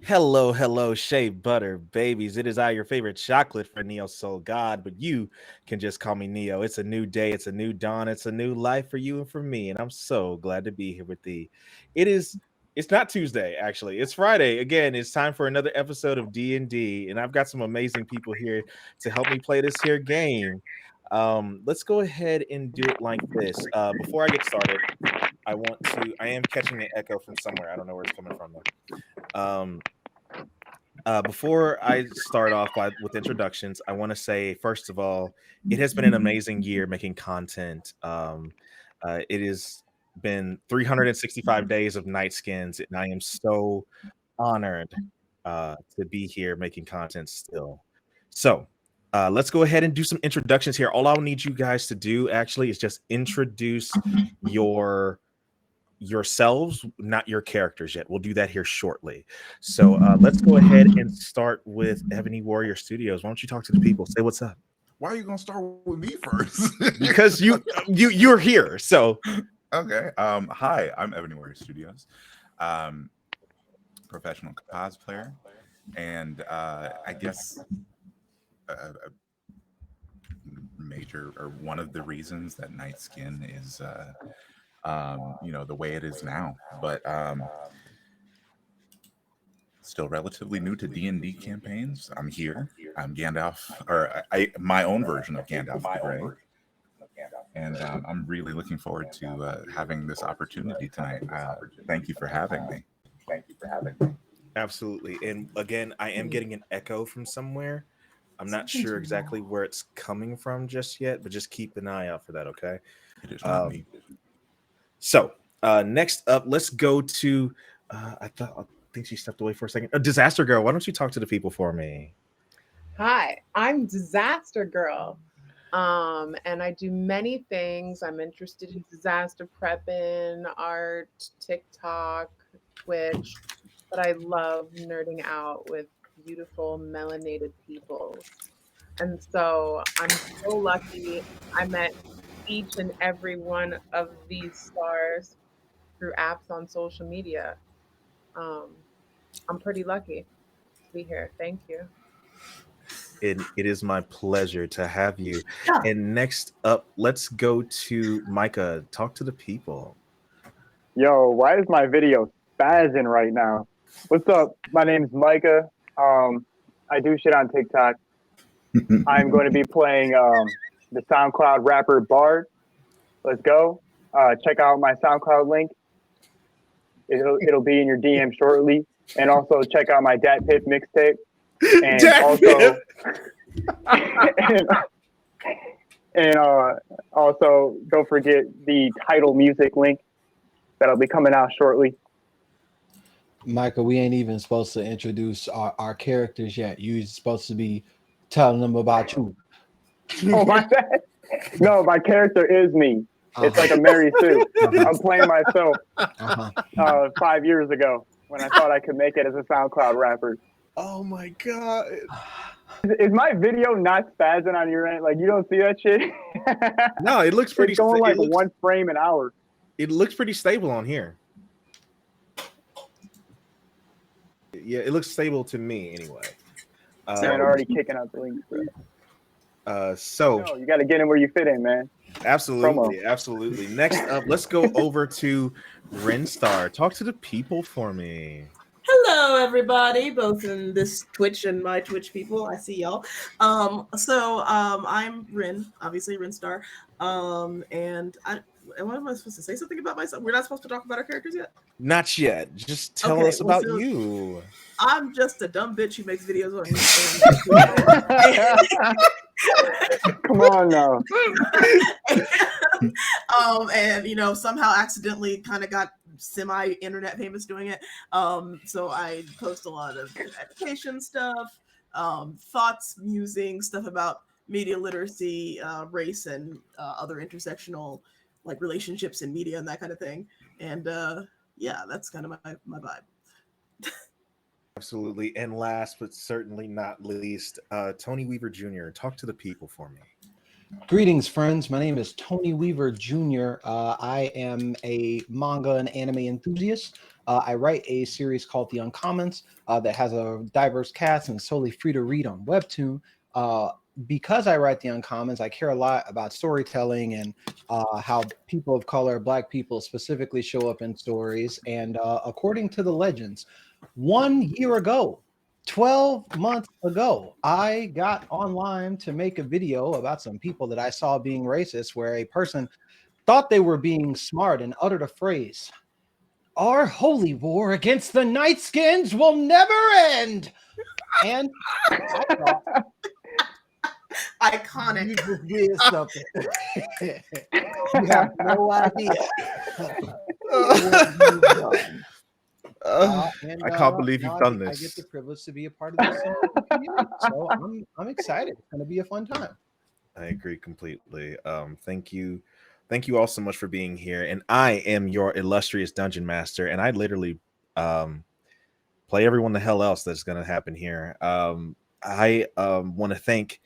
Hello, hello, Shea Butter babies. It is I, your favorite chocolate for Neo Soul God, but you can just call me Neo. It's a new day, it's a new dawn, it's a new life for you and for me, and I'm so glad to be here with thee. It is. It's not Tuesday, actually. It's Friday. Again, it's time for another episode of D&D, and I've got some amazing people here to help me play this here game. Let's go ahead and do it like this. Before I get started, I am catching an echo from somewhere. I don't know where it's coming from though. Before I start off with introductions, I want to say, first of all, it has been an amazing year making content. It has been 365 days of Night Skins, and I am so honored to be here making content still. So let's go ahead and do some introductions here. All I'll need you guys to do actually is just introduce yourselves, not your characters yet. We'll do that here shortly. So let's go ahead and start with Ebony Warrior Studios. Why don't you talk to the people? Say what's up. Why are you gonna start with me first? Because you're here. So okay. Hi, I'm Ebony Warrior Studios, professional cosplayer, and I guess a major or one of the reasons that Night Skin is the way it is now, but still relatively new to D&D campaigns. I'm here. I'm Gandalf, or my own version of Gandalf the Grey, and I'm really looking forward to having this opportunity tonight. Thank you for having me. absolutely. And again, I am getting an echo from somewhere. I'm not sure exactly where it's coming from just yet, but just keep an eye out for that, okay? It is not me. So next up, let's go to I think she stepped away for a second. Disaster Girl, why don't you talk to the people for me? Hi, I'm Disaster Girl. And I do many things. I'm interested in disaster prepping, art, TikTok, Twitch, but I love nerding out with beautiful melanated people. And so I'm so lucky I met each and every one of these stars through apps on social media. Um, I'm pretty lucky to be here. Thank you. It is my pleasure to have you. And next up, let's go to Micah. Talk to the people. Yo, why is my video spazzing right now? What's up? My name is Micah. I do shit on TikTok. I'm going to be playing the SoundCloud rapper Bard. Let's go. Check out my SoundCloud link. It'll be in your DM shortly. And also check out my Dat Piff mixtape. And also don't forget the title music link that'll be coming out shortly. Michael, we ain't even supposed to introduce our characters yet. You're supposed to be telling them about you. Oh, my bad. No, my character is me. It's like a Mary Sue. I'm playing myself 5 years ago when I thought I could make it as a SoundCloud rapper. Oh my god. Is my video not spazzing on your end? Like, you don't see that shit? No, it looks pretty. It's going like 1 frame an hour. It looks pretty stable on here. Yeah, it looks stable to me anyway. Man, already kicking out the links, bro. So you got to get in where you fit in, man. Absolutely, absolutely. Next up, let's go over to Rinstar. Talk to the people for me. Hello, everybody, both in this Twitch and my Twitch people. I see y'all. I'm Rin, obviously Rinstar. And what am I supposed to say? Something about myself? We're not supposed to talk about our characters yet? Not yet. Just tell us about you. I'm just a dumb bitch who makes videos on Come on now. And somehow accidentally kind of got semi-internet famous doing it. So I post a lot of education stuff, thoughts, musing, stuff about media literacy, race, and other intersectional like relationships in media and that kind of thing. And that's kind of my vibe. Absolutely. And last but certainly not least, Tony Weaver Jr. Talk to the people for me. Greetings, friends. My name is Tony Weaver Jr. I am a manga and anime enthusiast. I write a series called The Uncommons that has a diverse cast and is solely free to read on Webtoon. Because I write The Uncommons, I care a lot about storytelling and how people of color, Black people specifically, show up in stories. And according to the legends, 1 year ago, 12 months ago, I got online to make a video about some people that I saw being racist, where a person thought they were being smart and uttered a phrase: "Our holy war against the Nightskins will never end." And I thought, Iconic. you just did something. You have no idea what you've done. And, I can't believe now you've done I get this. the privilege to be a part of this community. So I'm excited. It's going to be a fun time. I agree completely. Thank you all so much for being here. And I am your illustrious dungeon master, and I literally play everyone the hell else that's going to happen here. I want to thank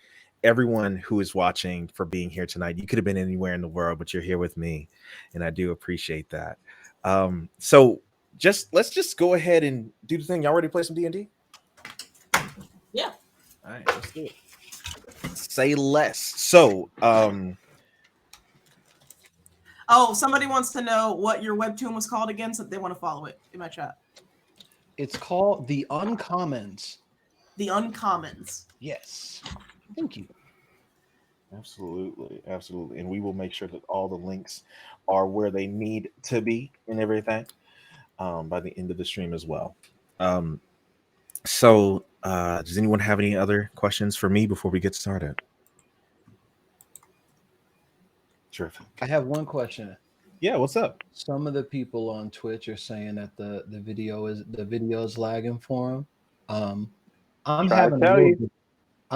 everyone who is watching for being here tonight. You could have been anywhere in the world, but you're here with me, and I do appreciate that. So let's just go ahead and do the thing. Y'all ready to play some D&D? Yeah. All right, let's do it. Say less. So, Oh, somebody wants to know what your webtoon was called again, so they want to follow it in my chat. It's called The Uncommons. The Uncommons. Yes. Thank you. absolutely, and we will make sure that all the links are where they need to be and everything by the end of the stream as well. So, does anyone have any other questions for me before we get started? Terrific. I have one question. Yeah, what's up? Some of the people on Twitch are saying that the video is lagging for them. I'm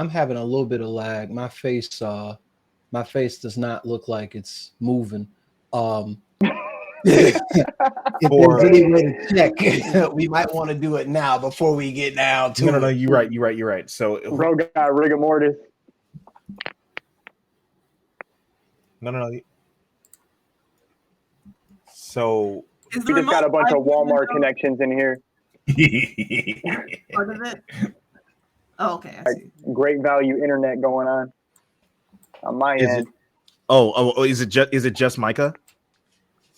having a little bit of lag. My face does not look like it's moving. If there's any way to check, we might want to do it now before we get down to No, you're right. So, Bro got rigor mortis. no. So, Is We just got a bunch of Walmart connection connections in here. part of it? Oh, okay. I see. Great value internet going on my is end. it is it just Micah?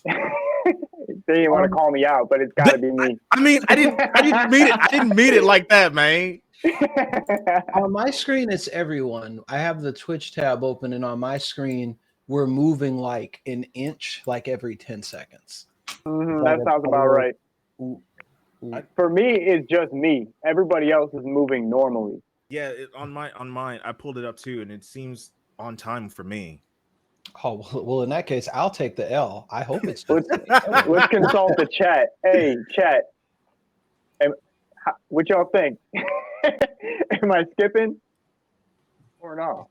They didn't want to call me out, but it's got to be me. I mean, I didn't mean it like that, man. On my screen, it's everyone. I have the Twitch tab open, and on my screen, we're moving like an inch, like every 10 seconds. That sounds about right. For me, it's just me. Everybody else is moving normally. Yeah, on mine, I pulled it up too, and it seems on time for me. Oh, well, in that case, I'll take the L. I hope it's Let's consult the chat. Hey, chat. What y'all think? Am I skipping or not?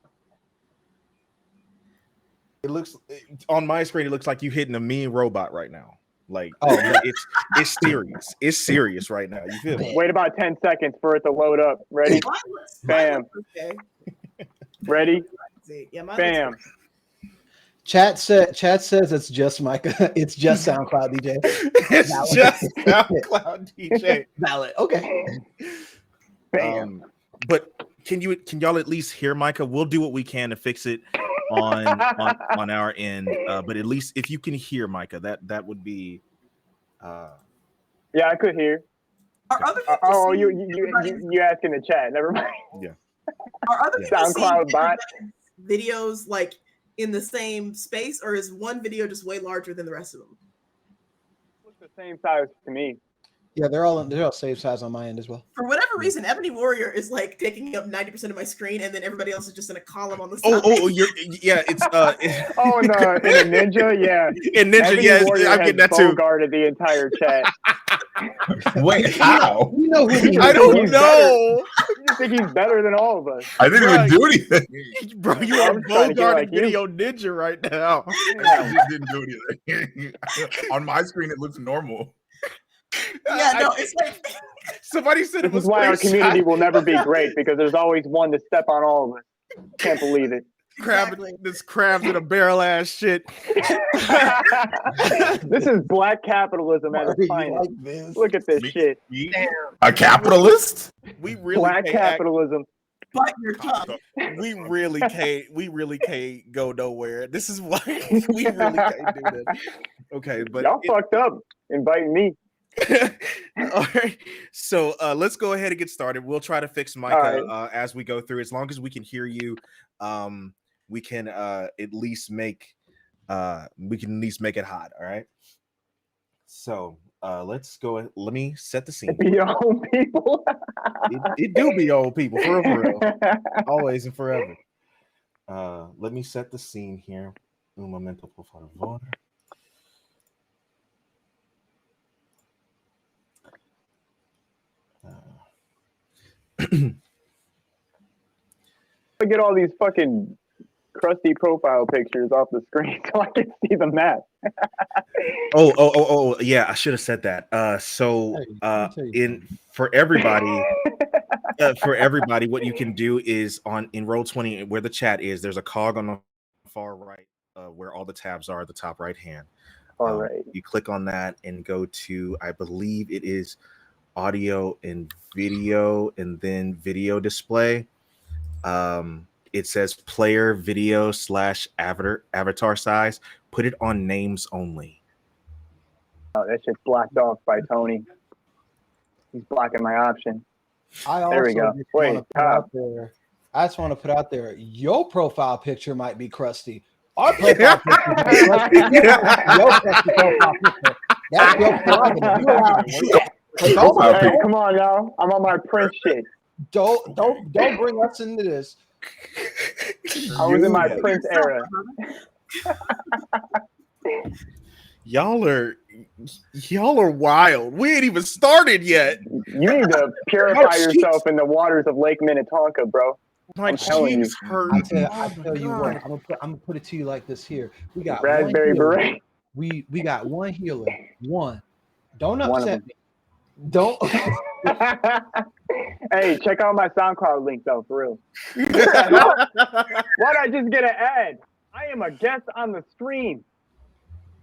It looks on my screen. It looks like you hitting a mean robot right now. Like, it's serious. It's serious right now. You feel me? Wait about 10 seconds for it to load up. Ready? Bam. Okay. Ready? Yeah, Bam. Chat says it's just Micah. It's just SoundCloud DJ. It's just SoundCloud DJ. Valid. Okay. Bam. But can y'all at least hear Micah? We'll do what we can to fix it on our end. But at least if you can hear Micah, that would be. Yeah, I could hear. Are other people you asking the chat? Never mind. Yeah. Are other people SoundCloud bot videos like in the same space, or is one video just way larger than the rest of them? It's the same size to me. Yeah, they're all same size on my end as well. For whatever reason, Ebony Warrior is like taking up 90% of my screen, and then everybody else is just in a column on the side. It's Oh, in a Ninja, yeah. In Ninja, Ebony yeah, Warrior I'm getting that too. Guarded the entire chat. Wait, how? You know who I don't know. You think he's better than all of us? I didn't even do anything. Bro, you are I'm trying to get Bogart like you. Video Ninja right now. I just didn't do anything. On my screen, it looks normal. Yeah, no, it's like somebody said it This was is why our space community shot. will never be great, because there's always one to step on all of us. Can't believe it. Exactly. This crabs in a barrel ass shit. This is black capitalism at its You finest. like this? Look at this shit. Damn. A capitalist? We really Black can't act- capitalism. Bite your tongue. we really can't go nowhere. This is why we really can't do that. Okay, but Y'all fucked up inviting me. all right. So let's go ahead and get started. We'll try to fix Micah as we go through. As long as we can hear you, we can at least make it hot. All right. So let's go. Let me set the scene. Be your own people. It do be old people for real. Always and forever. Let me set the scene here. Un momento, por favor. I get all these fucking crusty profile pictures off the screen so I can see the map. Yeah, I should have said that. So Hey, let me tell you for everybody, what you can do is in Roll20 where the chat is, there's a cog on the far right where all the tabs are at the top right hand. All right. You click on that and go to, I believe it is audio and video, and then video display. It says player video / avatar size. Put it on names only. Oh, that shit's blocked off by Tony. He's blocking my option. I There we also go. just Wait, wanna put out there. I just want to put out there. Your profile picture might be crusty. Our profile picture might be crusty. Your crusty profile picture. That's your prerogative. You allowed to do that. But Hey, come on now. I'm on my Prince shit. don't bring us into this. I was in my Prince era. Y'all are wild. We ain't even started yet. You need to purify yourself in the waters of Lake Minnetonka, bro. My telling cheeks hurt. I tell you what. I'm gonna put it to you like this. Here, we got Raspberry one healer. beret. We got one healer. One. Don't One of upset them. me. Don't. Hey, check out my SoundCloud link though, for real. Why'd I just get an ad? I am a guest on the stream.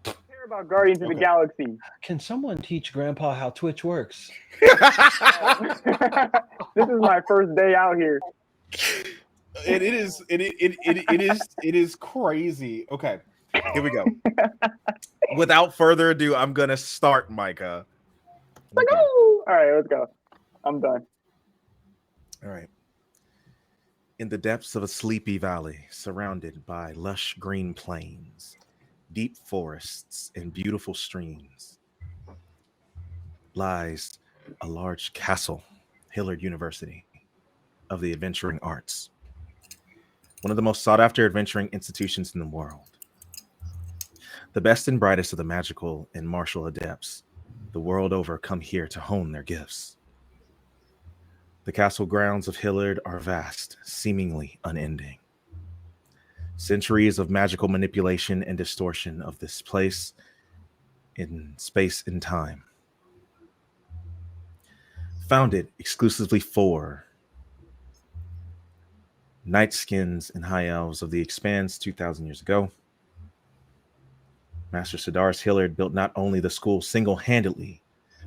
I care about Guardians of the Galaxy. Can someone teach Grandpa how Twitch works? This is my first day out here. It is crazy. Okay, here we go. Without further ado, I'm gonna start, Micah. Like, oh! All right, let's go. I'm done. All right. In the depths of a sleepy valley, surrounded by lush green plains, deep forests, and beautiful streams, lies a large castle, Hillard University of the Adventuring Arts, one of the most sought-after adventuring institutions in the world. The best and brightest of the magical and martial adepts the world over come here to hone their gifts. The castle grounds of Hillard are vast, seemingly unending. Centuries of magical manipulation and distortion of this place in space and time. Founded exclusively for Nightskins and High Elves of the Expanse 2,000 years ago, Master Sidaris Hillard built not only the school single-handedly,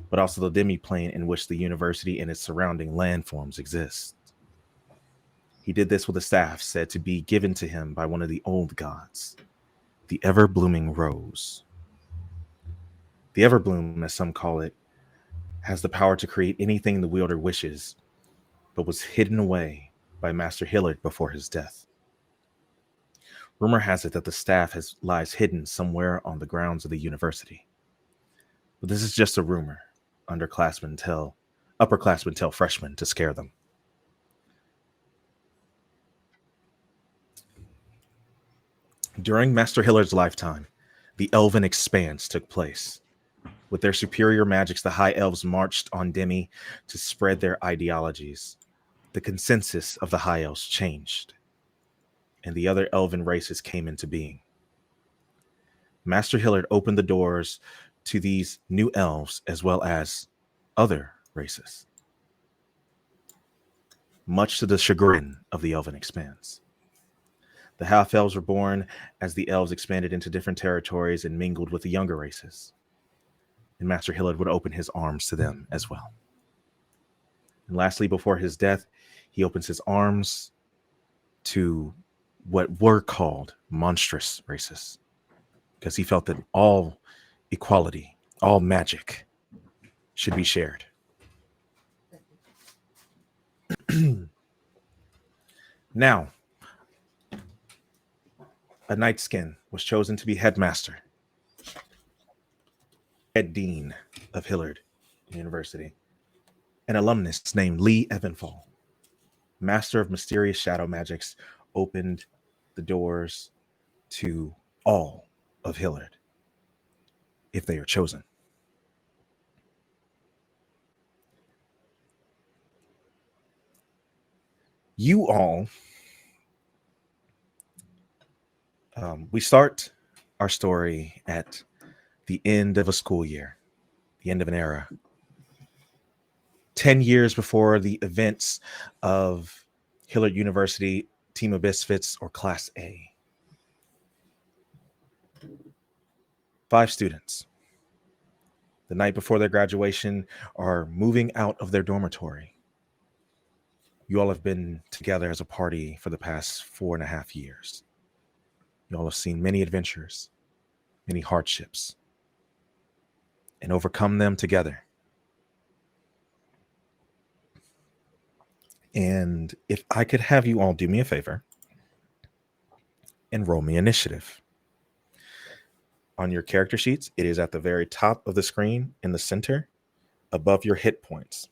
but also the demi-plane in which the university and its surrounding landforms exist. He did this with a staff said to be given to him by one of the old gods, the ever-blooming rose. The Everbloom, as some call it, has the power to create anything the wielder wishes, but was hidden away by Master Hillard before his death. Rumor has it that the staff lies hidden somewhere on the grounds of the university. But this is just a rumor. Upperclassmen tell freshmen to scare them. During Master Hillard's lifetime, the Elven Expanse took place. With their superior magics, the High Elves marched on Demi to spread their ideologies. The consensus of the High Elves changed, and the other Elven races came into being. Master Hillard opened the doors to these new elves as well as other races, much to the chagrin of the Elven Expanse. The half-elves were born as the elves expanded into different territories and mingled with the younger races. And Master Hillard would open his arms to them as well. And lastly, before his death, he opens his arms to what were called monstrous races, because he felt that all equality, all magic should be shared. Now, a Night Skin was chosen to be headmaster, head dean of Hillard University, an alumnus named Lee Evanfall, master of mysterious shadow magics, opened the doors to all of Hillard if they are chosen. You all, we start our story at the end of a school year, the end of an era. 10 years before the events of Hillard University Team of Misfits, or Class A. 5 students, the night before their graduation, are moving out of their dormitory. You all have been together as a party for the past 4.5 years. You all have seen many adventures, many hardships, and overcome them together. And if I could have you all do me a favor and roll me initiative. On your character sheets, it is at the very top of the screen in the center, above your hit points.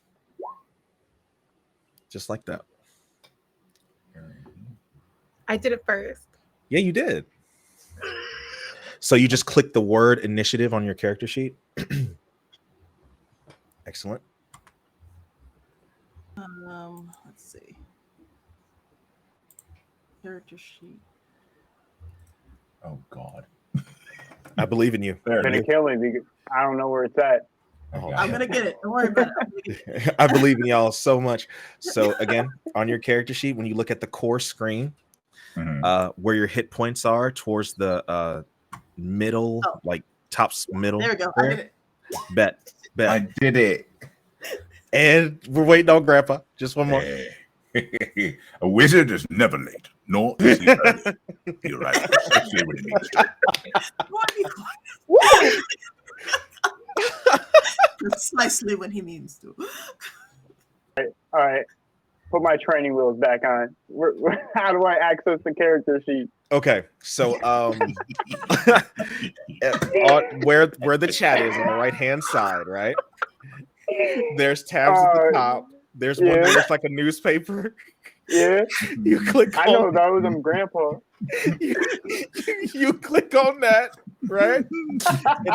Just like that. I did it first. Yeah, you did. So you just click the word initiative on your character sheet. Excellent. Let's see. Character sheet. Oh God. I believe in you. You're gonna kill me because I don't know where it's at. Oh, I'm gonna get it. Don't worry about it. I believe in y'all so much. So again, on your character sheet, when you look at the core screen, where your hit points are towards the middle, like tops middle. There we go. I did it. Bet. I did it. And we're waiting on Grandpa. Just one more. A wizard is never late, nor is he early. He arrives precisely when he needs to. Precisely when he means to. All right. Put my training wheels back on. How do I access the character sheet? Okay, so where the chat is on the right hand side, right? There's tabs at the top. There's one that looks like a newspaper. Yeah. You click. I know those. I'm Grandpa. You click on that, right? And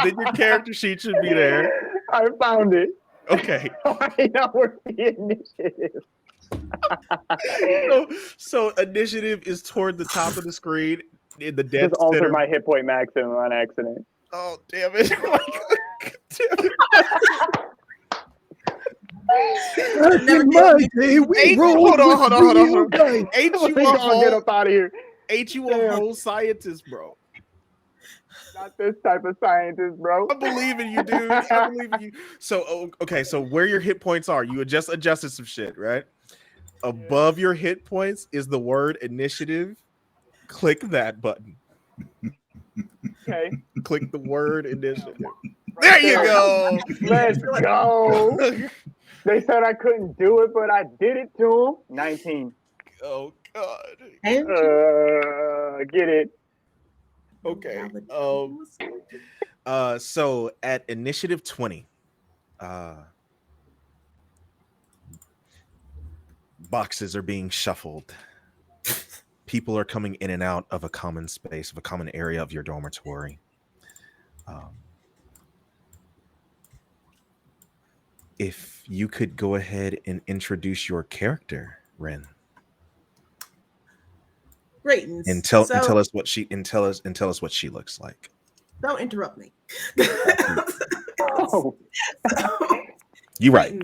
then your character sheet should be there. I found it. Okay. I know where the initiative. So initiative is toward the top of the screen in the dead Just altered center. my hit point maximum on accident. Oh damn it! Damn it. Hold on. Ain't you get up out of here? Ain't you a whole scientist, bro? Not this type of scientist, bro. I believe in you, dude. I believe in you. So okay, so where your hit points are, you just adjusted some shit, right? Above your hit points is the word initiative. Click that button. Okay. Click the word initiative. There you go. Let's go. They said I couldn't do it, but I did it to them. 19. Oh God. Get it. Okay. So at initiative 20, boxes are being shuffled. People are coming in and out of a common space, of a common area of your dormitory. If you could go ahead and introduce your character, Ren. Great. And tell us what she looks like. Don't interrupt me. Oh. You right.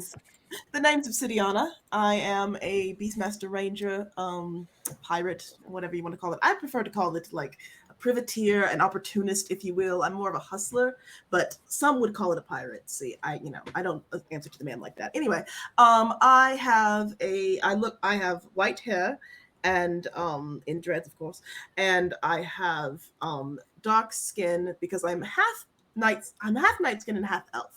The name's Obsidiana. I am a Beastmaster Ranger, pirate, whatever you want to call it. I prefer to call it like a privateer, an opportunist, if you will. I'm more of a hustler, but some would call it a pirate. See, I don't answer to the man like that. Anyway, I have white hair, and in dreads, of course, and I have dark skin because I'm half night skin and half elf.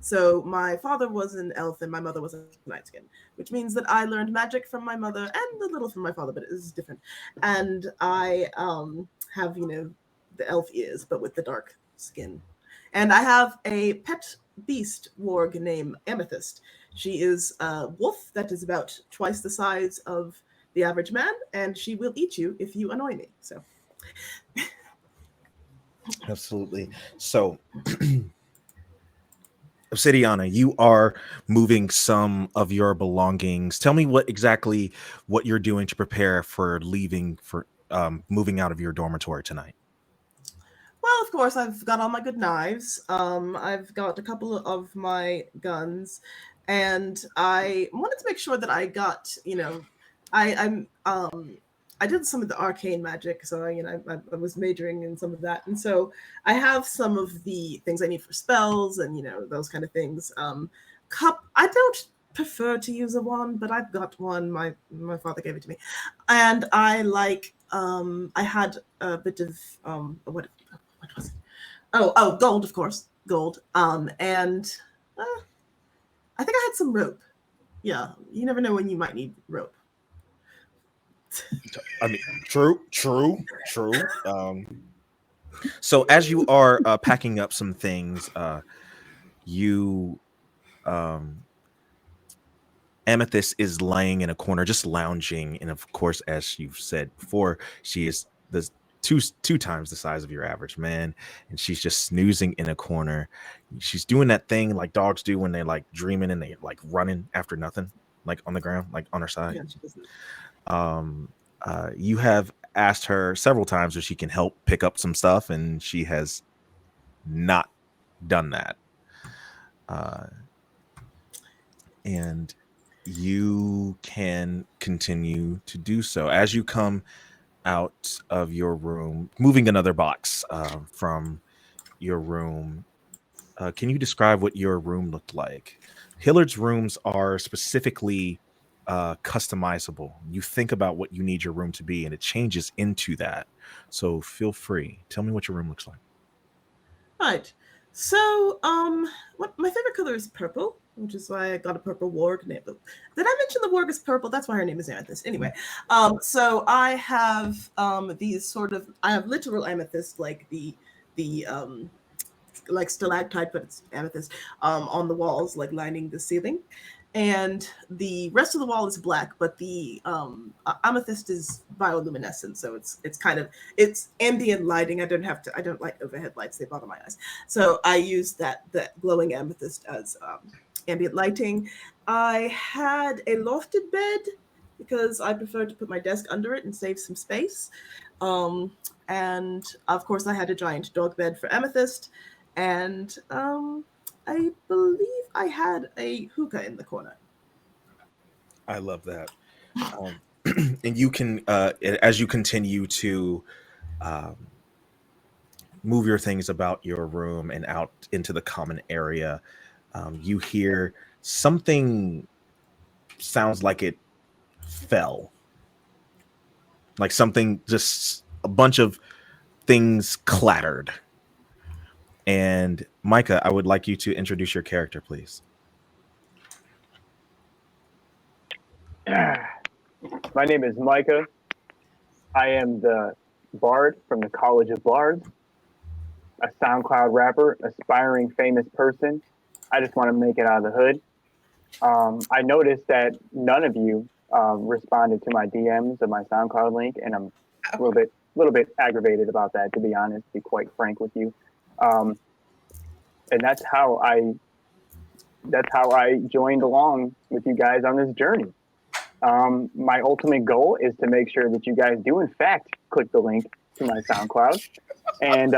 So my father was an elf and my mother was a night skin, which means that I learned magic from my mother and a little from my father, but it is different. And I have, the elf ears, but with the dark skin. And I have a pet beast warg named Amethyst. She is a wolf that is about twice the size of the average man, and she will eat you if you annoy me. So, Absolutely. So, Obsidiana, you are moving some of your belongings. Tell me what you're doing to prepare for leaving for moving out of your dormitory tonight. well, of course, I've got all my good knives. I've got a couple of my guns, and I wanted to make sure that I got, I did some of the arcane magic, so I was majoring in some of that, and so I have some of the things I need for spells and those kind of things. I don't prefer to use a wand, but I've got one. My father gave it to me, and I I had a bit of what was it? Oh, gold, of course, gold. And I think I had some rope. Yeah, you never know when you might need rope. I mean, true. So as you are packing up some things, you Amethyst is laying in a corner, just lounging, and of course, as you've said before, she is the two times the size of your average man, and she's just snoozing in a corner. She's doing that thing like dogs do when they're like dreaming and they like running after nothing, like on the ground, like on her side. You have asked her several times if she can help pick up some stuff, and she has not done that. And you can continue to do so as you come out of your room, moving another box from your room. Can you describe what your room looked like? Hillard's rooms are specifically customizable. You think about what you need your room to be, and it changes into that. So feel free. Tell me what your room looks like. Right. So, what my favorite color is purple, which is why I got a purple warg name. Did I mention the warg is purple? That's why her name is Amethyst. Anyway, so I have these I have literal amethyst, like the like stalactite, but it's amethyst on the walls, like lining the ceiling. And the rest of the wall is black, but the amethyst is bioluminescent, so it's ambient lighting. I don't like overhead lights; they bother my eyes. So I use that glowing amethyst as ambient lighting. I had a lofted bed because I prefer to put my desk under it and save some space. And of course, I had a giant dog bed for Amethyst, and I believe I had a hookah in the corner. I love that. And you can, as you continue to move your things about your room and out into the common area, you hear something sounds like it fell. Like something, just a bunch of things clattered. And Micah, I would like you to introduce your character, please. My name is Micah. I am the Bard from the College of Bards, a SoundCloud rapper, aspiring famous person. I just want to make it out of the hood. I noticed that none of you responded to my DMs of my SoundCloud link, and I'm a little bit aggravated about that, to be honest, to be quite frank with you. And that's how I joined along with you guys on this journey. My ultimate goal is to make sure that you guys do in fact click the link to my SoundCloud, and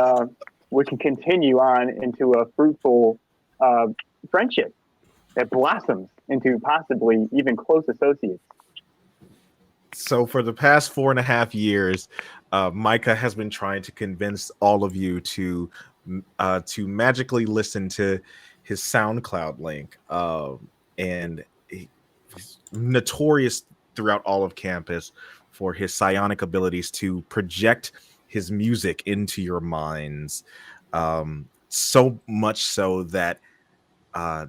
we can continue on into a fruitful friendship that blossoms into possibly even close associates. So for the past 4.5 years, Micah has been trying to convince all of you to magically listen to his SoundCloud link, and he's notorious throughout all of campus for his psionic abilities to project his music into your minds. So much so that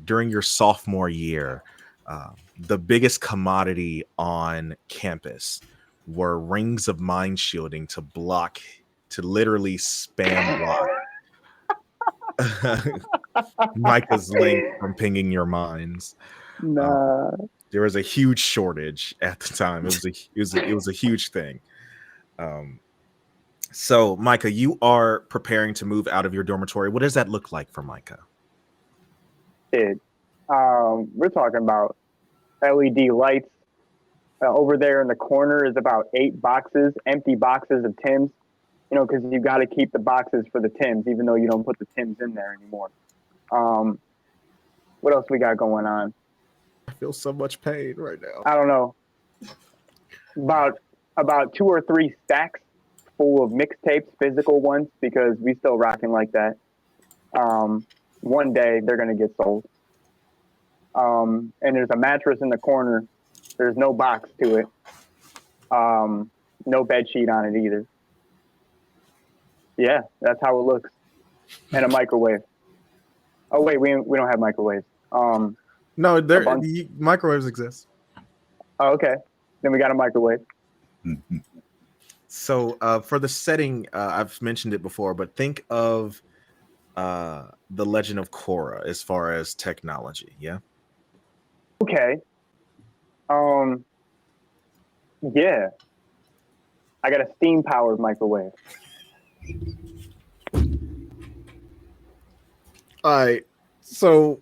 during your sophomore year, the biggest commodity on campus were rings of mind shielding to literally spam block Micah's link from pinging your minds. Nah. There was a huge shortage at the time. It was a huge thing. So Micah, you are preparing to move out of your dormitory. What does that look like for Micah? We're talking about LED lights. Over there in the corner is about 8 boxes, empty boxes of Tim's. You know, because you got to keep the boxes for the Tim's, even though you don't put the Tim's in there anymore. What else we got going on? I feel so much pain right now. I don't know. About 2 or 3 stacks full of mixtapes, physical ones, because we still rocking like that. One day they're gonna get sold. And there's a mattress in the corner. There's no box to it. No bed sheet on it either. Yeah, that's how it looks. And a microwave. Oh wait, we don't have microwaves. No, microwaves exist. Oh, okay. Then we got a microwave. So for the setting, I've mentioned it before, but think of the Legend of Korra as far as technology. Yeah. Okay. Yeah. I got a steam powered microwave. All right. So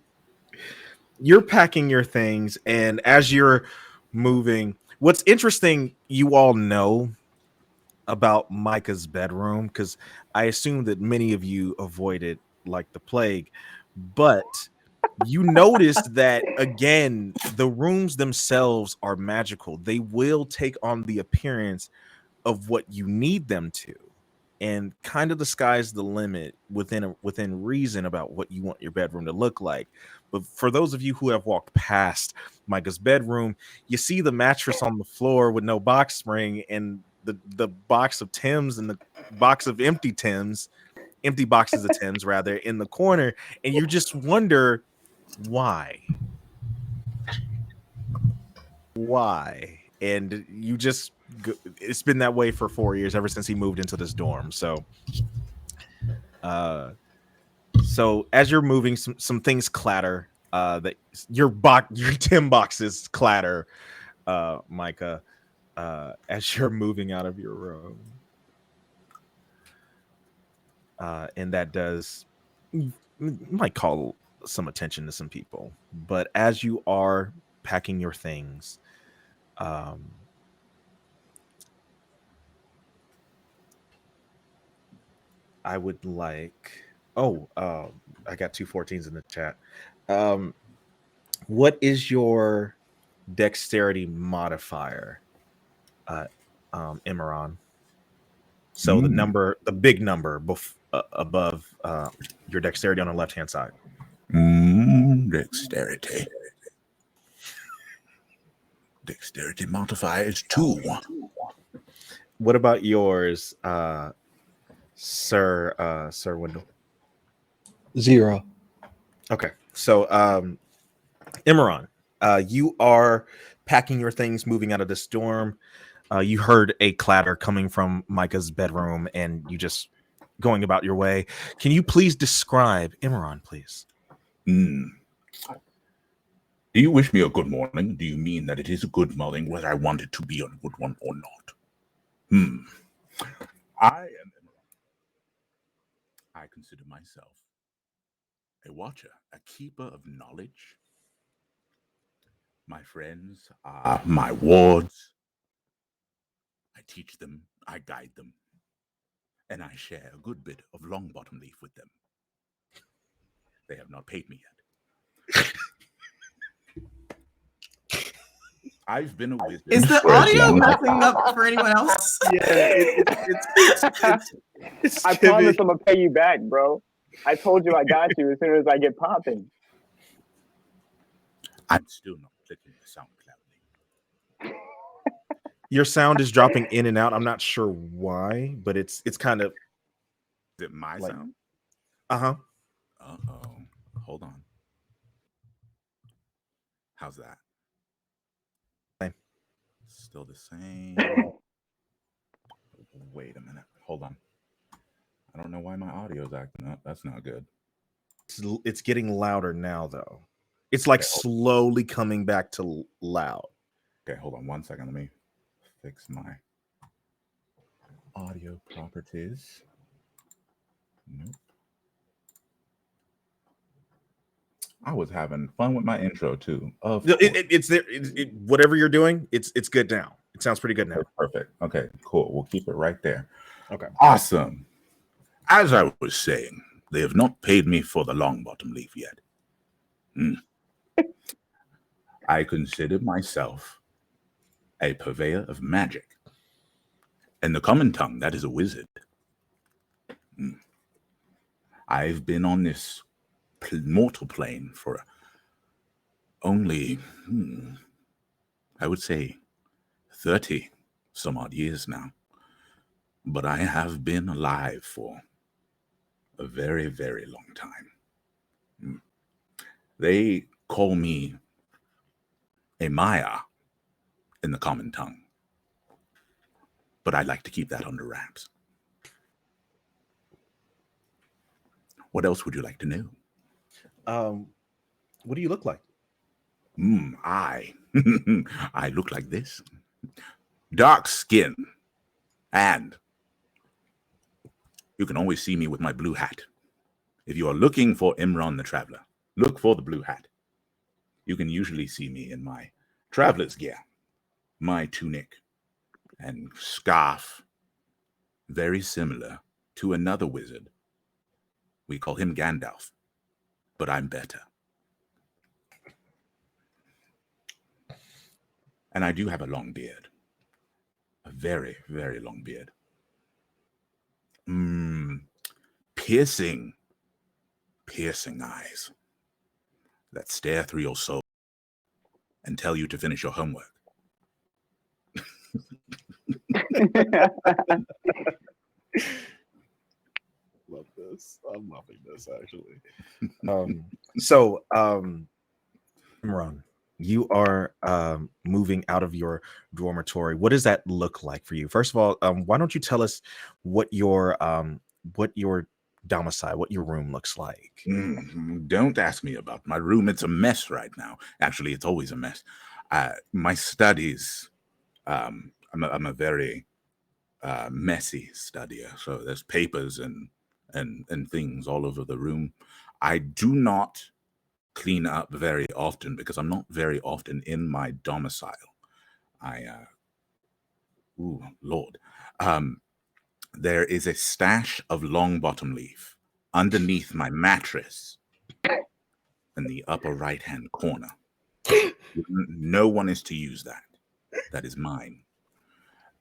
you're packing your things, and as you're moving, what's interesting, you all know about Micah's bedroom, because I assume that many of you avoid it like the plague, but you noticed that again, the rooms themselves are magical. They will take on the appearance of what you need them to, and kind of the sky's the limit within reason about what you want your bedroom to look like. But for those of you who have walked past Micah's bedroom, you see the mattress on the floor with no box spring, and the box of Tim's and the box of empty boxes of Tim's rather, in the corner, and you just wonder why. And you just it's been that way for 4 years, ever since he moved into this dorm. So as you're moving, some things clatter, that your Tim boxes clatter, Micah, as you're moving out of your room. And that does, you might call some attention to some people. But as you are packing your things, I would like, I got 2 14s in the chat. What is your dexterity modifier, Imran? So the big number above your dexterity on the left-hand side. Dexterity. Dexterity modifier is 2. What about yours, Sir Wendell? 0. Okay, so Imran, you are packing your things, moving out of the storm. You heard a clatter coming from Micah's bedroom, and you just going about your way. Can you please describe Imran, please? Do you wish me a good morning? Do you mean that it is a good morning, whether I want it to be a good one or not? I am Imran. I consider myself a watcher, a keeper of knowledge. My friends are my wards. I teach them, I guide them, and I share a good bit of long bottom leaf with them. They have not paid me yet. I've been a wizard. Is the audio messing up for anyone else? I promise I'm gonna pay you back, bro. I told you I got you as soon as I get popping. I'm still not clicking the sound cloud. Your sound is dropping in and out. I'm not sure why, but it's kind of. Is it my Like- sound? Uh-huh. Uh-oh. Hold on. How's that? Same. Still the same. Wait a minute. Hold on. I don't know why my audio's acting up. That's not good. It's getting louder now, though. It's like slowly coming back to loud. Okay, hold on 1 second. Let me fix my audio properties. Nope. I was having fun with my intro too. It's there. Whatever you're doing, it's good now. It sounds pretty good now. Perfect. Okay, cool. We'll keep it right there. Okay. Awesome. As I was saying, they have not paid me for the long bottom leaf yet. I consider myself a purveyor of magic. In the common tongue, that is a wizard. I've been on this mortal plane for only, I would say, 30 some odd years now. But I have been alive for a very, very long time. They call me a Maya in the common tongue, but I like to keep that under wraps. What else would you like to know? What do you look like? I look like this. Dark skin, and you can always see me with my blue hat. If you are looking for Imran the Traveler, look for the blue hat. You can usually see me in my traveler's gear, my tunic and scarf, very similar to another wizard. We call him Gandalf, but I'm better. And I do have a long beard, a very, very long beard. Piercing eyes that stare through your soul and tell you to finish your homework. Love this. I'm loving this, actually. Imran, you are moving out of your dormitory. What does that look like for you? First of all, why don't you tell us what your domicile, what your room looks like? Don't ask me about my room. It's a mess right now. Actually, it's always a mess. My studies, I'm a very messy studier. So there's papers and things all over the room. I do not clean up very often because I'm not very often in my domicile. Lord. There is a stash of long bottom leaf underneath my mattress in the upper right-hand corner. No one is to use that. That is mine.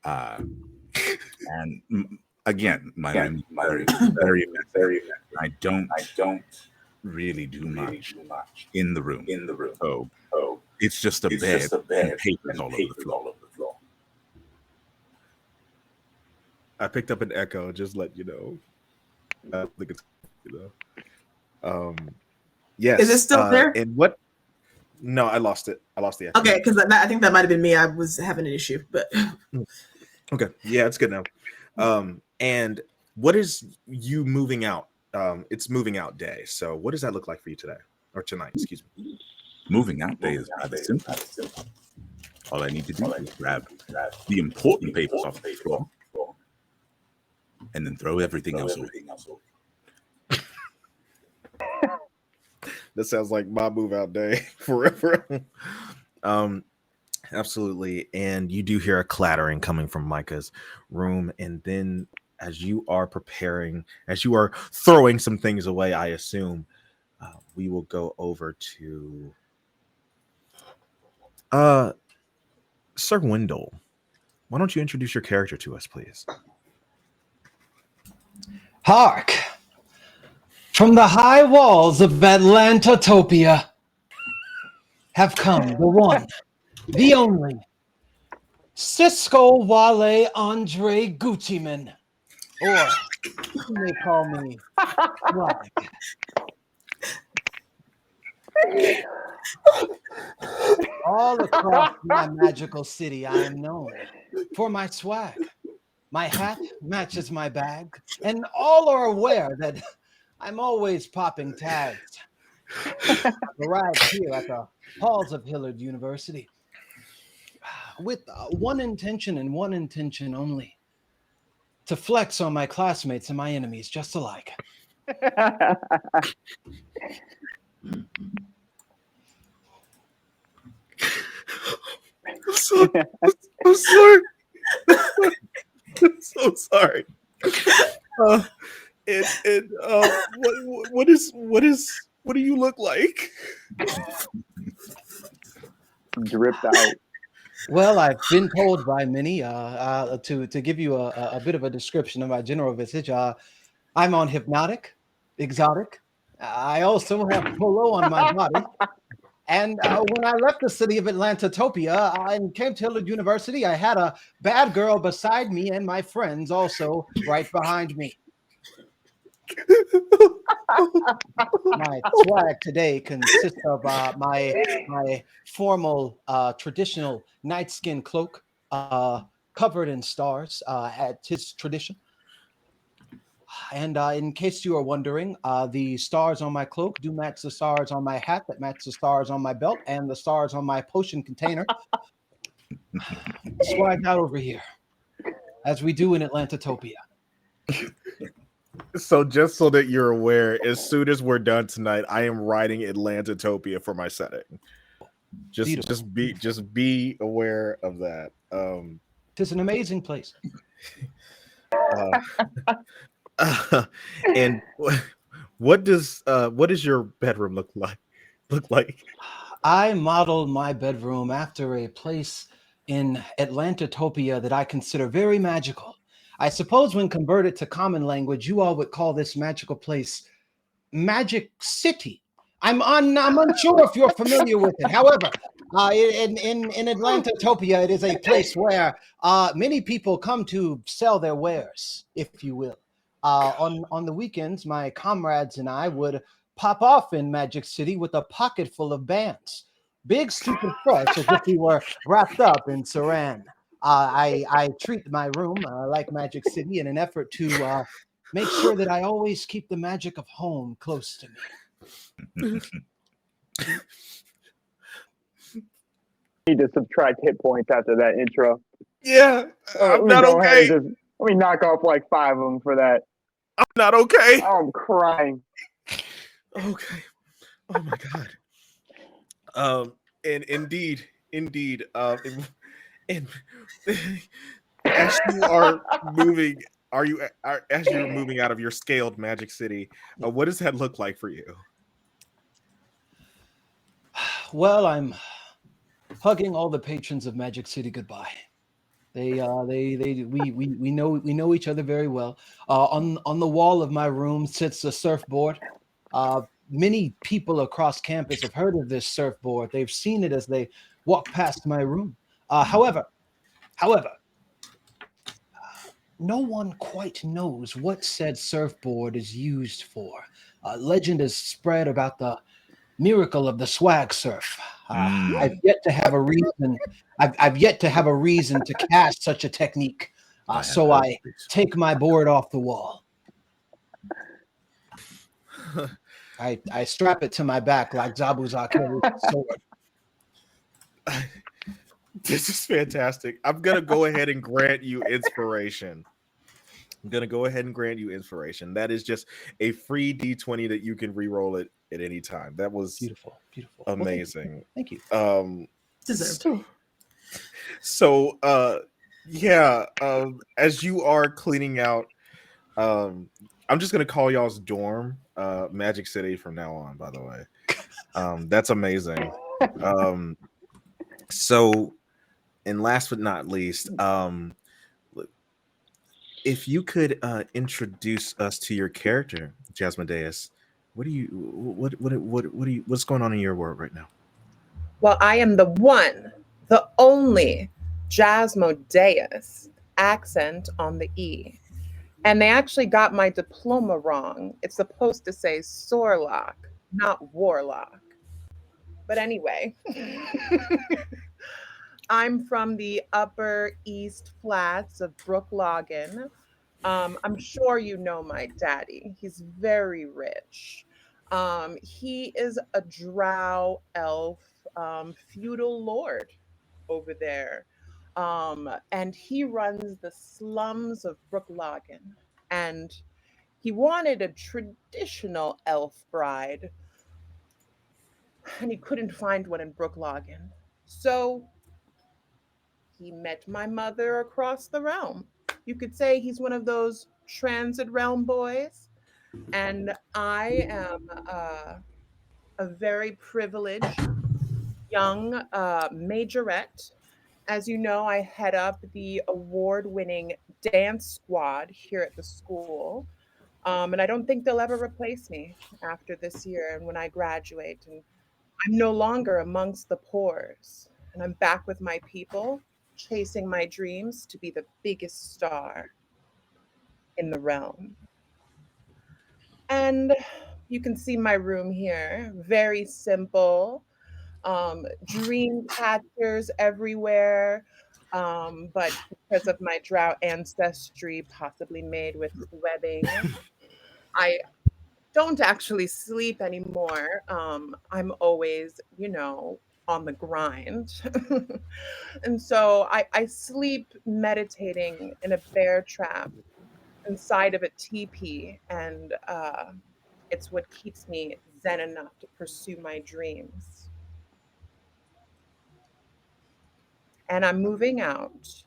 And again, my room is very, very. I don't really do much in the room. So it's just a bed and papers all over the floor. I picked up an echo, just let you know. I think it's, yes. Is it still there? And what? No, I lost it. I lost the echo. Okay, because I think that might have been me. I was having an issue, but okay, yeah, it's good now. And what is you moving out? It's moving out day. So what does that look like for you today or tonight? Excuse me. Moving out day is rather simple. All I need to do is grab the important papers off the floor and then throw everything else away. That sounds like my move out day forever. Absolutely. And you do hear a clattering coming from Micah's room. And then as you are preparing, as you are throwing some things away, I assume we will go over to Sir Wendell, why don't you introduce your character to us, please? Hark! From the high walls of Atlantotopia have come the one, the only, Cisco Wale Andre Gucciman, or you may call me Swag. All across my magical city, I am known for my swag. My hat matches my bag, and all are aware that I'm always popping tags. I arrived here at the halls of Hillard University with one intention and one intention only: to flex on my classmates and my enemies just alike. I'm sorry. I'm sorry. I'm so sorry. What do you look like? Dripped out. Well, I've been told by many to give you a bit of a description of my general visage. I'm on hypnotic, exotic. I also have polo on my body. And when I left the city of Atlantotopia and came to Hillard University, I had a bad girl beside me and my friends also right behind me. My swag today consists of my formal traditional night skin cloak covered in stars at his tradition. And in case you are wondering, the stars on my cloak do match the stars on my hat, that match the stars on my belt, and the stars on my potion container. Swag out over here, as we do in Atlantotopia. So just so that you're aware, as soon as we're done tonight, I am writing Atlantotopia for my setting. Just be aware of that. It's an amazing place. And what does your bedroom look like? I modeled my bedroom after a place in Atlantotopia that I consider very magical. I suppose when converted to common language, you all would call this magical place Magic City. I'm unsure if you're familiar with it. However, in Atlantotopia, it is a place where many people come to sell their wares, if you will. On the weekends, my comrades and I would pop off in Magic City with a pocket full of bands, big, stupid fresh, as if we were wrapped up in saran. I treat my room like Magic City in an effort to make sure that I always keep the magic of home close to me. Need to subtract hit points after that intro. Yeah, I'm not okay. Let me knock off like 5 of them for that. I'm not okay. I'm crying. Okay. Oh my god. And indeed. And as you are moving, as you're moving out of your scaled Magic City, what does that look like for you? Well, I'm hugging all the patrons of Magic City goodbye. We know each other very well. On the wall of my room sits a surfboard. Many people across campus have heard of this surfboard. They've seen it as they walk past my room. However, no one quite knows what said surfboard is used for. Legend is spread about the miracle of the swag surf. I've yet to have a reason. I've yet to have a reason to cast such a technique. So I take my board off the wall. I strap it to my back like Zabuza carries a sword. This is fantastic. I'm gonna go ahead and grant you inspiration. That is just a free D20 that you can re-roll it at any time. That was beautiful. Amazing. Well, thank you. Deserved. As you are cleaning out, I'm just gonna call y'all's dorm Magic City from now on, by the way. That's amazing. So And last but not least, if you could introduce us to your character, Jasmodeus, what's going on in your world right now? Well, I am the one, the only Jasmodeus, accent on the E. And they actually got my diploma wrong. It's supposed to say Sorlock, not Warlock. But anyway, I'm from the Upper East Flats of Brooklogan. I'm sure you know my daddy. He's very rich. He is a drow elf, feudal lord over there. And he runs the slums of Brooklogan. And he wanted a traditional elf bride, and he couldn't find one in Brooklogan. So he met my mother across the realm. You could say he's one of those transit realm boys. And I am a very privileged young majorette. As you know, I head up the award winning dance squad here at the school. And I don't think they'll ever replace me after this year and when I graduate. And I'm no longer amongst the pores. And I'm back with my people, chasing my dreams to be the biggest star in the realm. And you can see my room here. Very simple. Dream catchers everywhere. But because of my drought ancestry, possibly made with webbing, I don't actually sleep anymore. I'm always, on the grind. And so I sleep meditating in a bear trap inside of a teepee. And it's what keeps me zen enough to pursue my dreams. And I'm moving out.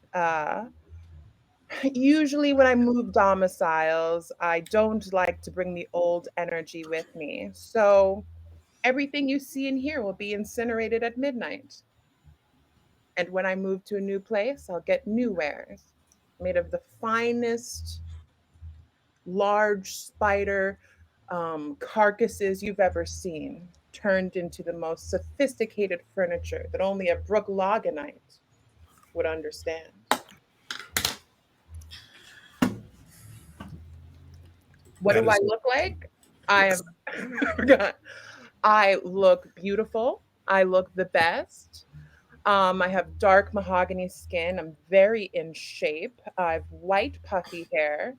Usually, when I move domiciles, I don't like to bring the old energy with me. So everything you see in here will be incinerated at midnight. And when I move to a new place, I'll get new wares made of the finest large spider carcasses you've ever seen, turned into the most sophisticated furniture that only a Brookloganite would understand. What That do I is look like? I yes. am I look beautiful. I look the best. I have dark mahogany skin. I'm very in shape. I have white puffy hair.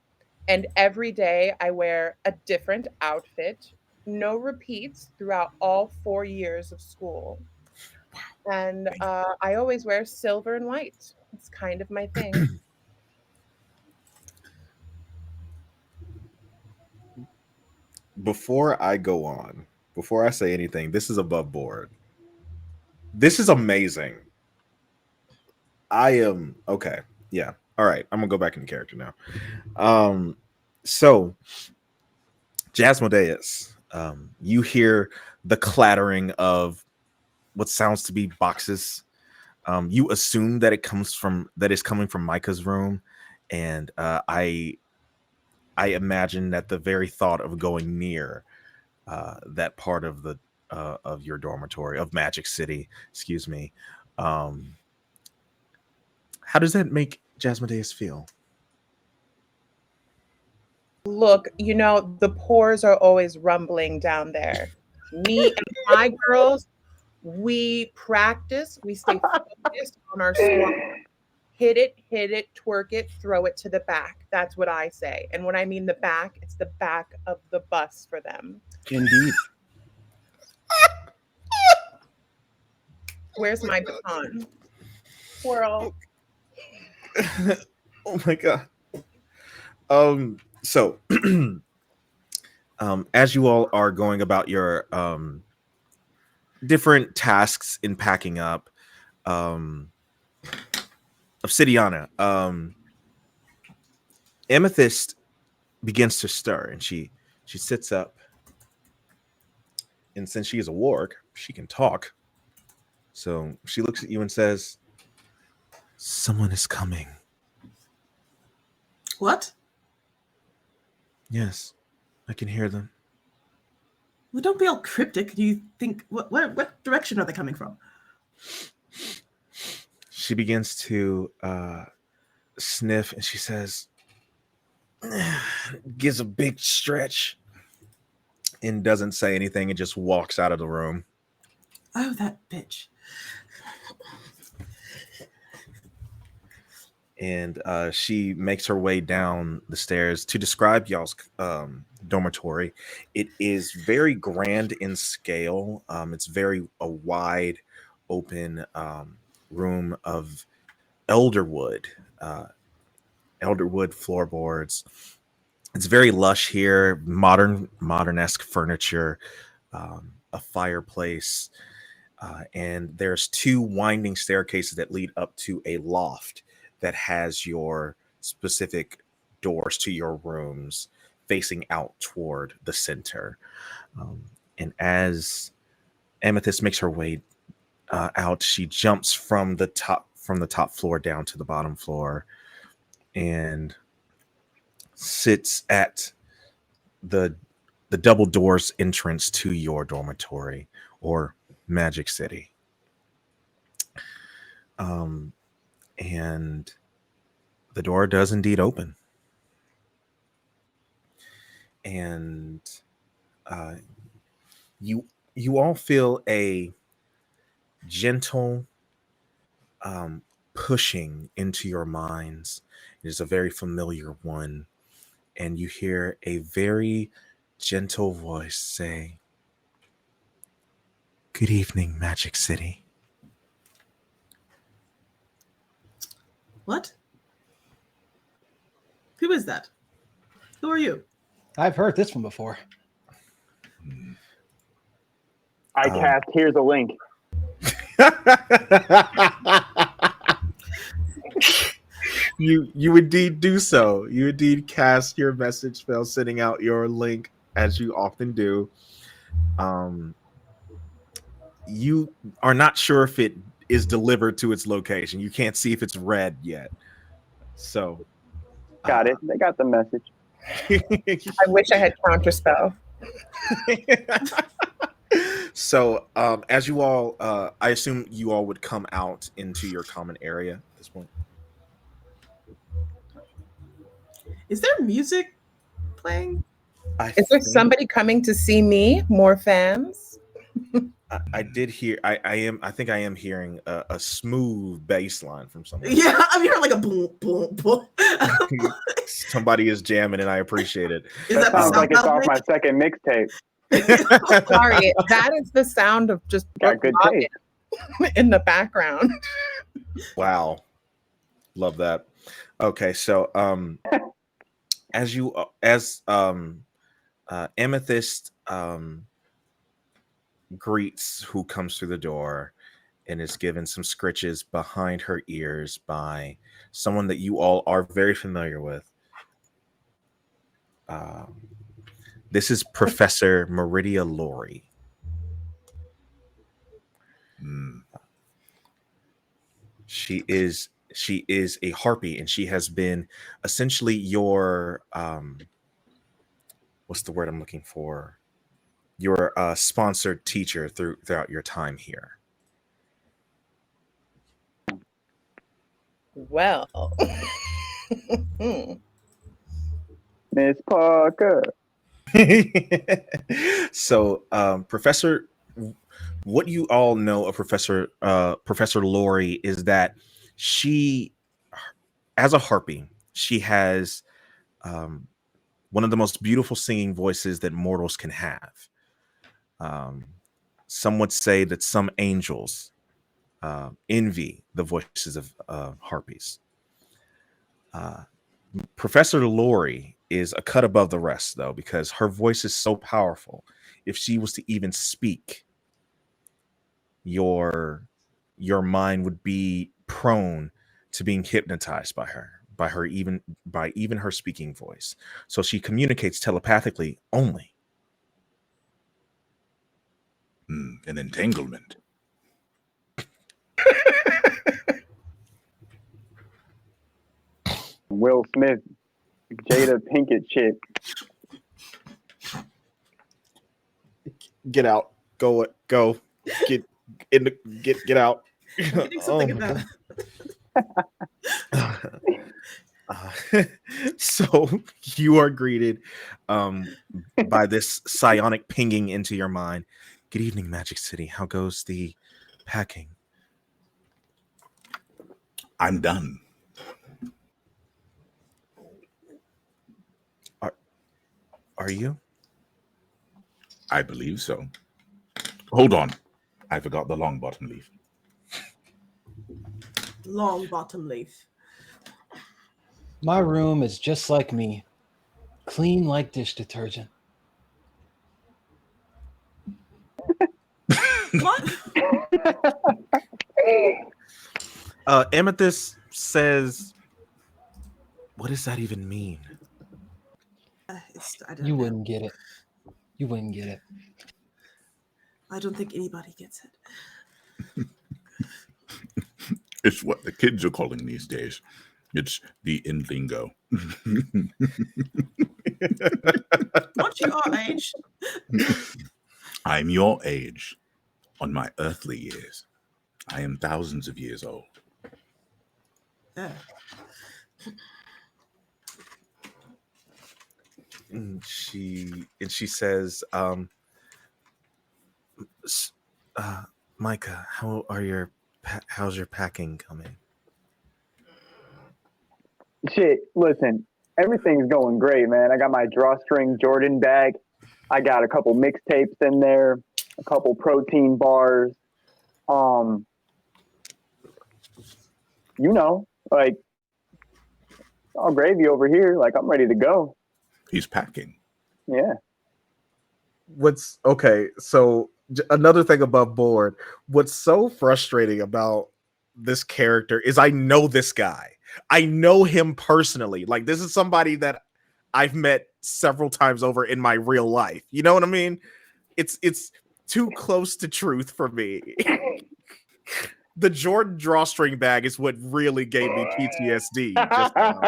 And every day I wear a different outfit, no repeats throughout all 4 years of school. And I always wear silver and white. It's kind of my thing. Before I go on, before I say anything, this is above board. This is amazing. I am okay. Yeah. All right. I'm gonna go back into character now. So Jasmodeus, you hear the clattering of what sounds to be boxes. You assume that it's coming from Micah's room, and I imagine that the very thought of going near that part of your dormitory of Magic City, excuse me, um, how does that make Jasmodeus feel? Look, the pores are always rumbling down there. Me and my girls, we practice, we stay focused on our swat. Hit it, twerk it, throw it to the back. That's what I say. And when I mean the back, it's the back of the bus for them. Indeed. Where's my baton? Squirrel. Oh my god. So as you all are going about your different tasks in packing up, Obsidiana, Amethyst begins to stir, and she sits up, and since she is a warg, she can talk. So she looks at you and says, Someone is coming. What? Yes, I can hear them. Well, don't be all cryptic. Do you think what direction are they coming from? She begins to sniff, and she says, gives a big stretch, and doesn't say anything, and just walks out of the room. Oh, that bitch. And she makes her way down the stairs. To describe y'all's dormitory, it is very grand in scale. It's very a wide, open room of elderwood floorboards. It's very lush here, modern-esque furniture, a fireplace, and there's 2 winding staircases that lead up to a loft that has your specific doors to your rooms facing out toward the center. And as Amethyst makes her way out, she jumps from the top floor down to the bottom floor and sits at the double doors entrance to your dormitory or Magic City. And the door does indeed open. And you all feel a gentle pushing into your minds. It is a very familiar one. And you hear a very gentle voice say, "Good evening, Magic City." What? Who is that? Who are you? I've heard this one before. I cast here's a link. You indeed do so. You indeed cast your message spell, sending out your link as you often do. You are not sure if it is delivered to its location. You can't see if it's read yet. So Got it. They got the message. I wish I had counterspell. So as you all, I assume you all would come out into your common area at this point. Is there music playing? Is there somebody coming to see me? More fans? I did hear. I think I am hearing a smooth bass line from somebody. Yeah, I'm hearing like a boom, boom, boom. Somebody is jamming, and I appreciate it. Is That that sounds like it's off thing? my second mixtape. Sorry, that is the sound of just Got good Brooke taste. Logan in the background. Wow, love that. Okay, so as Amethyst greets who comes through the door and is given some scritches behind her ears by someone that you all are very familiar with. This is Professor Meridia Laurie. She is a harpy, and she has been essentially your what's the word I'm looking for? Your sponsored teacher throughout your time here. Well, Miss Parker. So, Professor, what you all know of Professor Laurie is that she, as a harpy, she has one of the most beautiful singing voices that mortals can have. Some would say that some angels envy the voices of harpies. Professor Laurie is a cut above the rest, though, because her voice is so powerful. If she was to even speak, your mind would be prone to being hypnotized by her, even her speaking voice. So she communicates telepathically only. An entanglement. Will Smith, Jada Pinkett chick. Get out. Go. Get in. Get out. I'm getting something about So you are greeted by this psionic pinging into your mind. Good evening, Magic City. How goes the packing? I'm done. Are you? I believe so. Hold on. I forgot the long bottom leaf. long bottom leaf. My room is just like me, clean like dish detergent. What? Amethyst says, what does that even mean? I don't You know. wouldn't get it. You wouldn't get it. I don't think anybody gets it. It's what the kids are calling these days. It's the in lingo. Aren't you our age? I'm your age on my earthly years. I am thousands of years old. Yeah. And she says, Micah, how's your packing coming? Shit, listen, everything's going great, man. I got my drawstring Jordan bag. I got a couple mixtapes in there, a couple protein bars. You know, like all gravy over here. Like I'm ready to go. He's packing. Yeah. What's okay? So another thing above board. What's so frustrating about this character is I know this guy. I know him personally. Like this is somebody that I've met several times over in my real life. You know what I mean? It's too close to truth for me. The Jordan drawstring bag is what really gave me PTSD. Just now.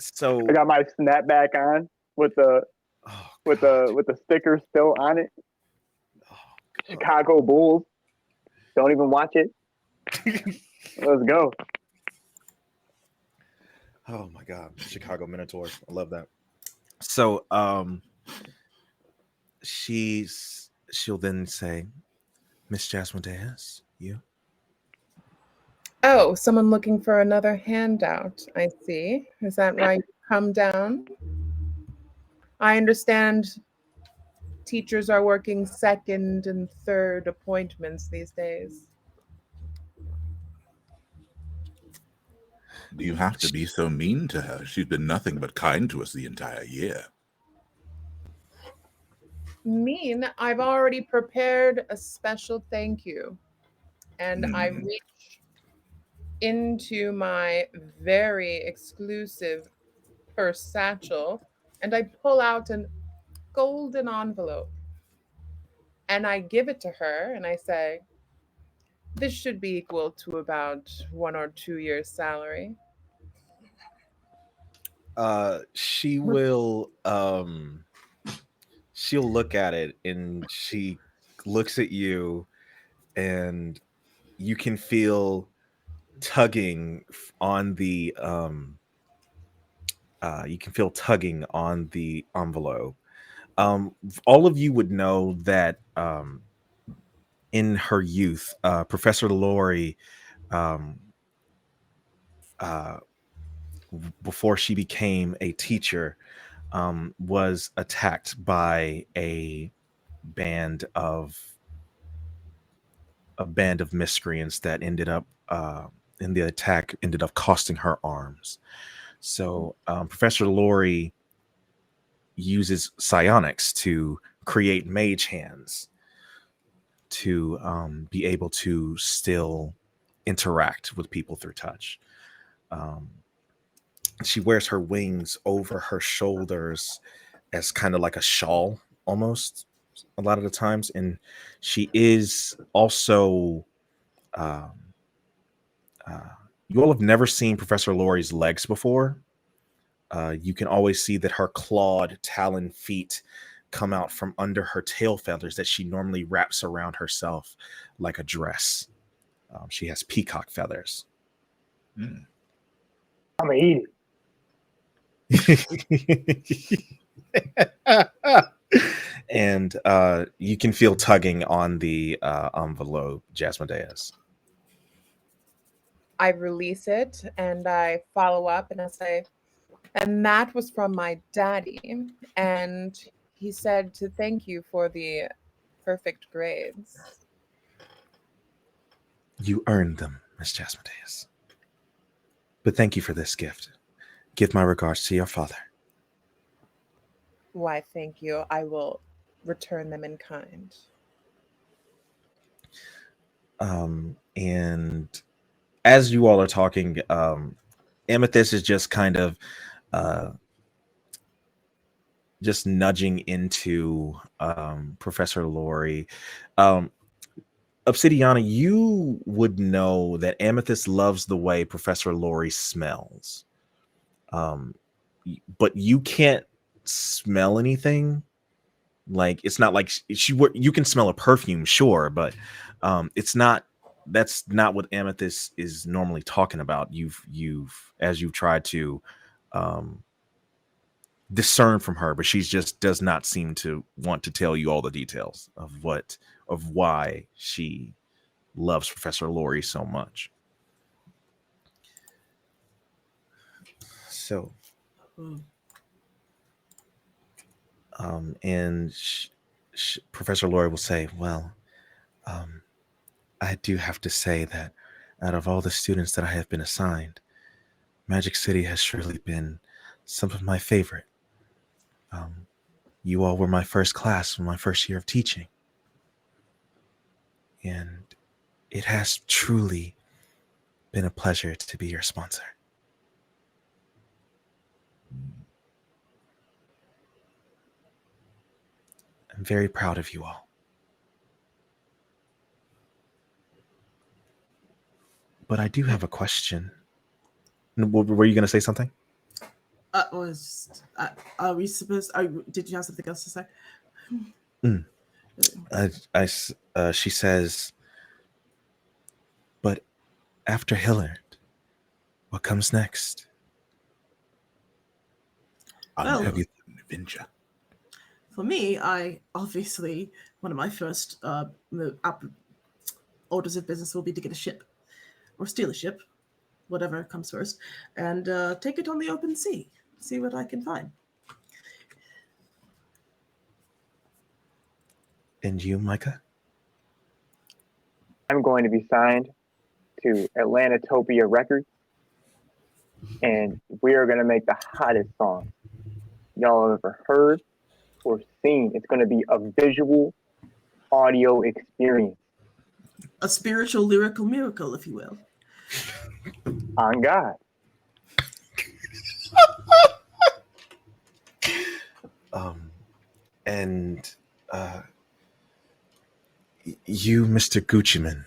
So I got my snapback on with the sticker still on it. Chicago Bulls. Don't even watch it. Let's go. Oh my God, Chicago Minotaurs. I love that. So she'll then say, Miss Jasmine Diaz, you? Oh, someone looking for another handout. I see. Is that why you come down? I understand teachers are working second and third appointments these days. Do you have to be so mean to her? She's been nothing but kind to us the entire year. Mean, I've already prepared a special thank you. And I reach into my very exclusive purse satchel and I pull out a golden envelope. And I give it to her and I say, this should be equal to about 1 or 2 years' salary. She will she'll look at it and she looks at you and you can feel tugging on the envelope. All of you would know that in her youth, Professor Lori, before she became a teacher, was attacked by a band of miscreants that ended up in the attack ended up costing her arms. So Professor Lori uses psionics to create mage hands to be able to still interact with people through touch. She wears her wings over her shoulders as kind of like a shawl almost a lot of the times. And she is also You all have never seen Professor Laurie's legs before. You can always see that her clawed talon feet come out from under her tail feathers that she normally wraps around herself like a dress. She has peacock feathers. I'm gonna eat it. And you can feel tugging on the envelope, Jasmodeus. I release it and I follow up and I say, and that was from my daddy. And he said to thank you for the perfect grades. You earned them, Miss Jasmodeus. But thank you for this gift. Give my regards to your father. Why, thank you. I will return them in kind. And as you all are talking, Amethyst is just kind of just nudging into Professor Laurie. Obsidiana, you would know that Amethyst loves the way Professor Laurie smells. But you can't smell anything. Like, it's not like you can smell a perfume, sure, but that's not what Amethyst is normally talking about. As you've tried to discern from her, but she just does not seem to want to tell you all the details of why she loves Professor Laurie so much. So, and Professor Laurie will say, well, I do have to say that out of all the students that I have been assigned, Magic City has surely been some of my favorite. You all were my first class from my first year of teaching. And it has truly been a pleasure to be your sponsor. I'm very proud of you all. But I do have a question. Were you going to say something? Are we supposed? Did you have something else to say? She says, but after Hillard, what comes next? For me, I obviously, one of my first orders of business will be to get a ship or steal a ship, whatever comes first, and take it on the open sea, see what I can find. And you, Micah? I'm going to be signed to Atlantatopia Records, and we are going to make the hottest song y'all have ever heard or seen. It's going to be a visual audio experience. A spiritual lyrical miracle, if you will. On God. And you, Mr. Gucciman.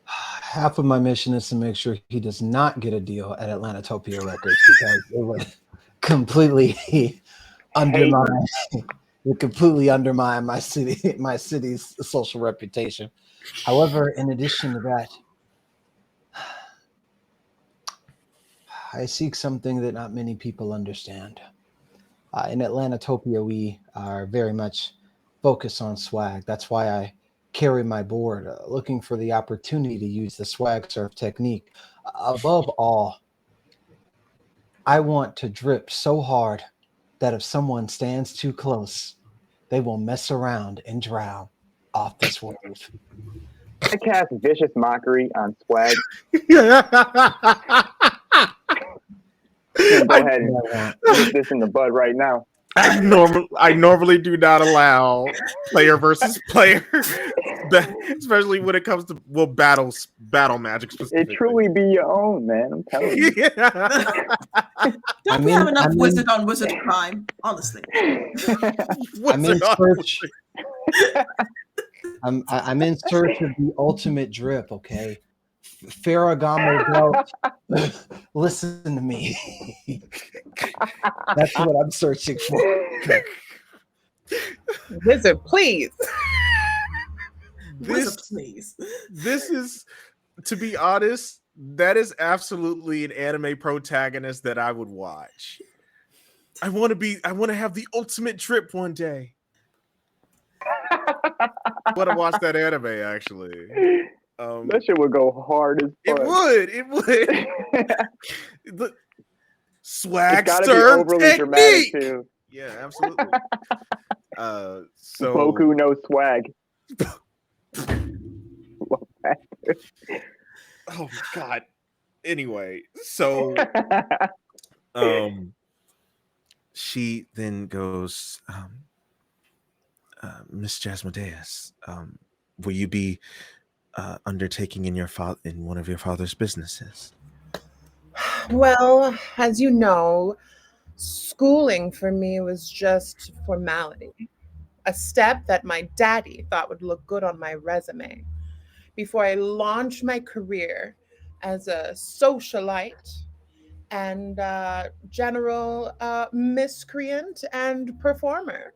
Half of my mission is to make sure he does not get a deal at Atlantatopia Records, because it would completely undermine my city's social reputation. However, in addition to that, I seek something that not many people understand. In Atlantatopia, we are very much focused on swag. That's why I carry my board, looking for the opportunity to use the swag surf technique. Above all, I want to drip so hard that if someone stands too close, they will mess around and drown off this wave. I cast vicious mockery on swag. Go ahead and nip this in the bud right now. I normally do not allow player versus player, especially when it comes to battle magic specifically. It truly be your own, man. I'm telling you. Don't we have enough wizard on wizard crime? Honestly, I'm in search of the ultimate drip. Okay, Ferragamo belt. Listen to me. That's what I'm searching for. Wizard, please. Wizard, This please. this is, to be honest, that is absolutely an anime protagonist that I would watch. I want to have the ultimate trip one day. I want to watch that anime actually. That shit would go hard as It fuck. would. The It's swag gotta be stirm overly dramatic technique. too. Yeah, absolutely. So Boku no swag. oh my god. Anyway, so she then goes, Miss Jasmodeus, will you be undertaking in one of your father's businesses? Well, as you know, schooling for me was just formality, a step that my daddy thought would look good on my resume before I launched my career as a socialite and general miscreant and performer.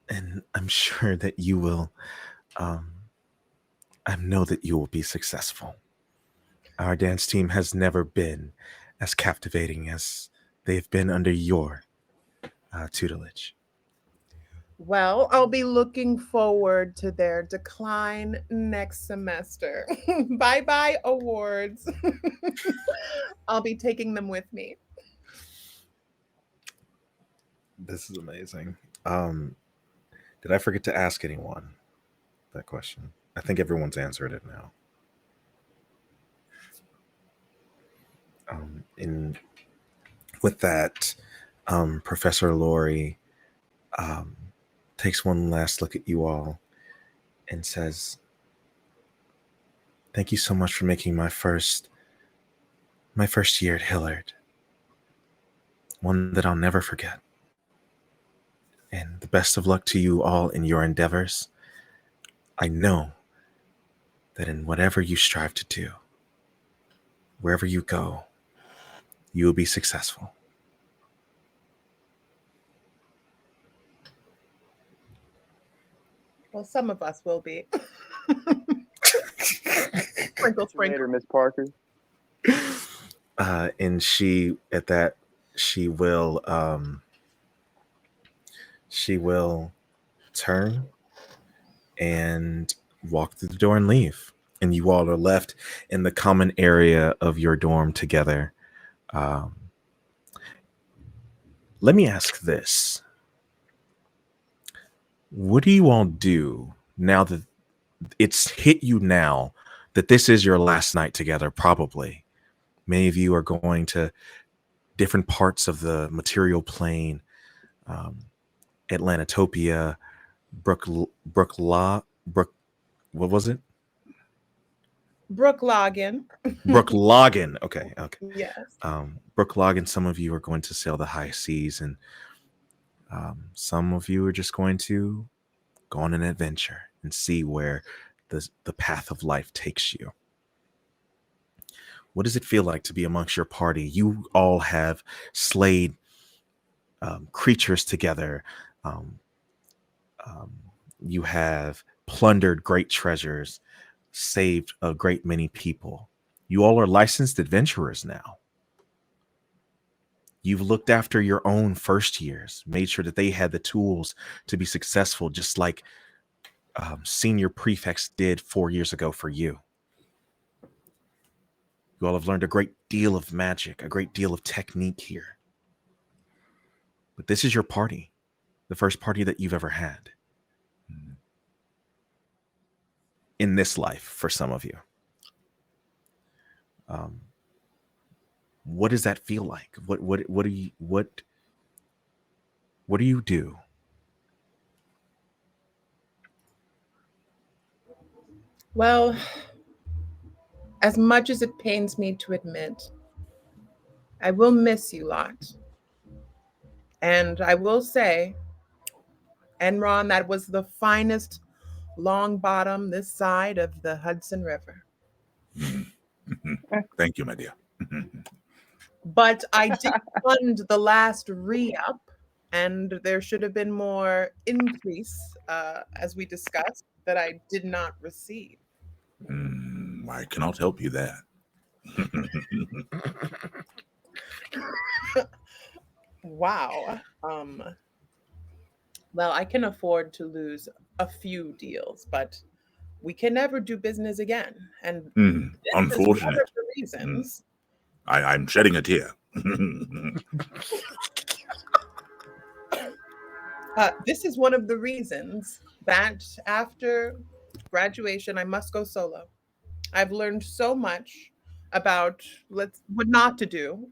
And I'm sure that you will. I know that you will be successful. Our dance team has never been as captivating as they've been under your tutelage. Well, I'll be looking forward to their decline next semester. Bye bye, awards. I'll be taking them with me. This is amazing. Did I forget to ask anyone that question? I think everyone's answered it now. And with that, Professor Laurie takes one last look at you all and says, "Thank you so much for making my first year at Hillard one that I'll never forget. And the best of luck to you all in your endeavors. I know that in whatever you strive to do, wherever you go, you will be successful." Well, some of us will be. Sprinkle, See you later, sprinkle. Miss Parker. And she will turn and walk through the door and leave. And you all are left in the common area of your dorm together. Let me ask this. What do you all do now that it's hit you now that this is your last night together, probably? Many of you are going to different parts of the material plane, Atlantopia, what was it? Brookloggin. Brookloggin. Okay. Yes. Brookloggin, some of you are going to sail the high seas, and some of you are just going to go on an adventure and see where the path of life takes you. What does it feel like to be amongst your party? You all have slayed creatures together. You have plundered great treasures, saved a great many people. You all are licensed adventurers now. You've looked after your own first years, made sure that they had the tools to be successful, just like senior prefects did 4 years ago for you. You all have learned a great deal of magic, a great deal of technique here. But this is your party, the first party that you've ever had in this life for some of you. What does that feel like? What do you do? Well, as much as it pains me to admit, I will miss you lot. And I will say, Enron, that was the finest long bottom this side of the Hudson River. Thank you, my dear. But I did fund the last re-up, and there should have been more increase, as we discussed, that I did not receive. I cannot help you there. Wow. Well, I can afford to lose a few deals, but we can never do business again. And this is one Unfortunate. of the reasons. I'm shedding a tear. This is one of the reasons that after graduation, I must go solo. I've learned so much about what not to do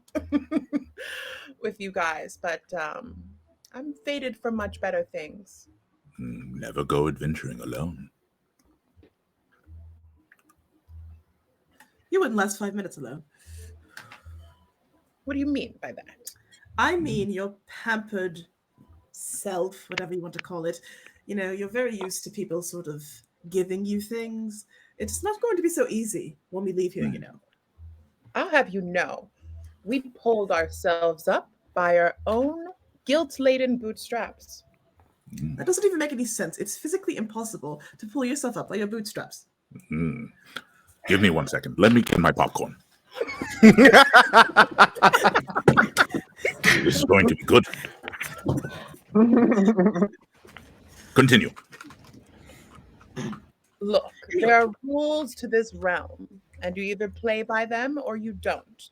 with you guys, but I'm fated for much better things. Never go adventuring alone. You wouldn't last 5 minutes alone. What do you mean by that? I mean your pampered self, whatever you want to call it. You know, you're very used to people sort of giving you things. It's not going to be so easy when we leave here, you know. I'll have you know, we pulled ourselves up by our own guilt-laden bootstraps. That doesn't even make any sense. It's physically impossible to pull yourself up by your bootstraps. Give me 1 second. Let me get my popcorn. This is going to be good. Continue. Look, there are rules to this realm, and you either play by them or you don't.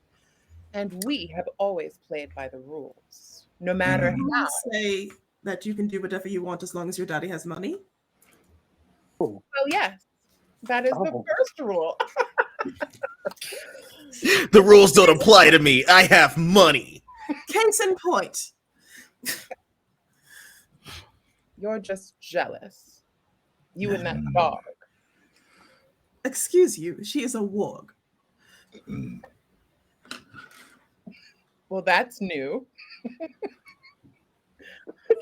And we have always played by the rules, no matter You how. say that you can do whatever you want as long as your daddy has money? Well, yes, that is the first rule. The rules don't apply to me. I have money. Case in point. You're just jealous. You and that dog. Excuse you, she is a warg. Well, that's new.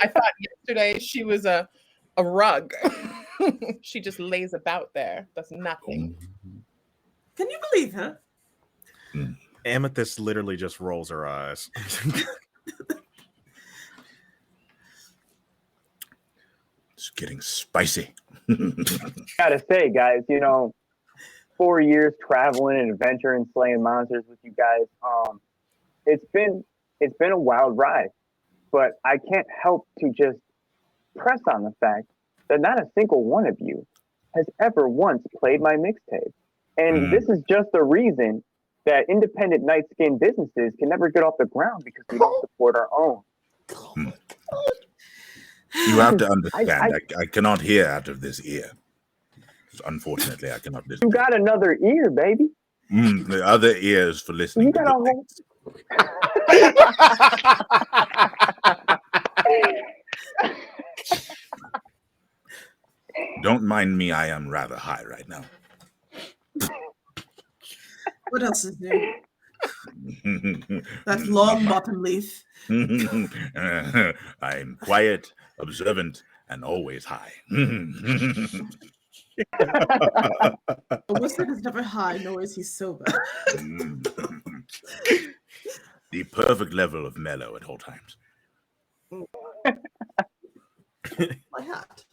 I thought yesterday she was a rug. She just lays about there, does nothing. Can you believe her? Amethyst literally just rolls her eyes. It's getting spicy. Gotta say, guys, 4 years traveling and adventuring, slaying monsters with you guys. It's been a wild ride, but I can't help to just press on the fact that not a single one of you has ever once played my mixtape. And this is just the reason that independent night skin businesses can never get off the ground, because we don't support our own. You have to understand, I cannot hear out of this ear. Unfortunately, I cannot listen. You got another ear, baby. The other ear is for listening. You got a whole... Don't mind me, I am rather high right now. What else is new? That long bottom leaf. I'm quiet, observant, and always high. A wizard is never high, nor is he sober. The perfect level of mellow at all times. My hat.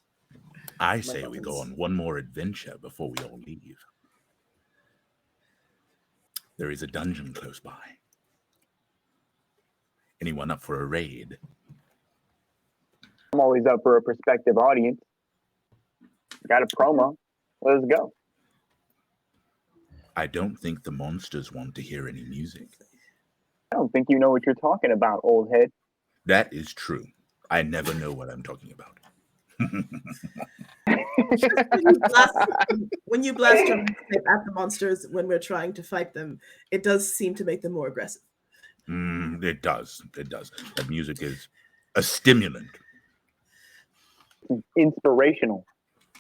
I say we go on one more adventure before we all leave. There is a dungeon close by. Anyone up for a raid? I'm always up for a prospective audience. Got a promo. Let's go. I don't think the monsters want to hear any music. I don't think you know what you're talking about, old head. That is true. I never know what I'm talking about. When you blast your mixtape at the monsters when we're trying to fight them, it does seem to make them more aggressive. It does. It does. That music is a stimulant. Inspirational,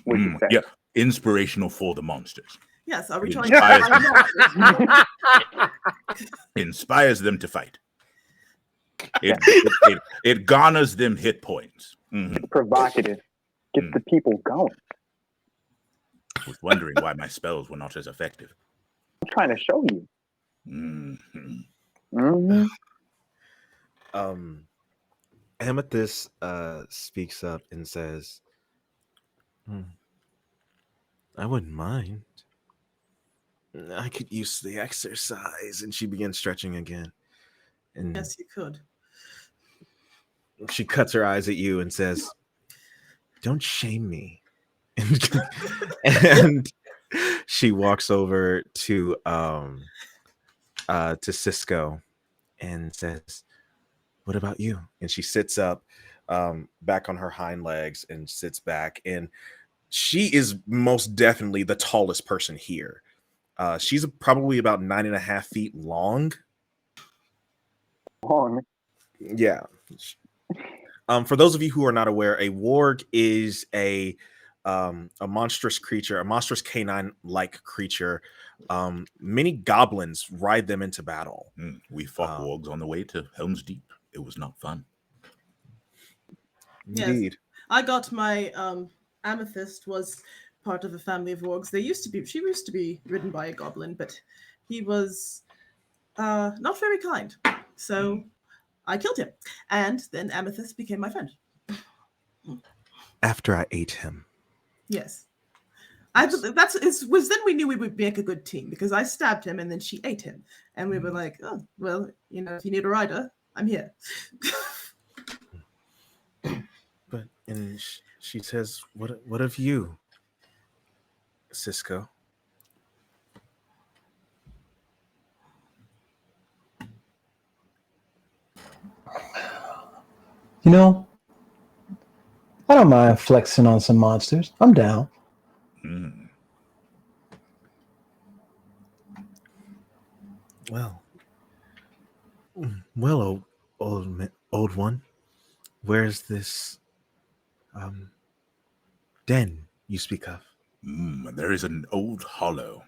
would you say? Yeah, inspirational for the monsters. Yes, are we It trying to fight monsters? inspires them to fight. It garners them hit points. Provocative. Gets the people going. I was wondering why my spells were not as effective. I'm trying to show you. Amethyst speaks up and says, I wouldn't mind. I could use the exercise. And she begins stretching again. And Yes, you could. she cuts her eyes at you and says, don't shame me. And she walks over to Cisco and says, what about you? And she sits up back on her hind legs and sits back. And she is most definitely the tallest person here. She's probably about 9.5 feet long. Yeah. For those of you who are not aware, a warg is a monstrous creature, a monstrous canine-like creature. Many goblins ride them into battle. We fought wargs on the way to Helm's Deep. It was not fun. Indeed. Yes. I got my Amethyst was part of a family of wargs. She used to be ridden by a goblin, but he was not very kind. So I killed him, and then Amethyst became my friend. After I ate him. Yes. Was then we knew we would make a good team, because I stabbed him and then she ate him. And we were like, oh, well, if you need a rider, I'm here. But and she says, what of you, Cisco? I don't mind flexing on some monsters. I'm down. Well, old one, where's this den you speak of? There is an old hollow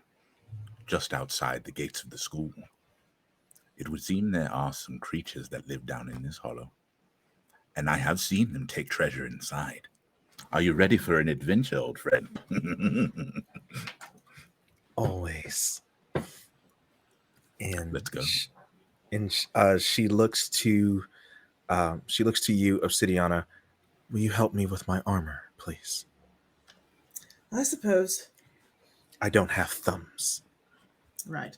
just outside the gates of the school. It would seem there are some creatures that live down in this hollow, and I have seen them take treasure inside. Are you ready for an adventure, old friend? Always. And let's go. She looks to you, Obsidiana. Will you help me with my armor, please? I suppose. I don't have thumbs. Right.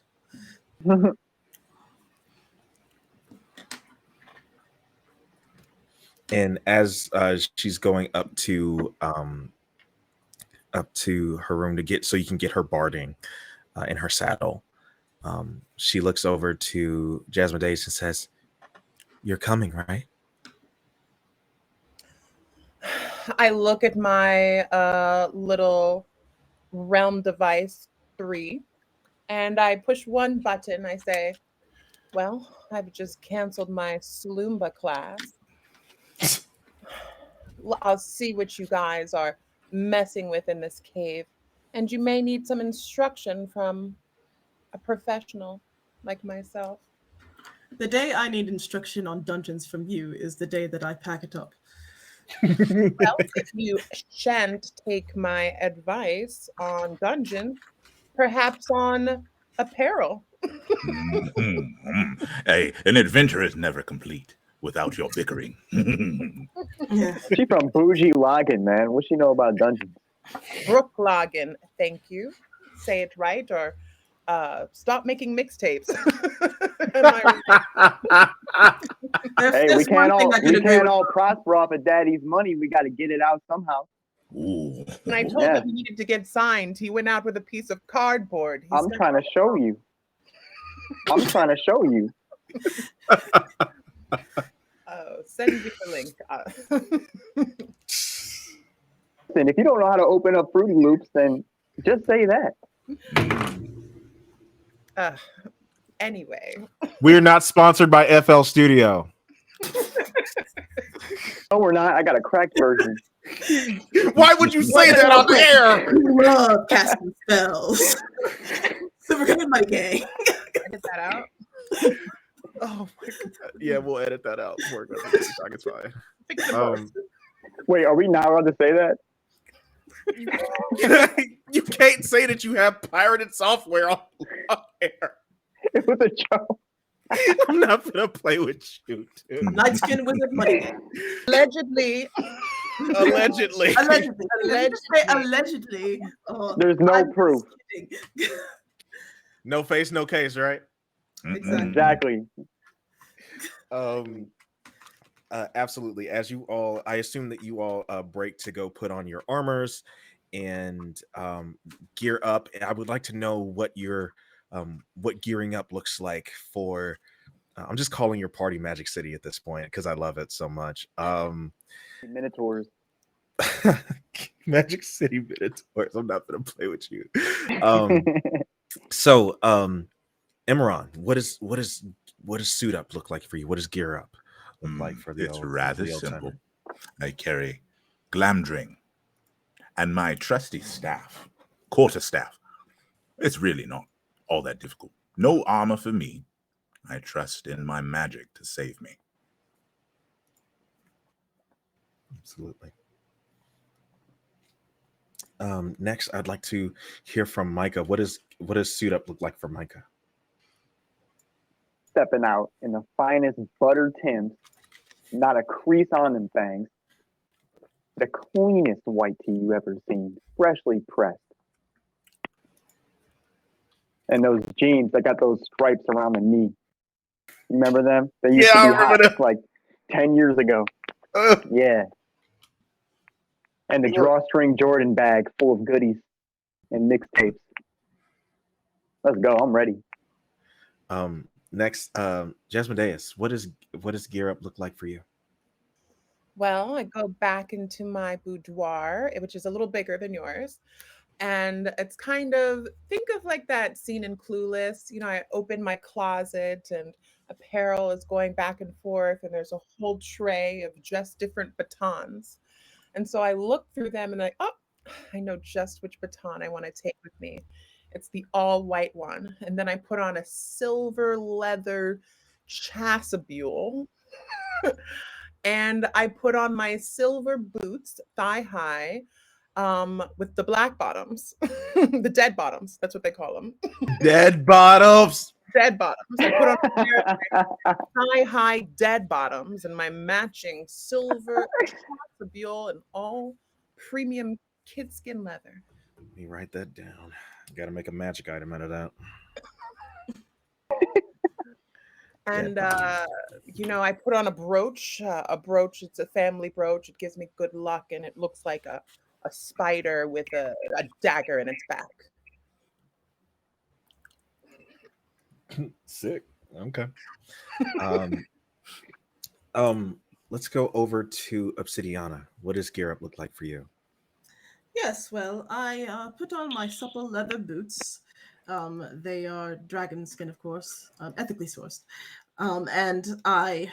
And as she's going up to her room to get so you can get her barding in her saddle, she looks over to Jasmine Days and says, "You're coming, right?" I look at my little realm device 3, and I push one button. I say, well, I've just canceled my Slumba class. I'll see what you guys are messing with in this cave, and you may need some instruction from a professional like myself. The day I need instruction on dungeons from you is the day that I pack it up. Well, if you shan't take my advice on dungeon, perhaps on apparel. Hey, an adventure is never complete without your bickering. She from Bougie Loggin, man. What she know about dungeons? Brookloggin, thank you. Say it right, or stop making mixtapes. Hey, we can't all prosper off of daddy's money. We got to get it out somehow. Ooh. And I told him he needed to get signed. He went out with a piece of cardboard. I'm trying to show you. I'm trying to show you. Oh, send me the link. Listen, if you don't know how to open up Fruity Loops, then just say that. Anyway. We're not sponsored by FL Studio. No, we're not. I got a cracked version. Why would you say that on the air? I love casting spells. So we're gonna my gang. Get that out. Oh my god. Yeah, we'll edit that out. Work on the TikTok. It's fine. Fix the both. Wait, are we not allowed to say that? You can't say that you have pirated software on air. It was a joke. I'm not gonna play with you, dude. Light skin wizard money. Allegedly. Allegedly. Allegedly. Oh, There's no I'm proof. just kidding. No face, no case, right? Exactly. Exactly. Absolutely. As you all, I assume that you all break to go put on your armors and gear up. And I would like to know what your what gearing up looks like for. I'm just calling your party Magic City at this point because I love it so much. Minotaurs. Magic City Minotaurs. I'm not gonna play with you. So, Imran, what does suit up look like for you? What does gear up look like for the It's old, rather the old simple. timer? I carry glamdring and my trusty staff, quarterstaff. It's really not all that difficult. No armor for me. I trust in my magic to save me. Absolutely. Next, I'd like to hear from Micah. What does suit up look like for Micah? Stepping out in the finest butter Timbs, not a crease on them things. The cleanest white tee you ever seen, freshly pressed. And those jeans that got those stripes around the knee. You remember them? They used Yeah, I to be remember hot like 10 years ago. Yeah. And the drawstring Jordan bag full of goodies and mixtapes. Let's go. I'm ready. Next, Jasmine Deus, what does gear up look like for you? Well, I go back into my boudoir, which is a little bigger than yours. And it's kind of, think of like that scene in Clueless. You know, I open my closet and apparel is going back and forth, and there's a whole tray of just different batons. And so I look through them and I know just which baton I want to take with me. It's the all white one. And then I put on a silver leather chasuble. And I put on my silver boots, thigh high, with the black bottoms, the dead bottoms. That's what they call them. Dead bottoms. Dead bottoms. I put on a pair of thigh high dead bottoms and my matching silver chasuble and all premium kid skin leather. Let me write that down. Got to make a magic item out of that. And you know, I put on a brooch. It's a family brooch. It gives me good luck, and it looks like a spider with a dagger in its back. Sick. Okay. Let's go over to Obsidiana. What does gear up look like for you? Yes, well, I put on my supple leather boots. They are dragon skin, of course, ethically sourced. And I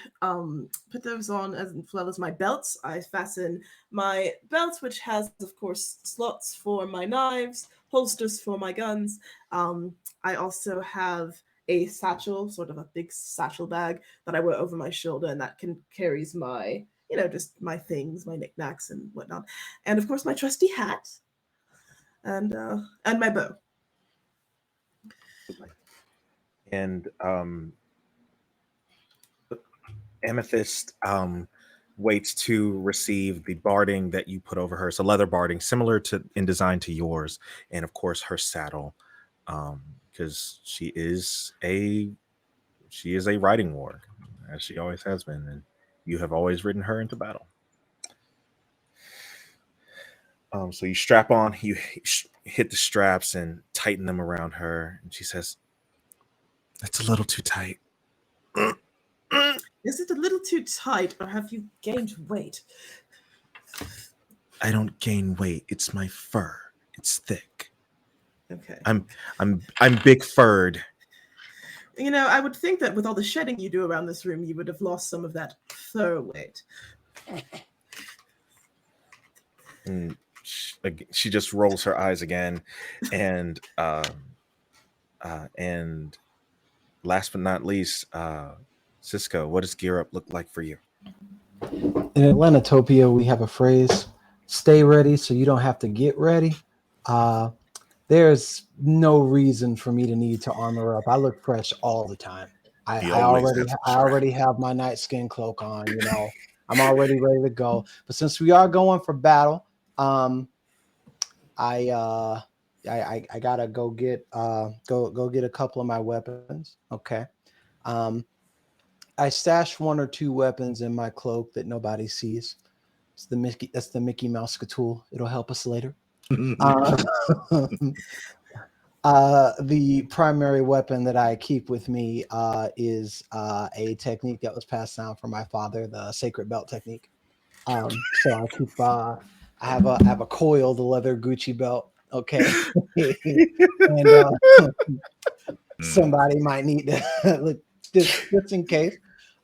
put those on as well as my belts. I fasten my belts, which has, of course, slots for my knives, holsters for my guns. I also have a satchel, sort of a big satchel bag that I wear over my shoulder, and that carries my, just my things, my knickknacks and whatnot. And of course, my trusty hat and my bow. And Amethyst waits to receive the barding that you put over her. It's a leather barding, similar to in design to yours, and of course her saddle, because she is a riding warg, as she always has been, and you have always ridden her into battle. So you strap on, you hit the straps and tighten them around her, and she says, "That's a little too tight." Is it a little too tight, or have you gained weight? I don't gain weight. It's my fur. It's thick. Okay. I'm big furred. I would think that with all the shedding you do around this room, you would have lost some of that fur weight. And she just rolls her eyes again, and last but not least, Cisco, what does gear up look like for you? In Atlantatopia, we have a phrase: "Stay ready, so you don't have to get ready." Uh, there's no reason for me to need to armor up. I look fresh all the time. I, He I always already has I a track. already have my night skin cloak on. I'm already ready to go. But since we are going for battle, I gotta go get get a couple of my weapons. Okay. Um, I stashed one or two weapons in my cloak that nobody sees. That's the Mickey Mouse tool. It'll help us later. Uh, the primary weapon that I keep with me is a technique that was passed down from my father, the sacred belt technique. So I keep I have a coiled leather Gucci belt. Okay, and somebody might need to look just in case.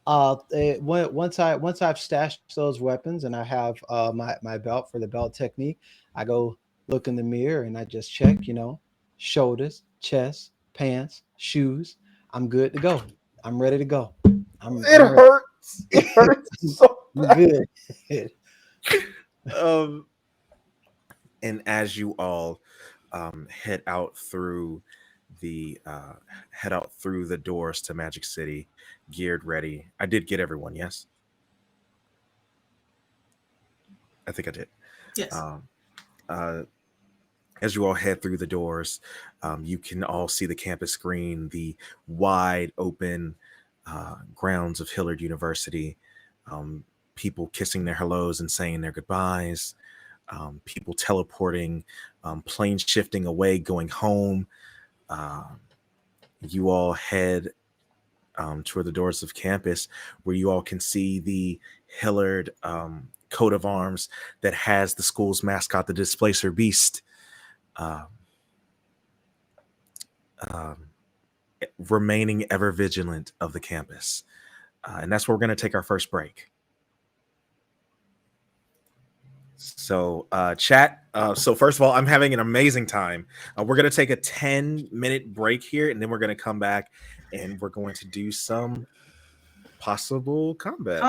Once I've stashed those weapons and I have my belt for the belt technique, I go look in the mirror and I just check, shoulders, chest, pants, shoes. I'm good to go. I'm ready to go. I'm ready. Hurts. It hurts so I'm good. um and as you all head out through the doors to Magic City, geared, ready. I did get everyone, yes? I think I did. Yes. Uh as you all head through the doors, you can all see the campus screen, the wide open grounds of Hillard University, people kissing their hellos and saying their goodbyes, people teleporting, planes shifting away, going home. You all head toward the doors of campus, where you all can see the Hillard coat of arms that has the school's mascot, the Displacer Beast, um, um, remaining ever vigilant of the campus. And that's where we're going to take our first break. So, chat. So, first of all, I'm having an amazing time. We're going to take a 10-minute break here, and then we're going to come back and we're going to do some possible combat.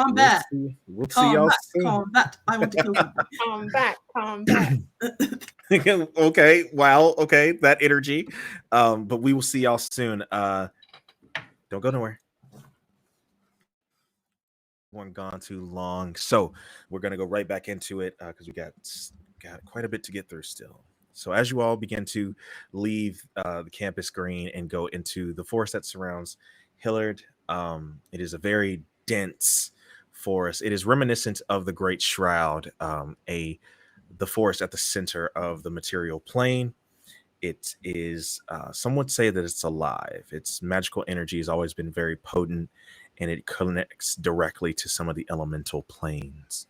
We'll see y'all soon. Combat. I want to kill something. Come back. Okay. Wow. Okay. That energy. But we will see y'all soon. Don't go nowhere. One gone too long. So we're going to go right back into it because we got quite a bit to get through still. So as you all begin to leave the campus green and go into the forest that surrounds Hillard, it is a very dense forest. It is reminiscent of the Great Shroud, the forest at the center of the material plane. It is, some would say that it's alive. Its magical energy has always been very potent, and it connects directly to some of the elemental planes.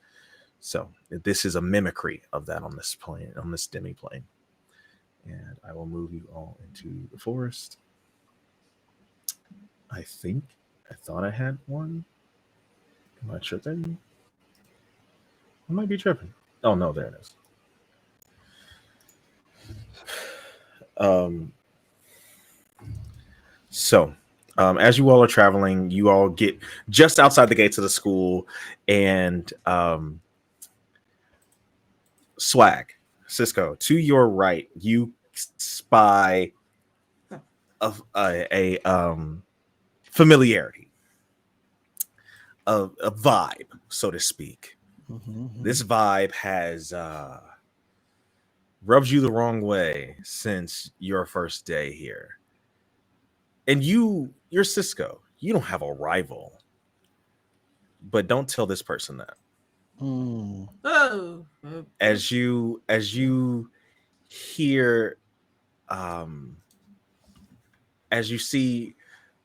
So this is a mimicry of that on this plane, on this demi-plane. And I will move you all into the forest. I thought I had one. Am I tripping? I might be tripping. Oh no, there it is. So as you all are traveling, you all get just outside the gates of the school, and Swag, Cisco, to your right, you spy a familiarity, a vibe, so to speak. This vibe has rubs you the wrong way since your first day here. And you're Cisco. You don't have a rival. But don't tell this person that. Oh. As you hear, as you see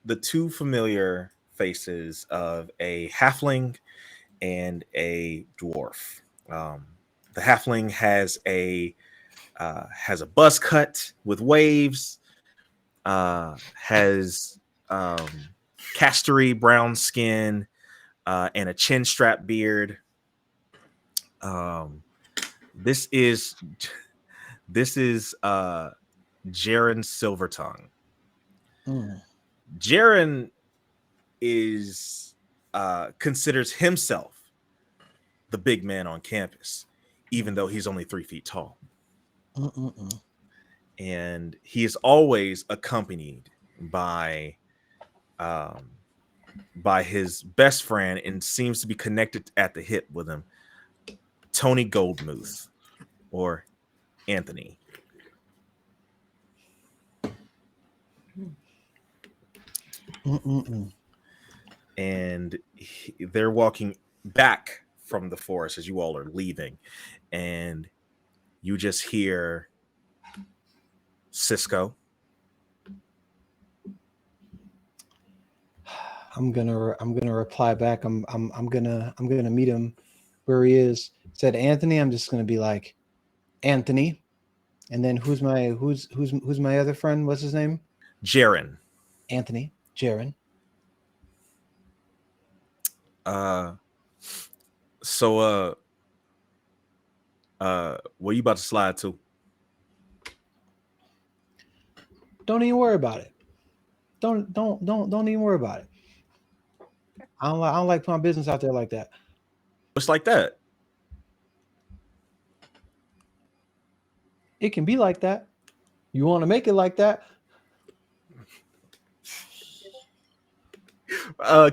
the two familiar faces of a halfling and a dwarf. The halfling has a buzz cut with waves, has castery brown skin, and a chin strap beard. This is Jaren Silvertongue. Jaren is considers himself the big man on campus, even though he's only 3 feet tall. And he is always accompanied by his best friend and seems to be connected at the hip with him, Tony Goldmuth, or Anthony. And they're walking back from the forest as you all are leaving, and you just hear Cisco. I'm gonna reply back. I'm gonna meet him where he is. Said Anthony. I'm just gonna be like, Anthony, and then who's my other friend? What's his name? Jaren. Anthony. Jaren. So where you about to slide to? Don't even worry about it. Don't even worry about it. I don't like putting business out there like that. It's like that. It can be like that. You want to make it like that?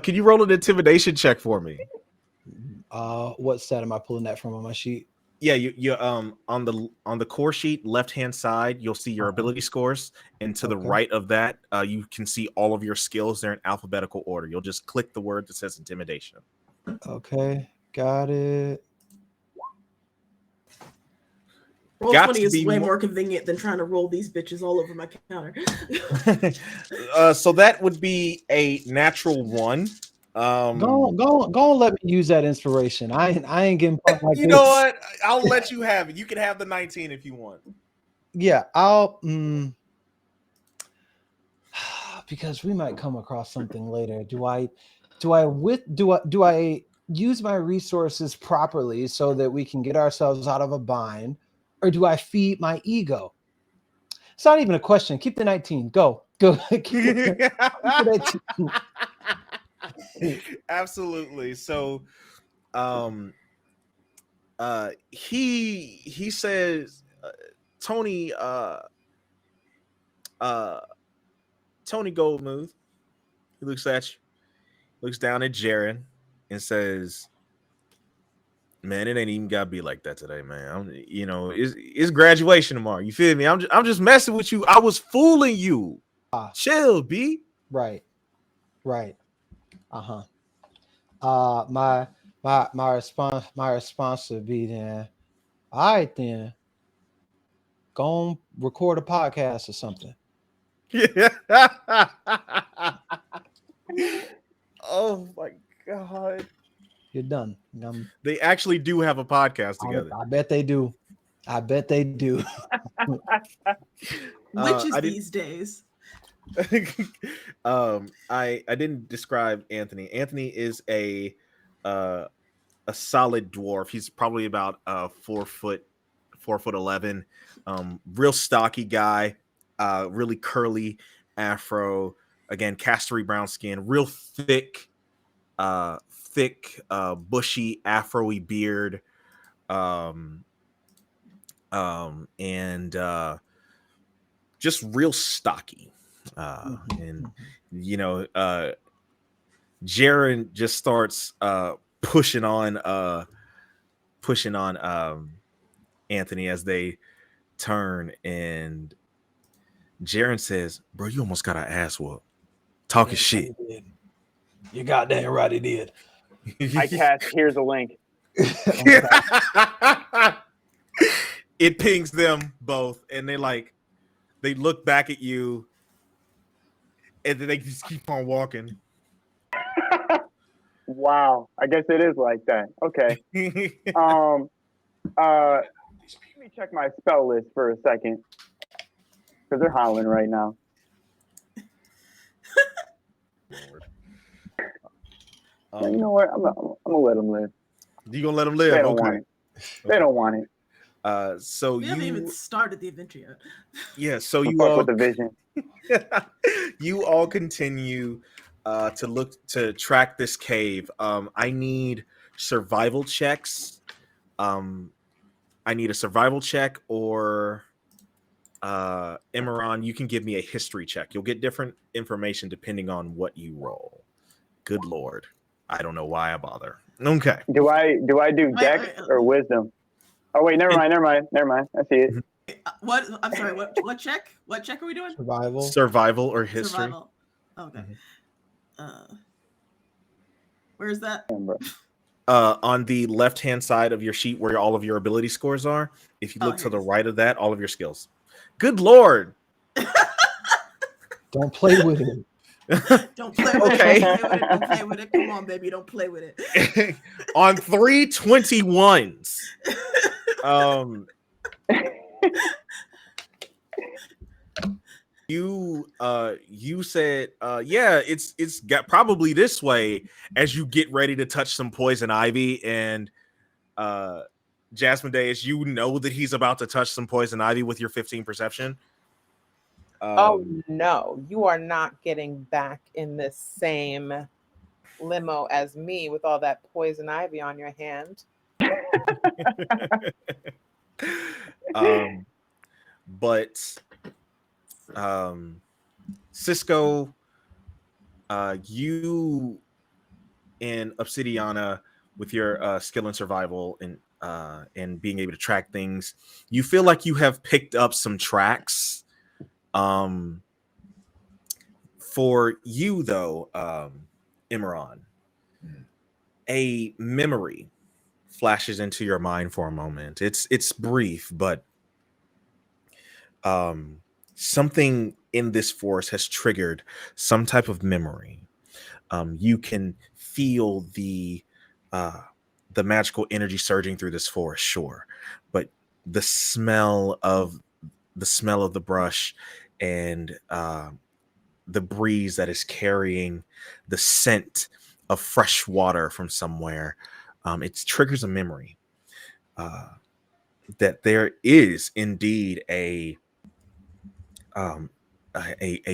Can you roll an intimidation check for me? What set am I pulling that from on my sheet? Yeah, you on the core sheet, left-hand side, you'll see your ability scores, and to the right of that, you can see all of your skills. They're in alphabetical order. You'll just click the word that says intimidation. Okay, got it. Roll 20 is way more convenient than trying to roll these bitches all over my counter. So that would be a natural 1. Go let me use that inspiration. I ain't getting pumped like you this. know what? I'll let you have it. You can have the 19 if you want. Yeah, I'll because we might come across something later. Do I use my resources properly so that we can get ourselves out of a bind, or do I feed my ego? It's not even a question. Keep the 19. Go. Keep the 19. Absolutely. So he says Tony Goldmuth, he looks at you, looks down at Jaren, and says, man, it ain't even gotta be like that today, man. It's graduation tomorrow. You feel me? I'm just messing with you. I was fooling you. Chill, B. Right. My response would be then, all right then, go and record a podcast or something. Yeah. Oh my God. You're done. They actually do have a podcast together. I bet they do. Witches these days. I didn't describe Anthony. Anthony is a solid dwarf. He's probably about 4'11", real stocky guy, really curly afro, again castery brown skin, real thick bushy afro-y beard, and just real stocky. And Jaren just starts pushing on Anthony as they turn, and Jaren says, bro, you almost got an ass whoop talking shit. You goddamn right he did. I cast here's a link. It pings them both, and they look back at you, and then they just keep on walking. Wow, I guess it is like that. Okay. Let me check my spell list for a second, because they're hollering right now. You know what? I'm gonna let them live. You gonna let them live? They don't want it. They don't want it. So We haven't even started the adventure yet. Yeah. So you fuck all with the vision. you all continue to track this cave. I need survival checks. I need a survival check, or Imran, you can give me a history check. You'll get different information depending on what you roll. Good Lord. I don't know why I bother. Okay. Do I do Dex or Wisdom? Oh wait, never mind. I see it. What? I'm sorry. What check? What check are we doing? Survival. Or history. Survival. Okay. Where's that? On the left-hand side of your sheet where all of your ability scores are. If you look to the right of that, all of your skills. Good Lord. Don't play with it. Don't play with it. Don't play with it. Come on, baby. Don't play with it. On 321s. You said yeah, it's got probably this way as you get ready to touch some poison ivy, and Jasmine Days, you know that he's about to touch some poison ivy with your 15 perception. Oh no, you are not getting back in the same limo as me with all that poison ivy on your hand. But Cisco, you and Obsidiana, with your skill and survival and being able to track things, you feel like you have picked up some tracks. For you though, Imran, a memory flashes into your mind for a moment. It's brief, but something in this forest has triggered some type of memory. You can feel the magical energy surging through this forest, sure, but the smell of the brush and the breeze that is carrying the scent of fresh water from somewhere, it triggers a memory that there is indeed a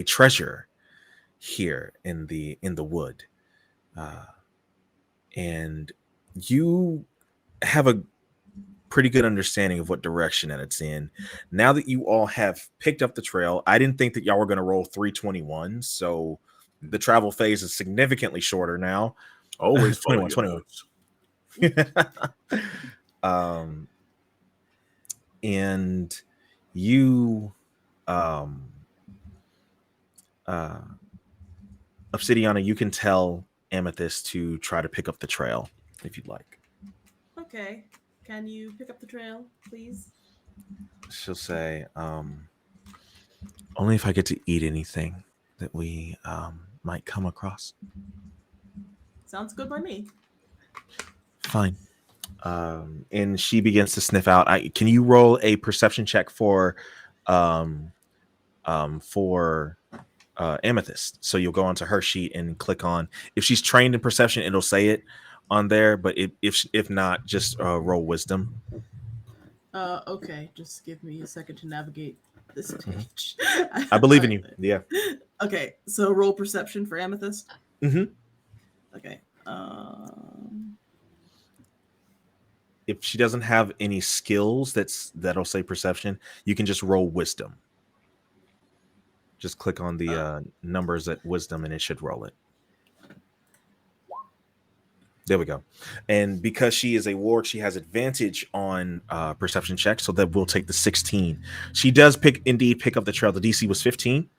treasure here in the wood, and you have a pretty good understanding of what direction that it's in. Now that you all have picked up the trail, I didn't think that y'all were going to roll 321, so the travel phase is significantly shorter now. Always 21. And you Obsidiana, you can tell Amethyst to try to pick up the trail if you'd like. Okay. Can you pick up the trail, please? She'll say, only if I get to eat anything that we might come across. Sounds good by me. Fine. And she begins to sniff out. Can you roll a perception check for Amethyst? So you'll go onto her sheet and click on. If she's trained in perception, it'll say it on there. But if not, just roll wisdom. Okay. Just give me a second to navigate this page. I believe in you. Yeah. Okay. So roll perception for Amethyst. Mm-hmm. Okay. If she doesn't have any skills that'll say perception, you can just roll wisdom. Just click on the numbers at wisdom and it should roll it. There we go. And because she is a ward, she has advantage on perception checks, so that will take the 16. She does indeed pick up the trail. The DC was 15.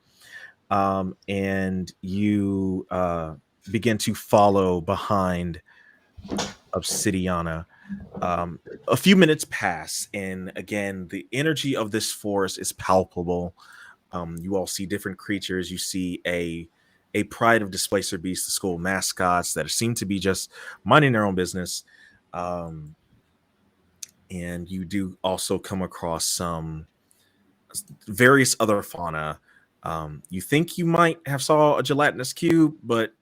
And you begin to follow behind Obsidiana. A few minutes pass, and again, the energy of this forest is palpable. You all see different creatures. You see a pride of Displacer Beasts, the school mascots that seem to be just minding their own business. And you do also come across some various other fauna. You think you might have saw a gelatinous cube, but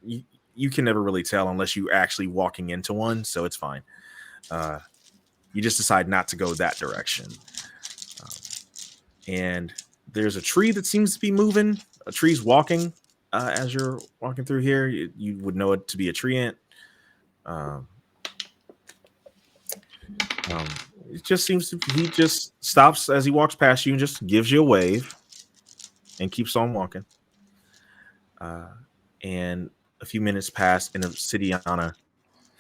you can never really tell unless you actually walking into one, so it's fine. You just decide not to go that direction. And there's a tree that seems to be moving. A tree's walking as you're walking through here. You would know it to be a treant. It just seems he just stops as he walks past you and just gives you a wave and keeps on walking. And a few minutes pass, and Obsidiana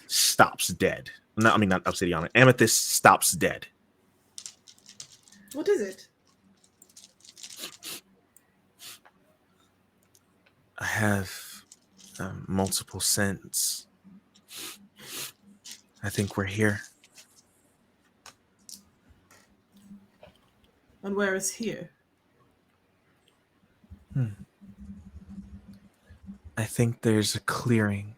stops dead. No, I mean not Obsidiana. Amethyst stops dead. What is it? I have multiple scents. I think we're here. And where is here? I think there's a clearing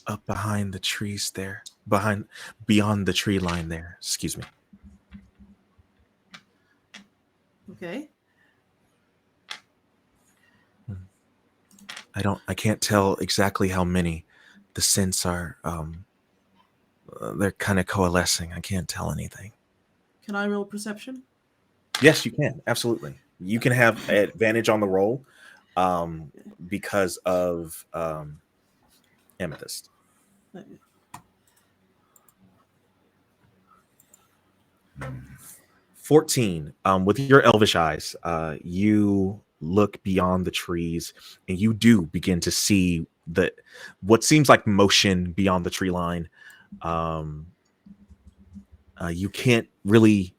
up behind the trees there. Beyond the tree line there. Excuse me. Okay. I can't tell exactly how many. The scents are they're kind of coalescing. I can't tell anything. Can I roll perception? Yes, you can. Absolutely. You can have advantage on the roll because of Amethyst. 14. With your elvish eyes, you look beyond the trees and you do begin to see what seems like motion beyond the tree line. You can't really,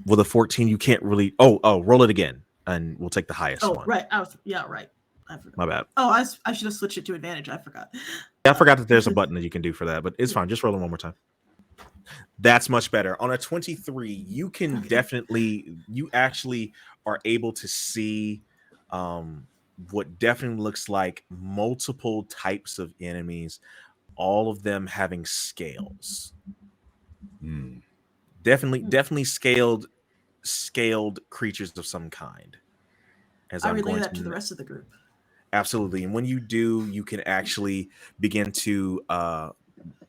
with a 14, you can't really. Oh, roll it again, and we'll take the highest one. Oh, right. Right. I forgot. My bad. Oh, I should have switched it to advantage. I forgot. Yeah, I forgot that there's a button that you can do for that, but it's fine. Just roll it one more time. That's much better. On a 23, you can definitely, you actually are able to see what definitely looks like multiple types of enemies, all of them having scales. Definitely scaled creatures of some kind. As I relay that to the rest of the group. Absolutely. And when you do, you can actually begin to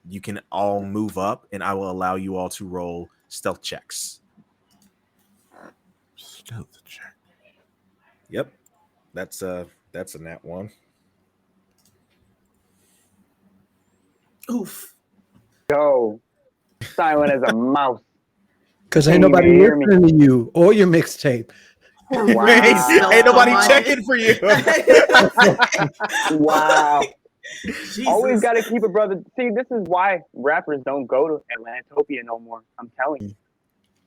you can all move up, and I will allow you all to roll stealth checks. Stealth check. Yep. That's a nat 1. Oof. Yo, silent as a mouse. Because Can't ain't nobody even hear me. listening to you or your mixtape. Wow. Ain't nobody checking for you. Wow. Jesus. Always got to keep a brother. See, this is why rappers don't go to Atlantopia no more. I'm telling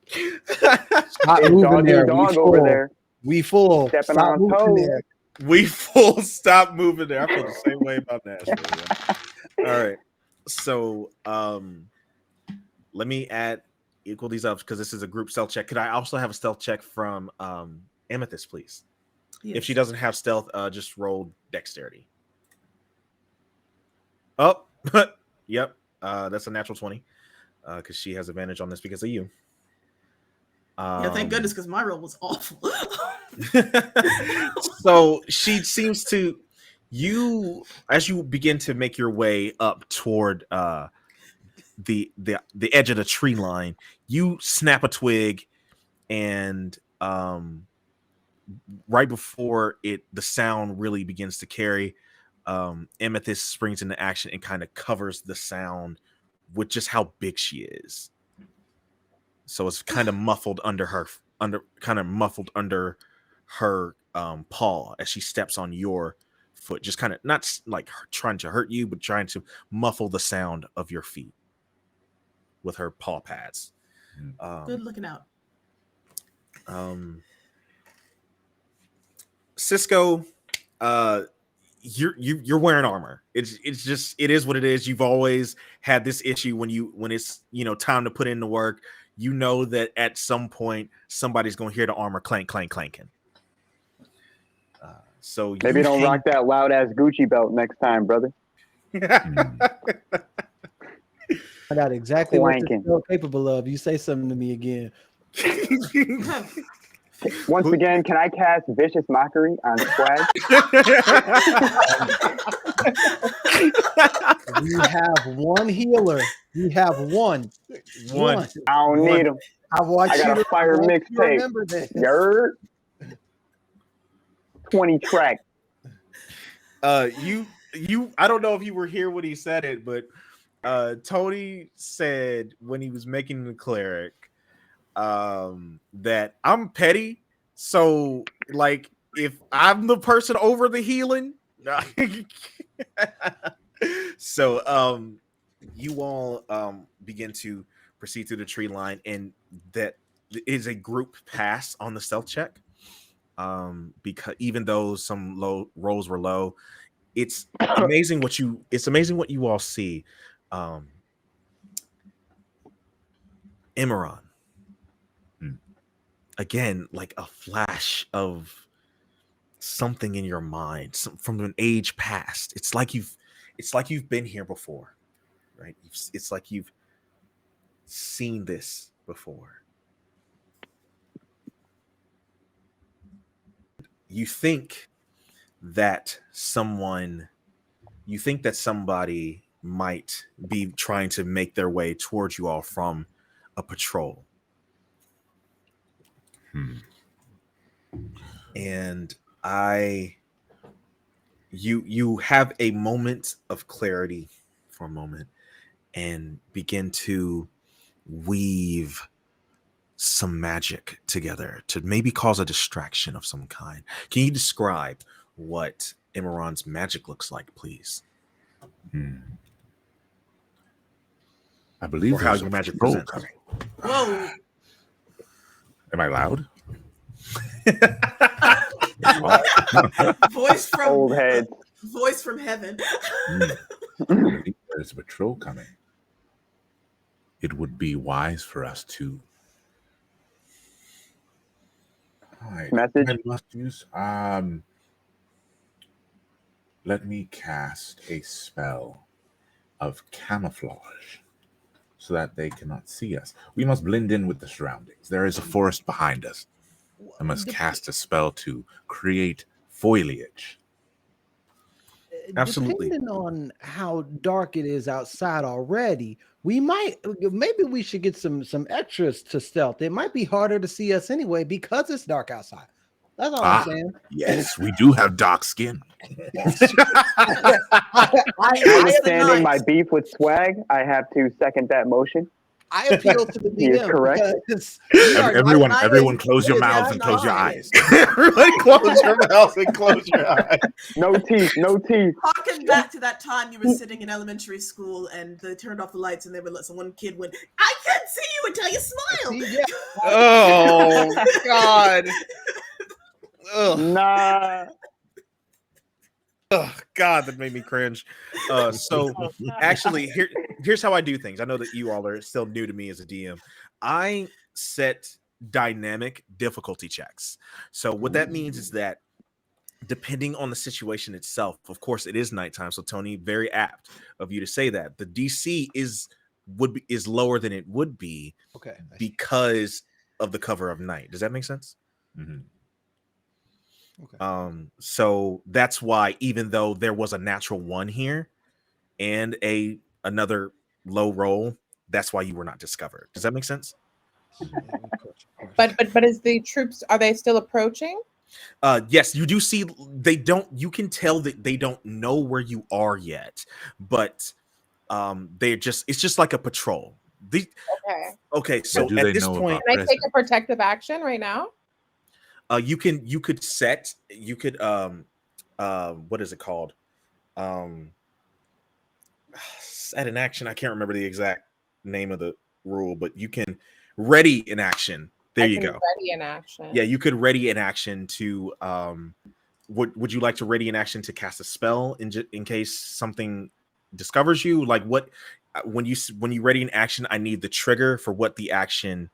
you. Stop It's moving dog there. and dog We over full. there. We full. Stepping Stop on moving toes. there. We full stop moving there. I feel the same way about Nashville. Yeah. All right. So let me equal these up because this is a group stealth check. Could I also have a stealth check from Amethyst, please? Yes. If she doesn't have stealth, just roll dexterity. Oh, yep. That's a natural 20 because she has advantage on this because of you. Yeah, thank goodness, because my roll was awful. So she seems to as you begin to make your way up toward the edge of the tree line, you snap a twig, and right before the sound really begins to carry, Amethyst springs into action and kind of covers the sound with just how big she is. So it's kind of muffled under her paw as she steps on your foot, just kind of not like trying to hurt you, but trying to muffle the sound of your feet with her paw pads. Good looking out. Cisco, you're wearing armor. It is what it is. You've always had this issue when it's time to put in the work. You know that at some point somebody's going to hear the armor clank, clank, clanking. So Maybe don't rock that loud ass Gucci belt next time, brother. I got exactly what Clanking. this is capable of. You say something to me again. Once again, can I cast Vicious Mockery on Swag? We have one healer. We have one. One. I don't need him. I want I you got to a fire I want you to mixtape. remember this. Yerd. 20 track. You I don't know if you were here when he said it, but Tony said when he was making the cleric that I'm petty, so like if I'm the person over the healing. So you all begin to proceed through the tree line, and that is a group pass on the stealth check. Because even though some low rolls were low, it's amazing what you all see. Imran, again, like a flash of something in your mind from an age past. It's like you've been here before, right? It's like you've seen this before. You think that somebody might be trying to make their way towards you all from a patrol. And you have a moment of clarity for a moment and begin to weave some magic together to maybe cause a distraction of some kind. Can you describe what Imran's magic looks like, please? I believe Or how your magic presents. Whoa. Am I loud? Old head. Voice from heaven. There's a patrol coming. It would be wise for us to. Message. I must use. Let me cast a spell of camouflage so that they cannot see us. We must blend in with the surroundings. There is a forest behind us. I must cast a spell to create foliage. Absolutely. Depending on how dark it is outside already, maybe we should get some extras to stealth. It might be harder to see us anyway because it's dark outside. That's all I'm saying. Yes, we do have dark skin. Understanding my beef with swag, I have to second that motion. I appeal to the He is DM correct. because we are Everyone, close your mouths and close your eyes. Everybody, close your mouth and close your eyes. No teeth, no teeth. Harken back to that time you were sitting in elementary school and they turned off the lights and they would let one kid went, I can't see you until you smile. Yeah. Oh God. Ugh. Nah. Oh God, that made me cringe. So actually, here's how I do things. I know that you all are still new to me as a DM. I set dynamic difficulty checks. So what that means is that depending on the situation itself, of course, it is nighttime. So Tony, very apt of you to say that the DC is lower than it would be, because of the cover of night. Does that make sense? Mm-hmm. Okay. So that's why, even though there was a natural 1 here and another low roll, that's why you were not discovered. Does that make sense? But is the troops, are they still approaching? Yes, you do see you can tell that they don't know where you are yet, but it's just like a patrol. Okay, so at this point, can I take a protective action right now? You could set what is it called? Set an action. I can't remember the exact name of the rule, but you can ready an action. There you go. Ready an action. Yeah, you could ready an action to would you like to ready an action to cast a spell in case something discovers you? Like when you ready an action, I need the trigger for what the action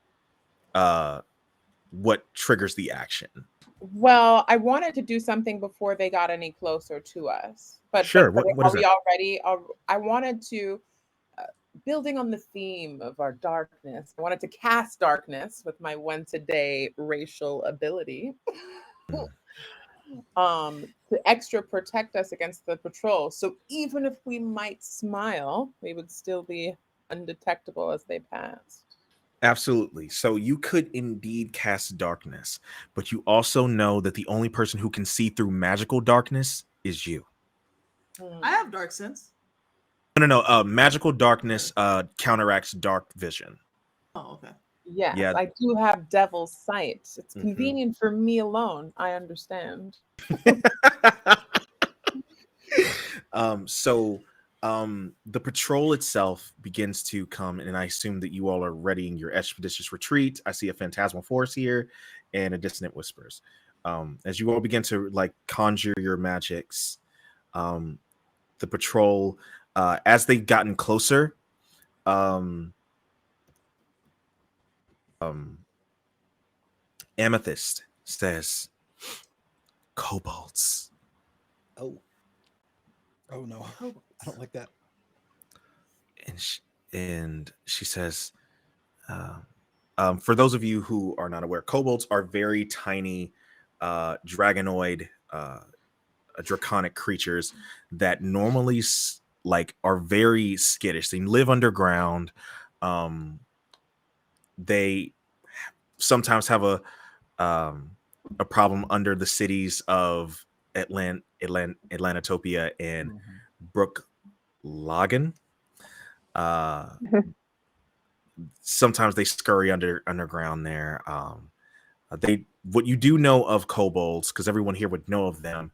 what triggers the action. Well, I wanted to do something before they got any closer to us. But sure, what is we that? all ready? I wanted to, building on the theme of our darkness, I wanted to cast darkness with my once a day racial ability. To extra protect us against the patrol. So even if we might smile, we would still be undetectable as they pass. Absolutely. So you could indeed cast darkness, but you also know that the only person who can see through magical darkness is you. I have dark sense. No. Magical darkness counteracts dark vision. Oh, okay. Yes, Yeah. I do have devil's sight. It's Mhm. convenient for me alone. I understand. So the patrol itself begins to come, and I assume that you all are readying your expeditious retreat. I see a phantasmal force here and a dissonant whispers. As you all begin to like conjure your magics, the patrol, as they've gotten closer, Amethyst says, "Kobolds." Oh no, I don't like that. And she says, for those of you who are not aware, kobolds are very tiny dragonoid draconic creatures that normally are very skittish. They live underground. They sometimes have a problem under the cities of Atlanatopia and Brook Lagan. Sometimes they scurry underground there. What you do know of kobolds, because everyone here would know of them,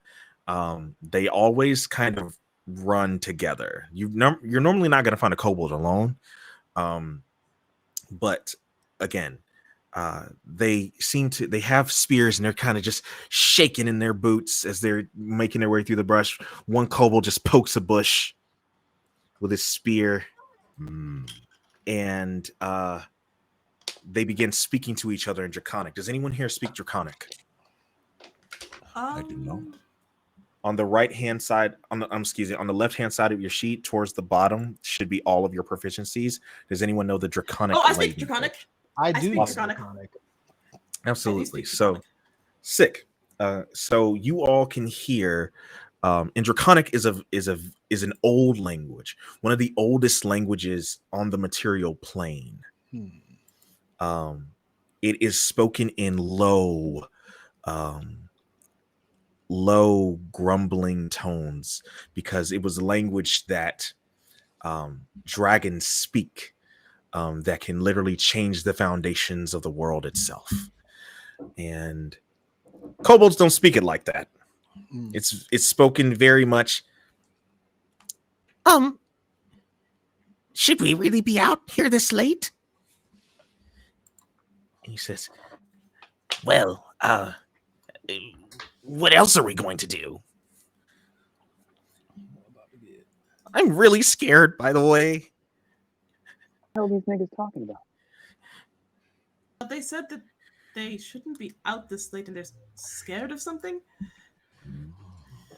they always kind of run together. You're normally not going to find a kobold alone, but again, they have spears and they're kind of just shaking in their boots as they're making their way through the brush. One kobold just pokes a bush with his spear. And they begin speaking to each other in Draconic. Does anyone here speak Draconic? I do not. On the right hand side, on the left hand side of your sheet, towards the bottom, should be all of your proficiencies. Does anyone know the Draconic? Oh, I speak Draconic. I do speak awesome. Draconic. Absolutely. speak So Draconic. sick. So you all can hear. And Draconic is an old language, one of the oldest languages on the material plane. It is spoken in low grumbling tones because it was a language that dragons speak, that can literally change the foundations of the world itself. And kobolds don't speak it like that. It's spoken very much. Should we really be out here this late? And he says, well, what else are we going to do? I'm really scared, by the way. What the hell are these niggas talking about? They said that they shouldn't be out this late and they're scared of something.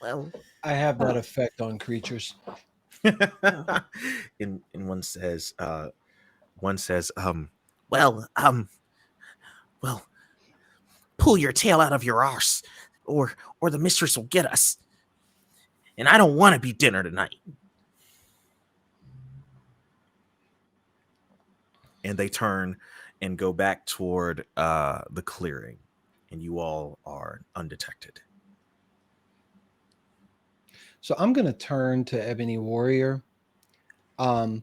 Well, I have that effect on creatures. and one says, well, pull your tail out of your arse, or the mistress will get us. And I don't want to be dinner tonight. And they turn and go back toward the clearing, and you all are undetected. So I'm going to turn to Ebony Warrior. I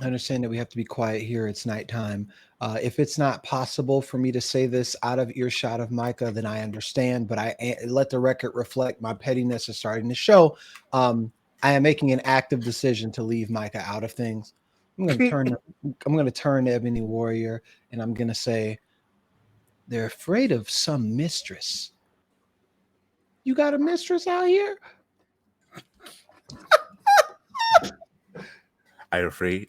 understand that we have to be quiet here. It's nighttime. If it's not possible for me to say this out of earshot of Micah, then I understand. But I let the record reflect my pettiness is starting to show. I am making an active decision to leave Micah out of things. I'm going to turn to Ebony Warrior, and I'm going to say, they're afraid of some mistress. You got a mistress out here? I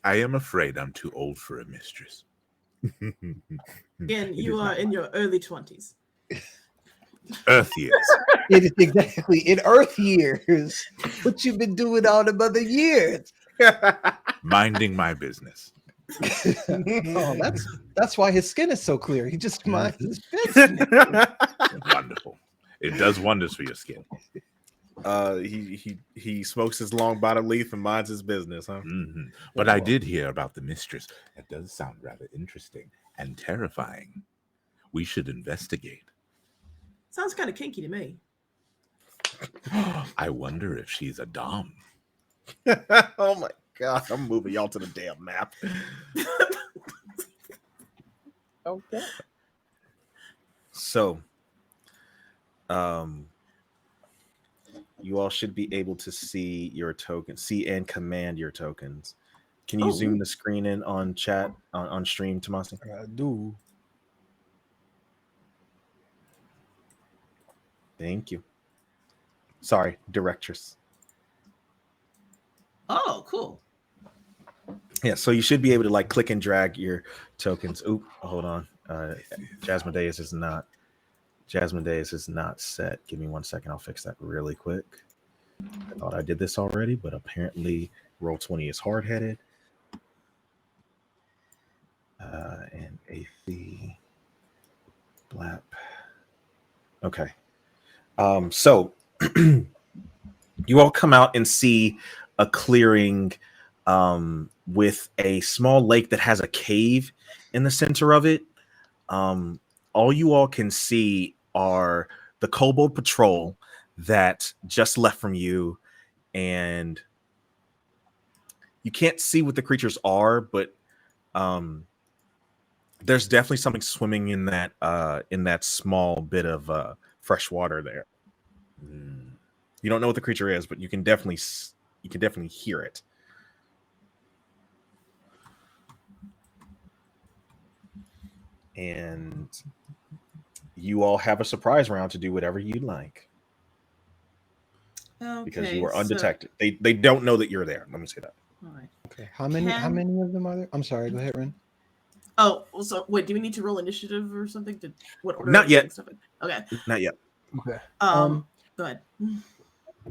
am afraid I'm too old for a mistress. Again, you are in your early 20s. Earth years. It is exactly in Earth years. What you've been doing all the other years. Minding my business. Oh, that's why his skin is so clear. He just minds his business. Wonderful. It does wonders for your skin. He smokes his long bottom leaf and minds his business, huh? Mm-hmm. But I did hear about the mistress. That does sound rather interesting and terrifying. We should investigate. Sounds kind of kinky to me. I wonder if she's a dom. Oh my god, I'm moving y'all to the damn map. Okay. So, you all should be able to see your tokens, see and command your tokens. Can you zoom the screen in on chat on stream, Tomasi? I do. Thank you. Sorry, directress. Oh, cool. Yeah, so you should be able to like click and drag your tokens. Oop, hold on. Jasmodeus is not set. Give me 1 second. I'll fix that really quick. I thought I did this already, but apparently Roll20 is hard-headed. And AC Blap. Okay. So you all come out and see a clearing with a small lake that has a cave in the center of it. All you all can see are the Kobold Patrol that just left from you, and you can't see what the creatures are, but there's definitely something swimming in that small bit of fresh water there. You don't know what the creature is, but you can definitely hear it. And you all have a surprise round to do whatever you'd like. Okay, because you are undetected. They don't know that you're there. Let me say that. All right. Okay. How many of them are there? I'm sorry. Go ahead, Ren. Oh, so wait, do we need to roll initiative or something? What order? Not yet. Okay. Not yet. Okay. Go ahead.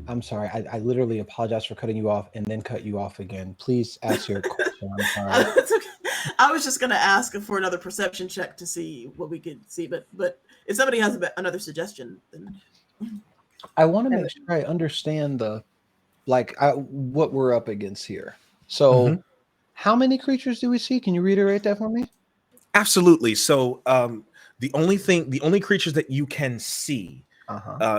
I'm sorry. I literally apologize for cutting you off and then cut you off again. Please ask your question. I'm sorry. It's okay. I was just gonna ask for another perception check to see what we could see, but if somebody has another suggestion, then I want to make sure I understand what we're up against here. So, how many creatures do we see? Can you reiterate that for me? Absolutely. So, the only creatures that you can see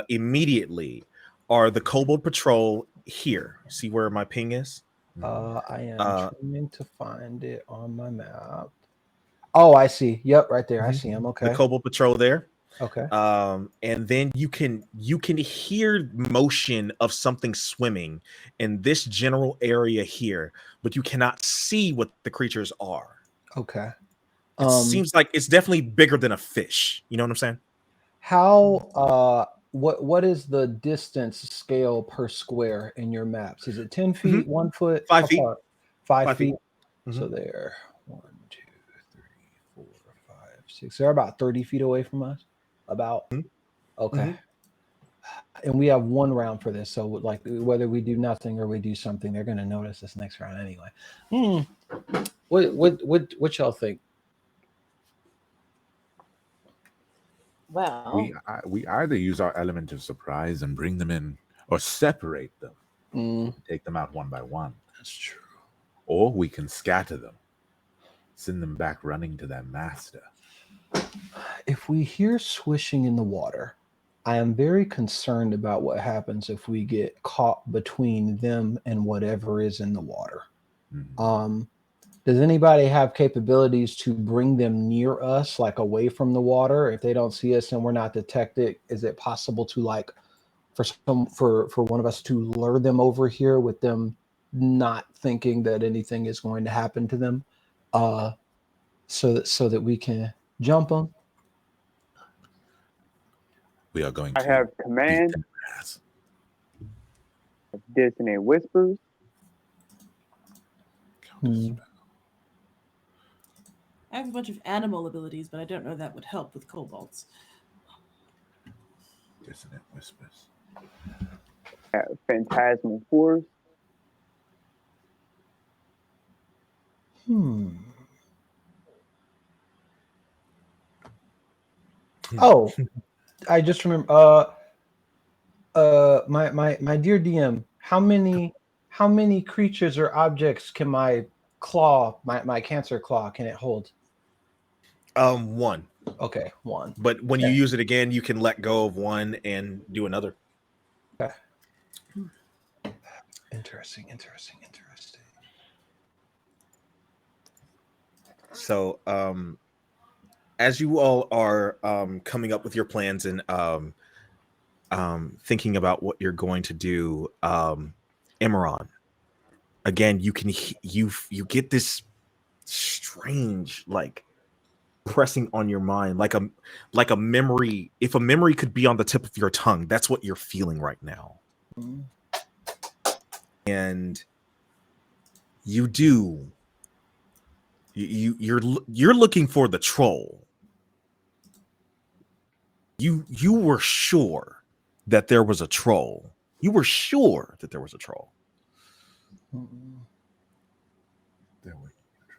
immediately are the Kobold Patrol here. See where my ping is? I am trying to find it on my map. Oh, I see. Yep, right there. I see him. Okay. The Kobold Patrol there. Okay. And then you can hear motion of something swimming in this general area here, but you cannot see what the creatures are. Okay. It seems like it's definitely bigger than a fish. You know what I'm saying? How what is the distance scale per square in your maps? Is it 10 feet, 1 foot, 5 feet? 5 feet. So they're 1, 2, 3, 4, 5, 6. They're about 30 feet away from us. About okay. And we have one round for this, so like whether we do nothing or we do something, they're going to notice this next round anyway. What y'all think? Well, we either use our element of surprise and bring them in, or separate them, take them out one by one. That's true. Or we can scatter them, send them back running to their master. If we hear swishing in the water, I am very concerned about what happens if we get caught between them and whatever is in the water. Does anybody have capabilities to bring them near us, like away from the water? If they don't see us and we're not detected, is it possible to for one of us to lure them over here with them not thinking that anything is going to happen to them, so that we can jump them? We are going I to have command, dissonant whispers. I have a bunch of animal abilities, but I don't know that would help with kobolds. Dissonant whispers. Phantasmal force. Oh, I just remember. My dear DM, how many creatures or objects can my claw, my cancer claw, can it hold? 1. Okay, 1. But when you use it again, you can let go of one and do another. Okay. Interesting. So, as you all are coming up with your plans and thinking about what you're going to do, Imran, again, you can you get this strange like pressing on your mind, like a memory. If a memory could be on the tip of your tongue, that's what you're feeling right now. And you do. You're looking for the troll. You were sure that there was a troll. You were sure that there was a troll.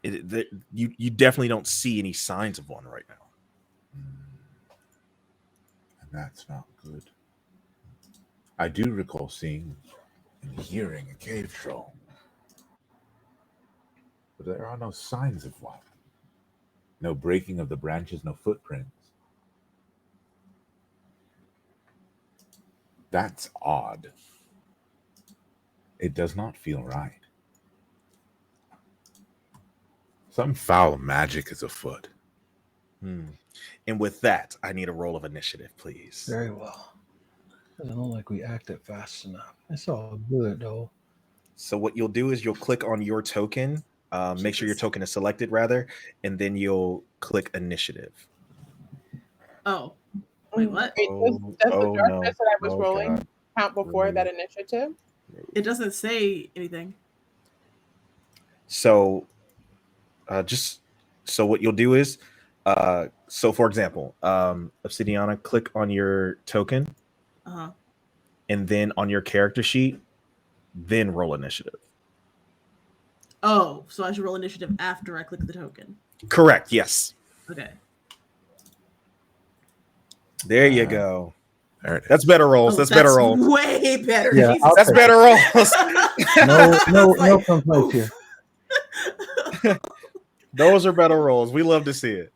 You definitely don't see any signs of one right now. And that's not good. I do recall seeing and hearing a cave troll, but there are no signs of one. No breaking of the branches, no footprints. That's odd. It does not feel right. Some foul magic is afoot. And with that, I need a roll of initiative, please. Very well. Doesn't look like we acted fast enough. It's all good though. So what you'll do is you'll click on your token, make sure your token is selected rather, and then you'll click initiative. Oh, wait, what? Wait, does the darkness that I was rolling God. count before that initiative? It doesn't say anything. So so what you'll do is so for example, Obsidiana, click on your token and then on your character sheet, then roll initiative. Oh, so I should roll initiative after I click the token. Correct, yes. Okay. There you go. There it is. That's better rolls. That's better rolls. Way better. Yeah, Jesus. That's better rolls. No complaints here. Those are better rolls. We love to see it.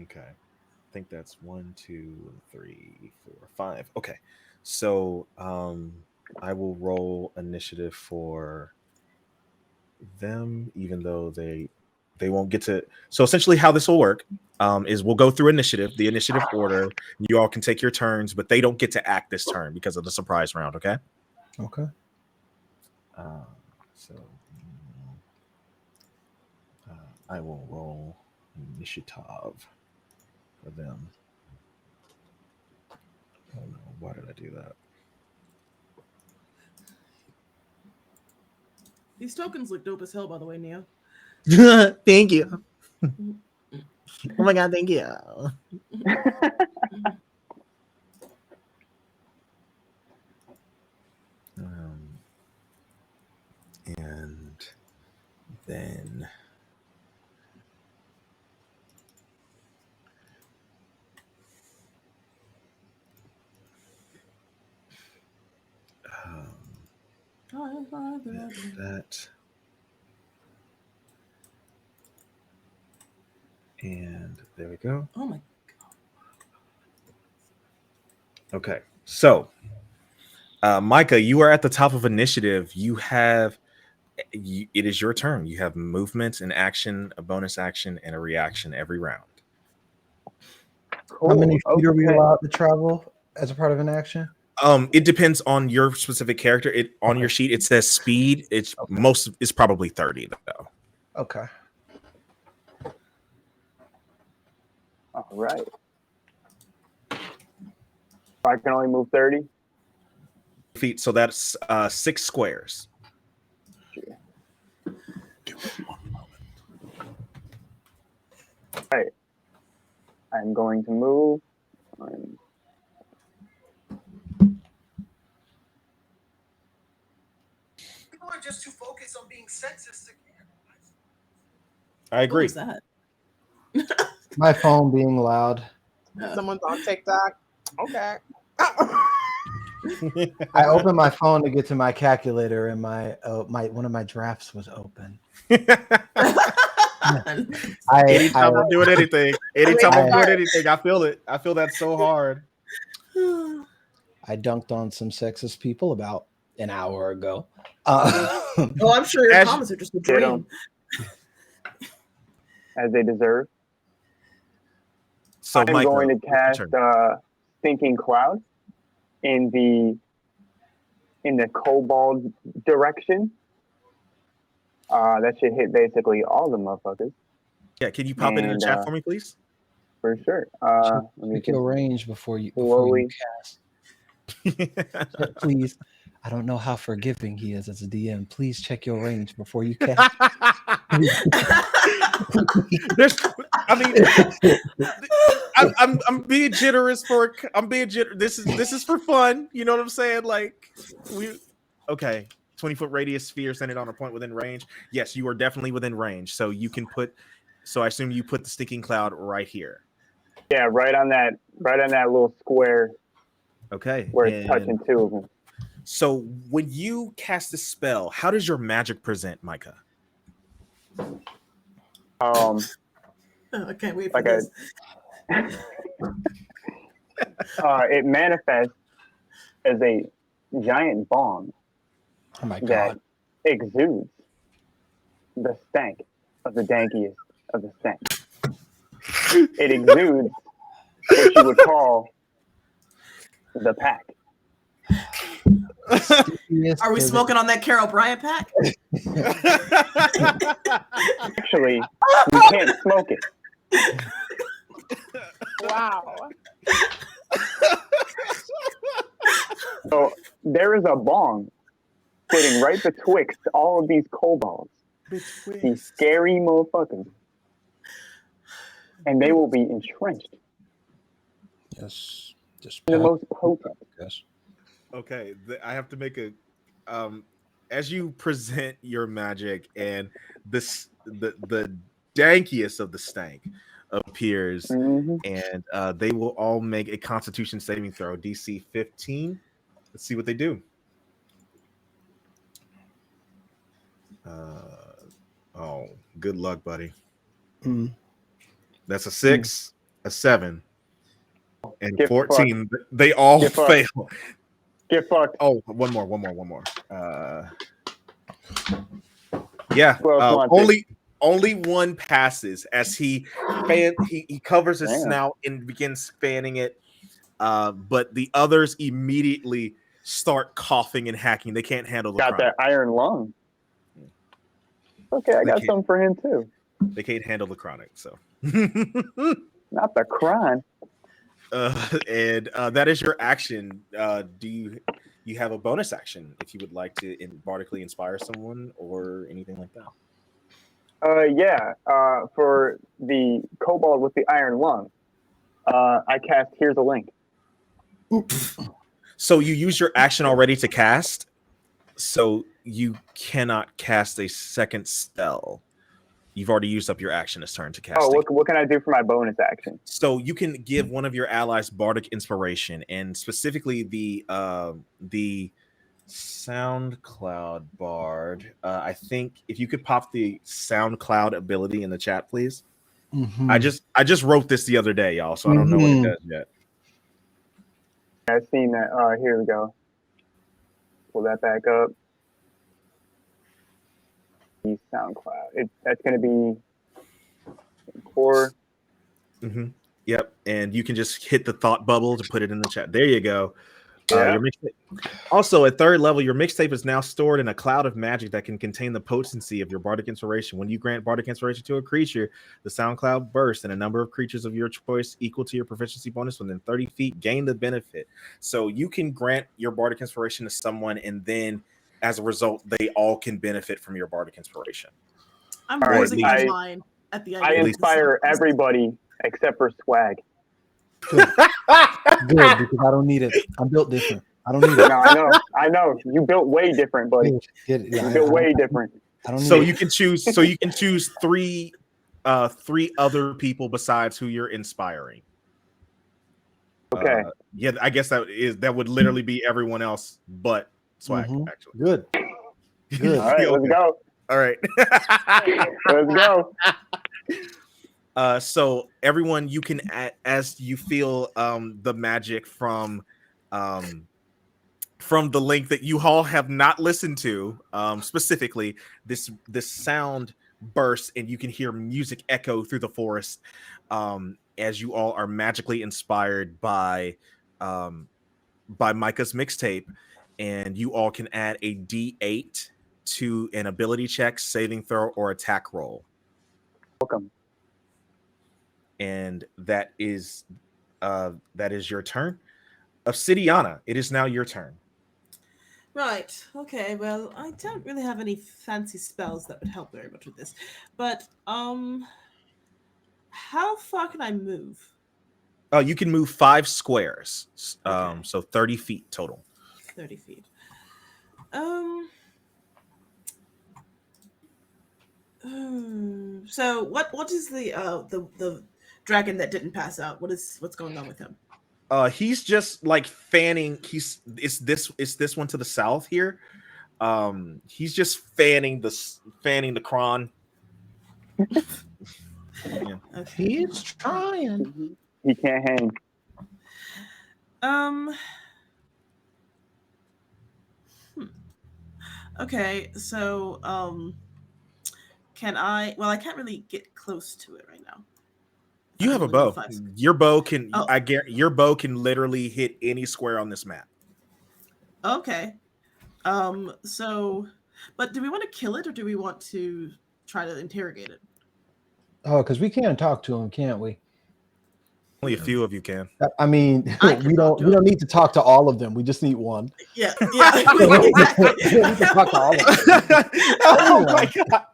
Okay. I think that's 1, 2, 3, 4, 5. Okay. So I will roll initiative for them, even though they won't get to. So essentially how this will work is we'll go through initiative, the initiative order. You all can take your turns, but they don't get to act this turn because of the surprise round. Okay. Okay. So I will roll initiative for them. Oh no, why did I do that? These tokens look dope as hell, by the way, Neo. Thank you. Oh my god, thank you. And then that. And there we go. Oh my god. Okay, so Micah, you are at the top of initiative. You have it is your turn. You have movement, an action, a bonus action, and a reaction every round. Cool. How many feet are we Okay. allowed to travel as a part of an action? It depends on your specific character. It on your sheet it says speed. It's probably 30 though. Okay. All right. I can only move 30. Feet, so that's 6 squares. Give me one moment. Right. I'm going to move. People are just too focused on being sexist again. I agree. What was that? My phone being loud. Someone's on TikTok. Okay. I opened my phone to get to my calculator, and my one of my drafts was open. Anytime I'm doing anything, anytime I'm I- doing anything, I feel it. I feel that so hard. I dunked on some sexist people about an hour ago. Oh, I'm sure your As- comments are just a Get 'em. dream. As they deserve. So I'm Micah, going to what's your cast turn? Thinking Cloud in the kobold direction. That should hit basically all the motherfuckers Yeah, can you pop it in the and, chat for me, please? for sure. Check, Let me check your just range before you slowly. cast. Please. I don't know how forgiving he is as a DM. Please check your range before you cast. There's, I mean, I'm being generous for. I'm being generous. This is for fun. You know what I'm saying? Like okay. 20-foot radius sphere centered on a point within range. Yes, you are definitely within range. So you can put. So I assume you put the sticking cloud right here. Yeah, right on that little square Okay. where it's touching two of them. So when you cast a spell, how does your magic present, Micah? I can't wait for Like a- this. It manifests as a giant bomb Oh my that god. exudes the stank of the dankiest of the stank. It exudes what you would call the pack. Are we smoking on that Carol Bryant pack? Actually, you can't smoke it. Wow. So there is a bong sitting right betwixt all of these kobolds, these scary motherfuckers, and they will be entrenched Yes. Just in the most potent. Yes. Okay, I have to make a as you present your magic and this the dankiest of the stank appears Mhm. and they will all make a constitution saving throw DC 15. Let's see what they do. Oh, good luck, buddy. Mm. That's a 6, a 7, and Get 14. They all Get fucked. fail. Get fucked. Oh, one more. Yeah, Who else wants it? only one passes as he covers his Damn. snout and begins fanning it. But the others immediately start coughing and hacking. They can't handle the Got chronic. that iron lung. Okay, I got can't. something for him too. They can't handle the chronic. So, Not the crime. and that is your action. Do you have a bonus action if you would like to bardically inspire someone or anything like that? Yeah. For the kobold with the iron lung, I cast Here's a Link. So you use your action already to cast, so you cannot cast a second spell. You've already used up your action this turn to cast. Oh, what can I do for my bonus action? So you can give one of your allies bardic inspiration, and specifically the SoundCloud bard. I think if you could pop the SoundCloud ability in the chat, please. Mhm. I just wrote this the other day, y'all, so I don't know what it does yet. I've seen that. Here we go. Pull that back up. The SoundCloud. That's going to be 4. Mm-hmm. Yep, and you can just hit the thought bubble to put it in the chat. There you go. Yeah. Your mixtape. Also, at 3rd level, your mixtape is now stored in a cloud of magic that can contain the potency of your bardic inspiration. When you grant bardic inspiration to a creature, the sound cloud bursts, and a number of creatures of your choice equal to your proficiency bonus within 30 feet gain the benefit. So you can grant your bardic inspiration to someone, and then as a result, they all can benefit from your bardic inspiration. I'm All right, losing my mind at the idea. I of this. inspire everybody except for Swag. Good, because I don't need it. I'm built different. I don't need it. No, I know. You built way different, buddy. Get it. You built way different. I don't need So it. you can choose three other people besides who you're inspiring. Okay. Yeah, I guess that would literally be everyone else but Swag, Mhm. actually. Good. Good. All right, let's go. All right. Let's go. So everyone, you can as you feel the magic from the link that you all have not listened to, specifically this sound bursts and you can hear music echo through the forest, as you all are magically inspired by Micah's mixtape, and you all can add a D8 to an ability check, saving throw, or attack roll. Welcome. And that is your turn. Obsidiana, it is now your turn. Right. Okay. Well, I don't really have any fancy spells that would help very much with this, but how far can I move? You can move 5 squares, Okay. so 30 feet total. 30 feet. So what is the dragon that didn't pass out? What's going on with him? He's just like fanning. It's this one to the south here. He's just fanning the cron. Yeah. Okay. He's trying. He can't hang. Okay, so can I? Well, I can't really get close to it right now. You have a Only bow. Your bow can. Oh. I guarantee your bow can literally hit any square on this map. Okay. So, but do we want to kill it or do we want to try to interrogate it? Oh, because we can talk to him, can't we? Only a few of you can. I mean, we don't need to talk to all of them. We just need one. Yeah. Exactly. We don't need to talk to all of them. Oh my god.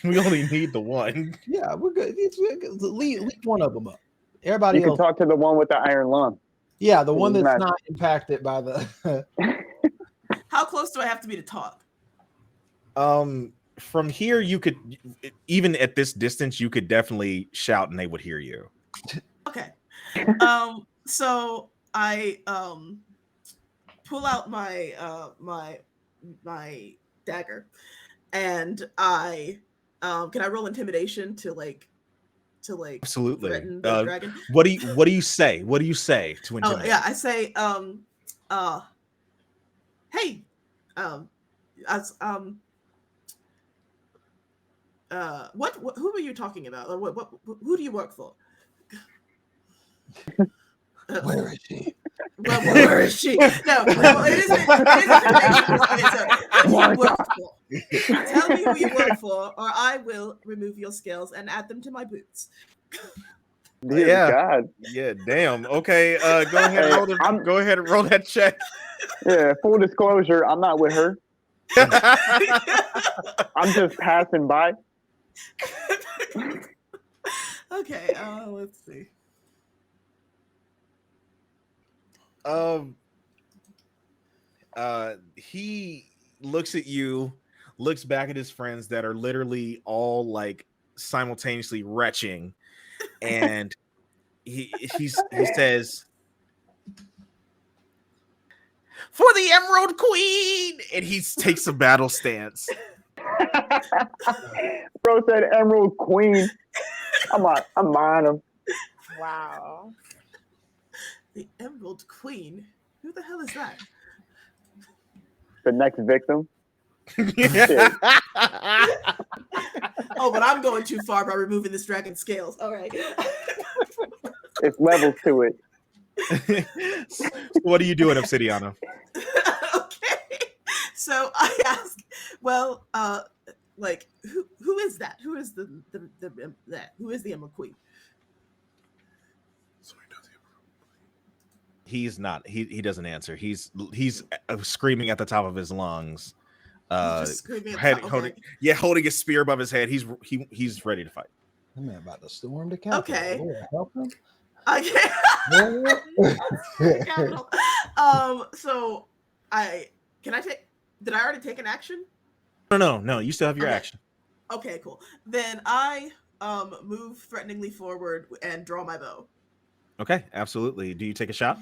We only need the one. Yeah, we're good. Leave one of them up. Everybody You can else. talk to the one with the iron lung. Yeah, the one that's Magic. not impacted by the. How close do I have to be to talk? From here, you could, even at this distance, you could definitely shout and they would hear you. Okay. So I pull out my my dagger, and I can I roll intimidation to Absolutely. threaten the dragon? What do you say? What do you say to intimidate? Oh yeah, I say hey, who are you talking about? Or who do you work for? Where is she? Well, where is she? No, it isn't. Who do you work for? Tell me who you work for, or I will remove your scales and add them to my boots. Dear Yeah. God. Yeah, damn. Okay, go ahead and go ahead and roll that check. Yeah, full disclosure, I'm not with her. I'm just passing by. Okay, let's see. He looks at you, looks back at his friends that are literally all like simultaneously retching, and he says, "For the Emerald Queen," and he takes a battle stance. Bro said Emerald Queen. I'm on him. Wow. The Emerald Queen. Who the hell is that? The next victim. Oh, but I'm going too far by removing this dragon's scales. All right. It's levels to it. What are you doing, Obsidiana? Okay. So I ask, well, like who is that? Who is who is the Emerald Queen? He's not. He doesn't answer. He's screaming at the top of his lungs. Just screaming at the top, holding his spear above his head. He's ready to fight. That man about to storm the Capitol. Okay. Lord, help him. I can't. So did I already take an action? No. You still have your action. Okay, cool. Then I move threateningly forward and draw my bow. Okay, absolutely. Do you take a shot?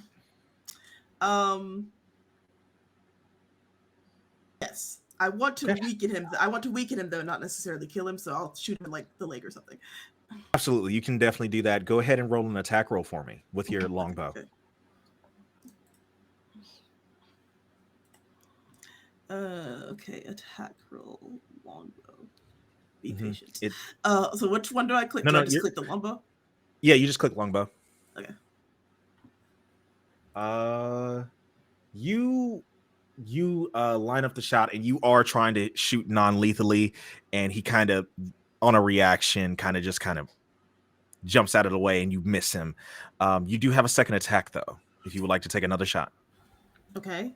Yes. Yes. I want to weaken him. I want to weaken him, though, not necessarily kill him. So I'll shoot him like the leg or something. Absolutely, you can definitely do that. Go ahead and roll an attack roll for me with your longbow. Okay, attack roll, longbow. Be Mhm. patient. It- So which one do I click? No, Do I no, just you're- click the longbow? Yeah, you just click longbow. Okay. You line up the shot, and you are trying to shoot non-lethally, and he kind of, on a reaction, kind of jumps out of the way, and you miss him. You do have a second attack, though, if you would like to take another shot. Okay.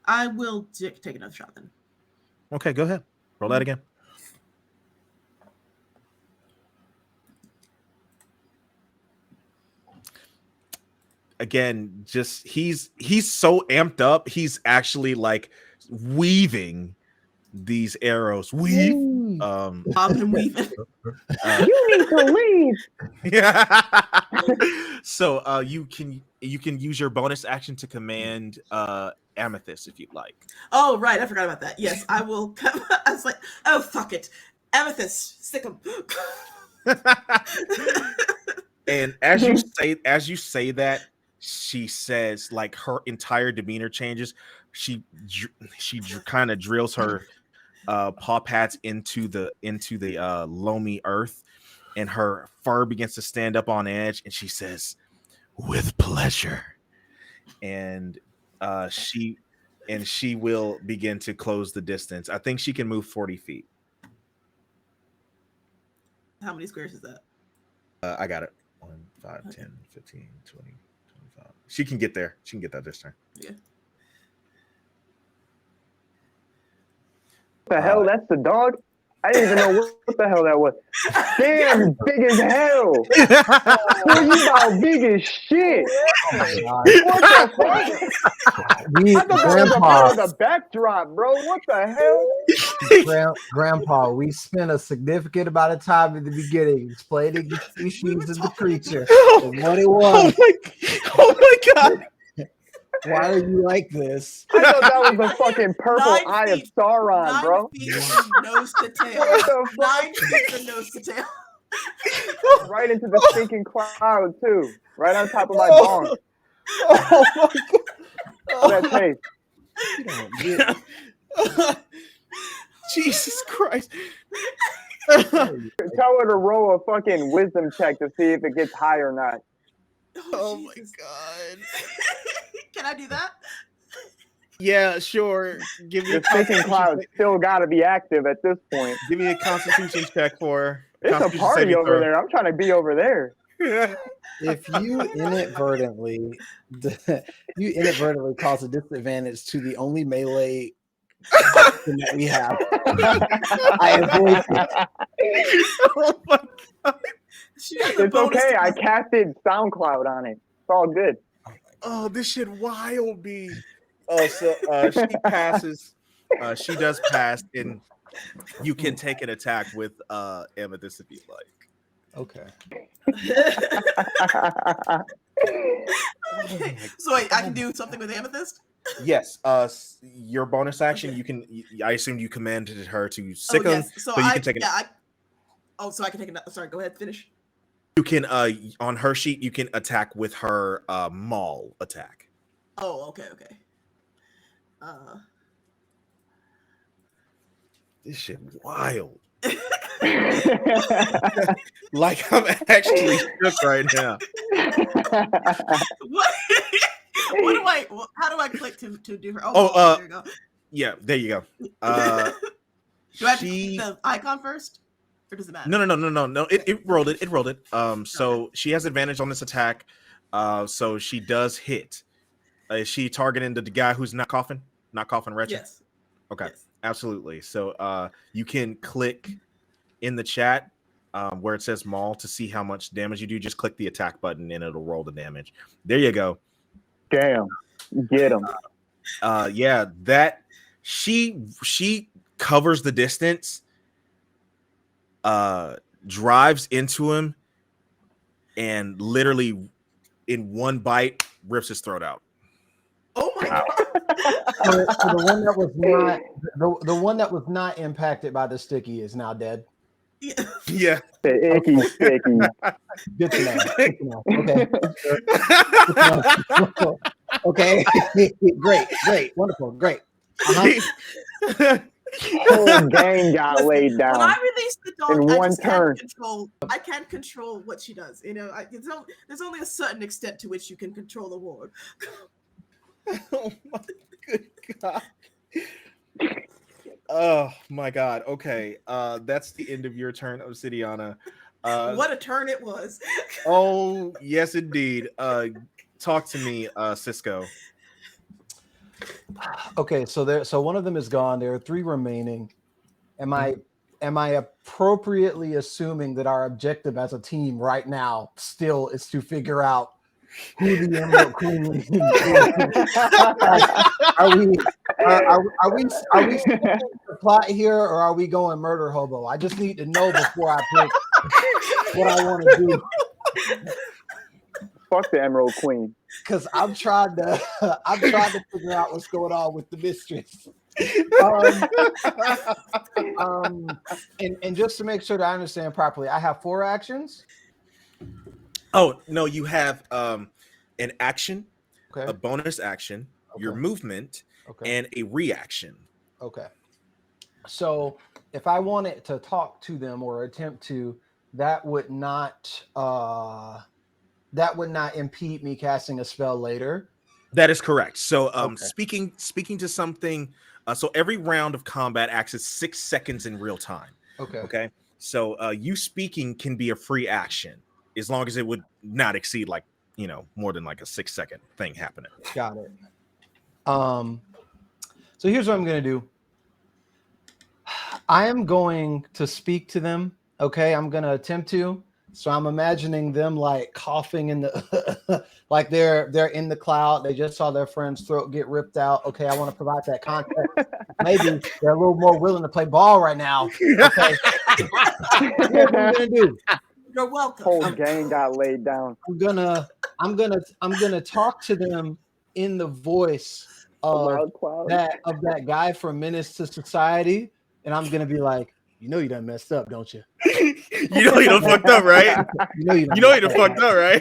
I will take another shot then. Okay, go ahead. Roll that again. Again, just he's so amped up. He's actually like weaving these arrows. Weave. Bobbing and weaving. You need to leave. Yeah. So you can use your bonus action to command Amethyst if you'd like. Oh, right. I forgot about that. Yes, I will. I was like, oh, fuck it. Amethyst, stick him. And as you say that, she says, like, her entire demeanor changes. She kind of drills her paw pads into the loamy earth, and her fur begins to stand up on edge, and she says, "With pleasure." And she will begin to close the distance. I think she can move 40 feet. How many squares is that? I got it. 1, 5, 10, 15, 20, 25. She can get there. She can get that this turn. Yeah. What the hell? That's the dog? I didn't even know what the hell that was. Damn, you big as hell. Boy, you about big as shit. What the fuck? I thought that was a part of the backdrop, bro. What the hell? Grandpa, we spent a significant amount of time in the beginning explaining the species of the creature and what it was. Oh my god! Why are you like this? I thought that was the fucking purple 9 eye of feet. Sauron, 9 bro. feet from nose to tail. What the fuck? 9 feet from nose to tail. Right into the stinking cloud, too. Right on top of my bong. Oh my That taste. god! Jesus Christ! Tell her to roll a fucking wisdom check to see if it gets high or not. Oh my Jesus. god! Can I do that? Yeah, sure. Give me The stinking cloud still got to be active at this point. Give me a Constitution check for her. It's a Constitution party saving over throw. there. I'm trying to be over there. If you inadvertently cause a disadvantage to the only melee option that we have, I avoid it. Oh my god! It's okay. I casted SoundCloud on it. It's all good. Oh, this shit wild, B. Oh, so she passes. She does pass, and you can take an attack with Amethyst if you like. Okay. So wait, I can do something with Amethyst? Yes. Your bonus action, you can. I assume you commanded her to sick him, yes. So you I can take it. so I can take another. Sorry, go ahead, finish. You can on her sheet, you can attack with her maul attack. Oh, okay. This shit wild. Like, I'm actually shook right now. What? How do I click to do her? There you go. Yeah, there you go. Do I have to click the icon first? Or does it matter? No. It rolled it. It rolled it. So she has advantage on this attack. So she does hit. Is she targeting the guy who's not coughing? Not coughing wretched? Yes. Okay. Yes. Absolutely. So you can click in the chat where it says maul to see how much damage you do. Just click the attack button and it'll roll the damage. There you go. Damn. Get him. Yeah, that she covers the distance, drives into him, and literally in one bite rips his throat out. Oh my Wow. god! So the one that was not the one that was not impacted by the sticky is now dead. Yeah. Yeah. The icky sticky. Good to know. Good to know. Okay. Good to know. Okay. Great. Wonderful. Great. Whole gang got Listen, laid when down. I release the dog, in I one just turn. can't control. I can't control what she does. You know, there's only a certain extent to which you can control a ward. Oh my good God. Oh my God. Okay. That's the end of your turn, Obsidiana. What a turn it was. Oh, yes, indeed. Talk to me, Cisco. Okay, so one of them is gone. There are 3 remaining. Am I appropriately assuming that our objective as a team right now still is to figure out who the Emerald Queen is? Are we sticking to the plot here, or are we going murder hobo? I just need to know before I pick what I want to do, Fuck the Emerald Queen. because I'm trying to figure out what's going on with the mistress. And just to make sure that I understand properly, I have 4 actions. Oh no, you have an action, Okay. a bonus action, your movement, Okay. and a reaction. Okay. So if I wanted to talk to them or attempt to, that would not impede me casting a spell later. That is correct. So Okay. speaking to something, so every round of combat acts as 6 seconds in real time. Okay. Okay. So you speaking can be a free action as long as it would not exceed like, more than like a 6-second thing happening. Got it. So here's what I'm going to do. I am going to speak to them. Okay. I'm going to attempt to. So I'm imagining them like coughing in the, like they're in the cloud. They just saw their friend's throat get ripped out. Okay. I want to provide that context. Maybe they're a little more willing to play ball right now. Okay. Here's what I'm going to do. You're welcome. Whole gang got laid down. I'm gonna talk to them in the voice of Loud cloud. that guy from Menace to Society, and I'm gonna be like, you done messed up, don't you? You done fucked up, right? You done fucked up, right?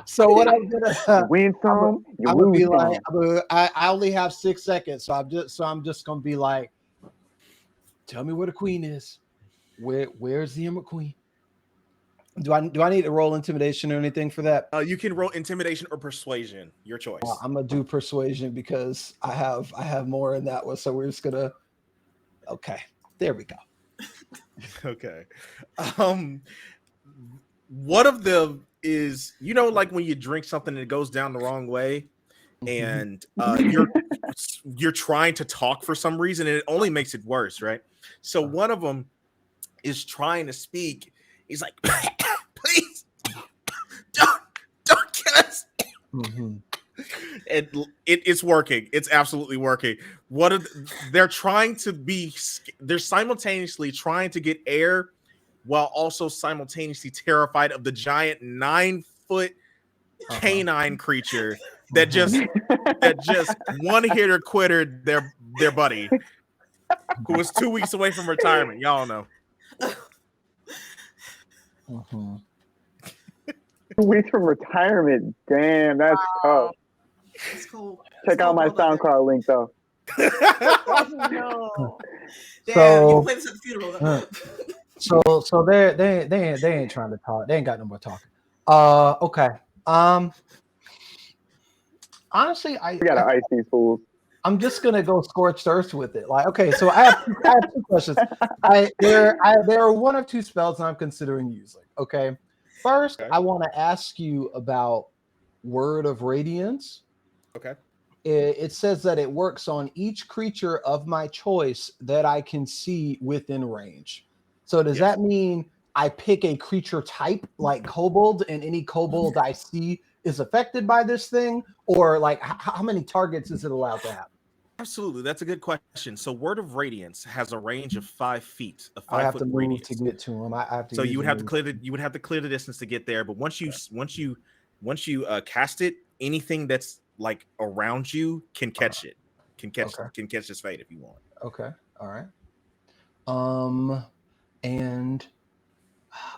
So what I'm gonna Win some, you I'm gonna lose be some. like, I only have 6 seconds, so I'm just gonna be like, tell me where the queen is. Where's the Emerald Queen? Do I need to roll intimidation or anything for that? You can roll intimidation or persuasion, your choice. I'm gonna do persuasion because I have more in that one. So we're just gonna. Okay, there we go. Okay. One of them is, like when you drink something and it goes down the wrong way, and you're trying to talk for some reason, and it only makes it worse, right? So one of them is trying to speak. He's like, please don't kill us. Mm-hmm. It's working. It's absolutely working. They're simultaneously trying to get air while also simultaneously terrified of the giant 9-foot canine creature that just one hitter quitted their buddy who was 2 weeks away from retirement. Y'all know. Mm-hmm. 2 weeks from retirement. Damn, that's tough. It's cool. Check out my SoundCloud link though. No. Damn, So- you play this at the funeral. So they ain't trying to talk. They ain't got no more talking. Okay. Honestly, We gotta ice these fools. I'm just gonna go scorched earth with it. Like, okay, so I have 2 questions. There are 1 or 2 spells that I'm considering using. Okay, first, I want to ask you about Word of Radiance. Okay. It says that it works on each creature of my choice that I can see within range. So does that mean I pick a creature type like kobold, and any kobold I see is affected by this thing, or like how many targets is it allowed to have? Absolutely, that's a good question. So, Word of Radiance has a range of 5 feet, a 5 I have foot to move radius. to get to him. I have to. So use you would the have to move. clear the distance to get there. But once you cast it, anything that's like around you can catch it, can catch this fate if you want. Okay. All right. And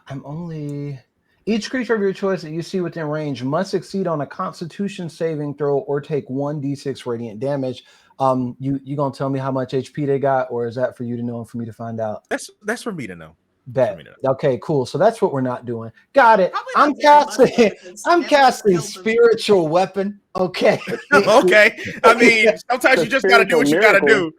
I'm only each creature of your choice that you see within range must succeed on a Constitution saving throw or take 1d6 radiant damage. You gonna tell me how much HP they got, or is that for you to know and for me to find out? That's for me to know. Bet. Okay, cool. So that's what we're not doing. Got it. I'm casting spiritual weapon. Okay. Okay. I mean, sometimes you just gotta do what you gotta do.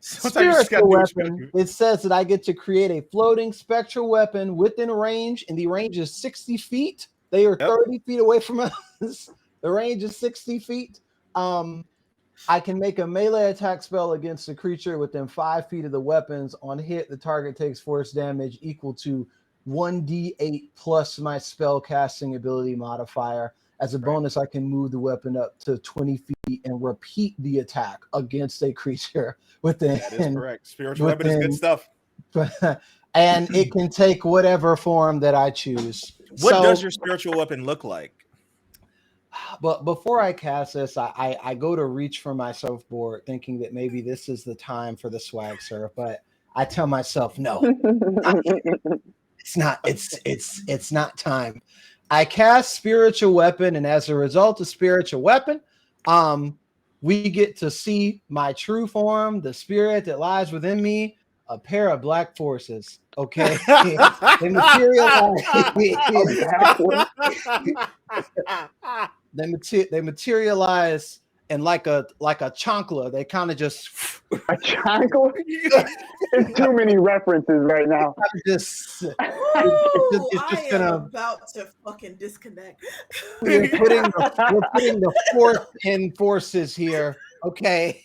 Spiritual weapon. It says that I get to create a floating spectral weapon within range, and the range is 60 feet. They are 30 feet away from us. The range is 60 feet. I can make a melee attack spell against a creature within 5 feet of the weapons. On hit, the target takes force damage equal to 1d8 plus my spell casting ability modifier. As a bonus, I can move the weapon up to 20 feet and repeat the attack against a creature within. That is correct. Spiritual weapon is good stuff. And it can take whatever form that I choose. What does your spiritual weapon look like? But before I cast this, I go to reach for my surfboard, thinking that maybe this is the time for the swag surf. But I tell myself, no, it's not. It's not time. I cast spiritual weapon, and as a result of spiritual weapon, we get to see my true form, the spirit that lies within me, a pair of black forces. Okay, they materialize. They materialize, and like a chancla, they kind of just a chancla. There's too many references right now. I am about to fucking disconnect. We're putting the fourth in forces here. Okay.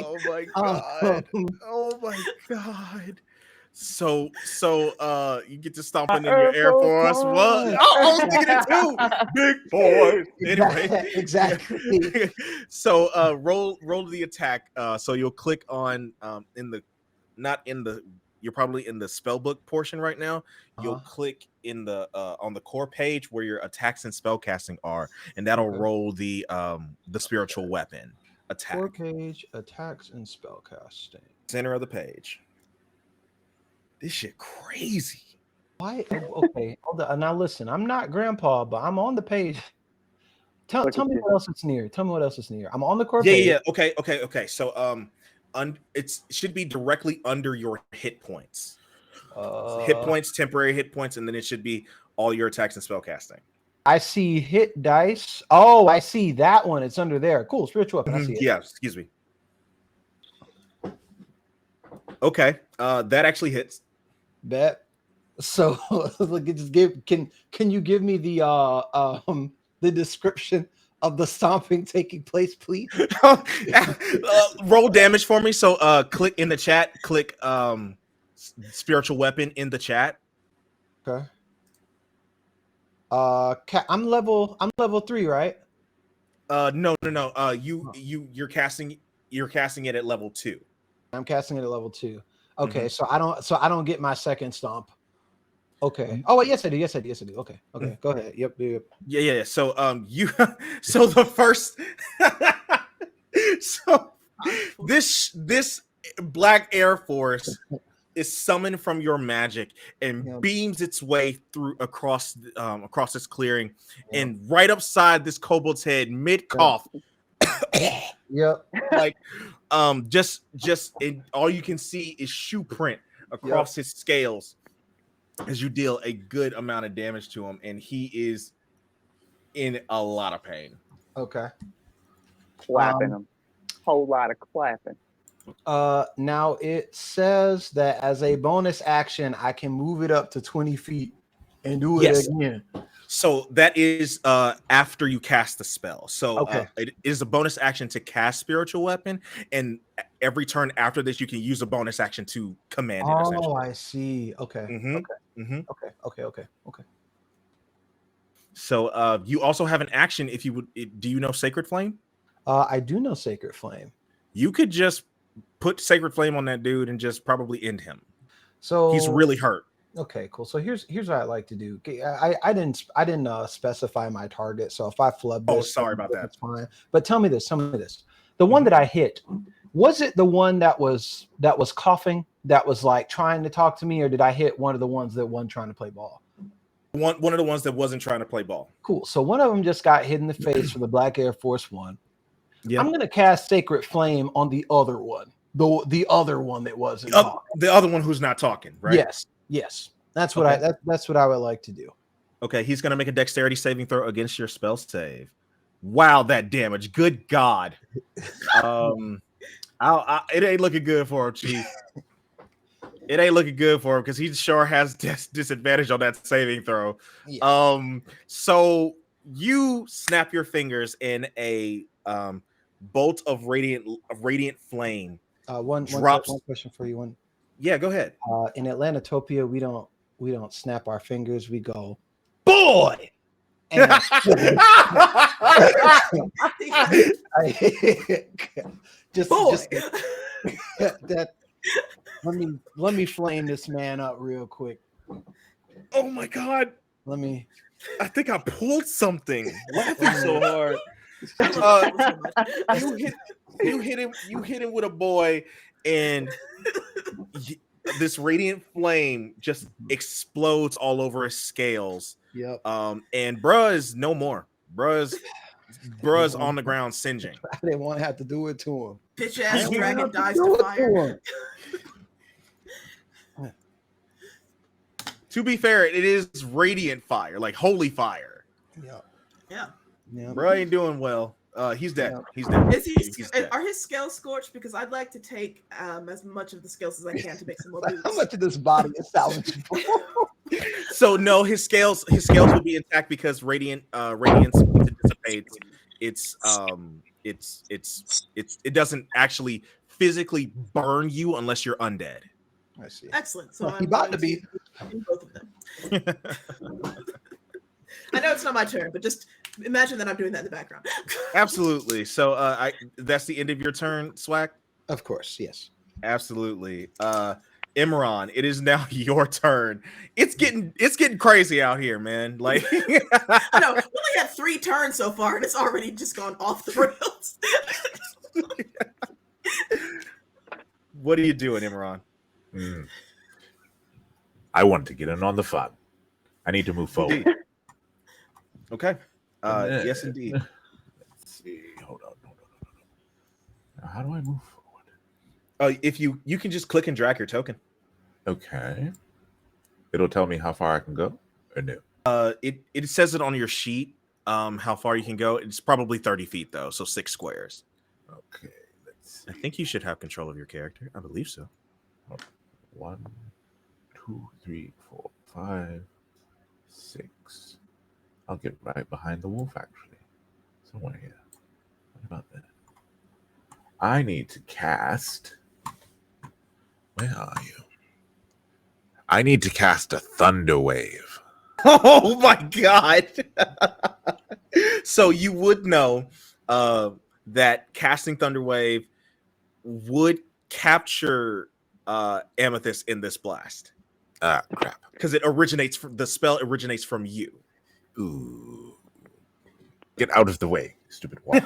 Oh my god. Oh my god. So you get to stomp in your Air Force. What? I was thinking it too. Big boys. Anyway, exactly. So roll the attack. So you'll click on you're probably in the spellbook portion right now. You'll click in the on the core page where your attacks and spellcasting are, and that'll roll the spiritual weapon attack. Core page, attacks and spellcasting. Center of the page. This shit crazy. Why? Okay, hold on. Now listen, I'm not grandpa, but I'm on the page. Tell me what else is near. Tell me what else is near. I'm on the core page. Yeah. Okay. So it should be directly under your hit points. Hit points, temporary hit points, and then it should be all your attacks and spellcasting. I see hit dice. Oh, I see that one. It's under there. Cool. Spiritual weapon. I see it. Yeah, excuse me. Okay. That actually hits. Bet. So can you give me the description of the stomping taking place, please? Roll damage for me. So click in the chat, click spiritual weapon in the chat. Okay. I'm level 3, right? No. You're casting it at level 2. I'm casting it at level 2. Okay, so I don't get my second stomp. Okay. Oh wait, yes I do. Okay. Go ahead. Yep. Yeah. So so the first so this Black Air Force is summoned from your magic and beams its way through across this clearing and right upside this kobold's head mid cough. Yep. Like all you can see is shoe print across his scales as you deal a good amount of damage to him, and he is in a lot of pain. Okay. Clapping him. Whole lot of clapping. Now it says that as a bonus action, I can move it up to 20 feet and do it again. So that is after you cast the spell. So it is a bonus action to cast spiritual weapon, and every turn after this, you can use a bonus action to command it. Oh, I see. Okay. Okay. So you also have an action if you would. Do you know Sacred Flame? I do know Sacred Flame. You could just put Sacred Flame on that dude and just probably end him. So he's really hurt. Okay, cool. So here's what I'd like to do. I didn't specify my target. So if I flub Oh, this, sorry about that. that's fine. But tell me this. The one that I hit, was it the one that was coughing, that was like trying to talk to me, or did I hit one of the ones that wasn't trying to play ball? One of the ones that wasn't trying to play ball. Cool. So one of them just got hit in the face from the Black Air Force One. Yeah. I'm gonna cast Sacred Flame on the other one. The other one that wasn't talking. The other one who's not talking, right? Yes. That's what that's what I would like to do. Okay, he's gonna make a dexterity saving throw against your spell save. Wow, that damage! Good God. It ain't looking good for him, Chief. It ain't looking good for him because he sure has disadvantage on that saving throw. Yeah. So you snap your fingers in a bolt of radiant flame. One drops. one question for you. Yeah, go ahead. In Atlantopia, we don't snap our fingers. We go, boy. And just that. Let me flame this man up real quick. Oh my God! I think I pulled something. Laughing so hard. You hit him with a boy, and this radiant flame just explodes all over his scales. Yep. And bruh is no more. Bruh's on the ground singeing. I didn't want to have to do it to him. Bitch ass dragon dies to fire. To be fair, it is radiant fire, like holy fire. Yeah. Bruh ain't doing well. He's dead. Yeah. He's dead. He's dead. Are his scales scorched? Because I'd like to take as much of the scales as I can to make some more boots. How much of this body is salvageable? So no, his scales will be intact because radiance dissipates. It doesn't actually physically burn you unless you're undead. I see. Excellent. So He about to be in both of them. I know it's not my turn, but just imagine that I'm doing that in the background. Absolutely. So that's the end of your turn, Swag? Of course, yes. Absolutely. Imran, it is now your turn. It's getting crazy out here, man. Like I know we only had 3 turns so far, and it's already just gone off the rails. What are you doing, Imran? I want to get in on the fun. I need to move forward. Indeed. Okay. Yes, indeed. Let's see. Hold on. Now, how do I move forward? If you can just click and drag your token. Okay. It'll tell me how far I can go, or no? It says it on your sheet. How far you can go. It's probably 30 feet though, so 6 squares. Okay. Let's see. I think you should have control of your character. I believe so. 1, 2, 3, 4, 5, 6. I'll get right behind the wolf, actually. Somewhere here. What about that? I need to cast. Where are you? I need to cast a thunder wave. Oh my God. So you would know that casting Thunder Wave would capture Amethyst in this blast. Crap. Because the spell originates from you. Ooh. Get out of the way, stupid wall.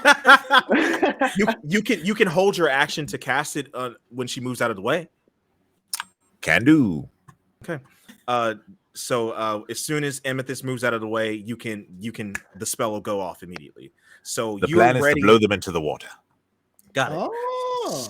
you can hold your action to cast it when she moves out of the way. Can do. Okay. So as soon as Amethyst moves out of the way, the spell will go off immediately. So the plan is to blow them into the water. Got it. Oh.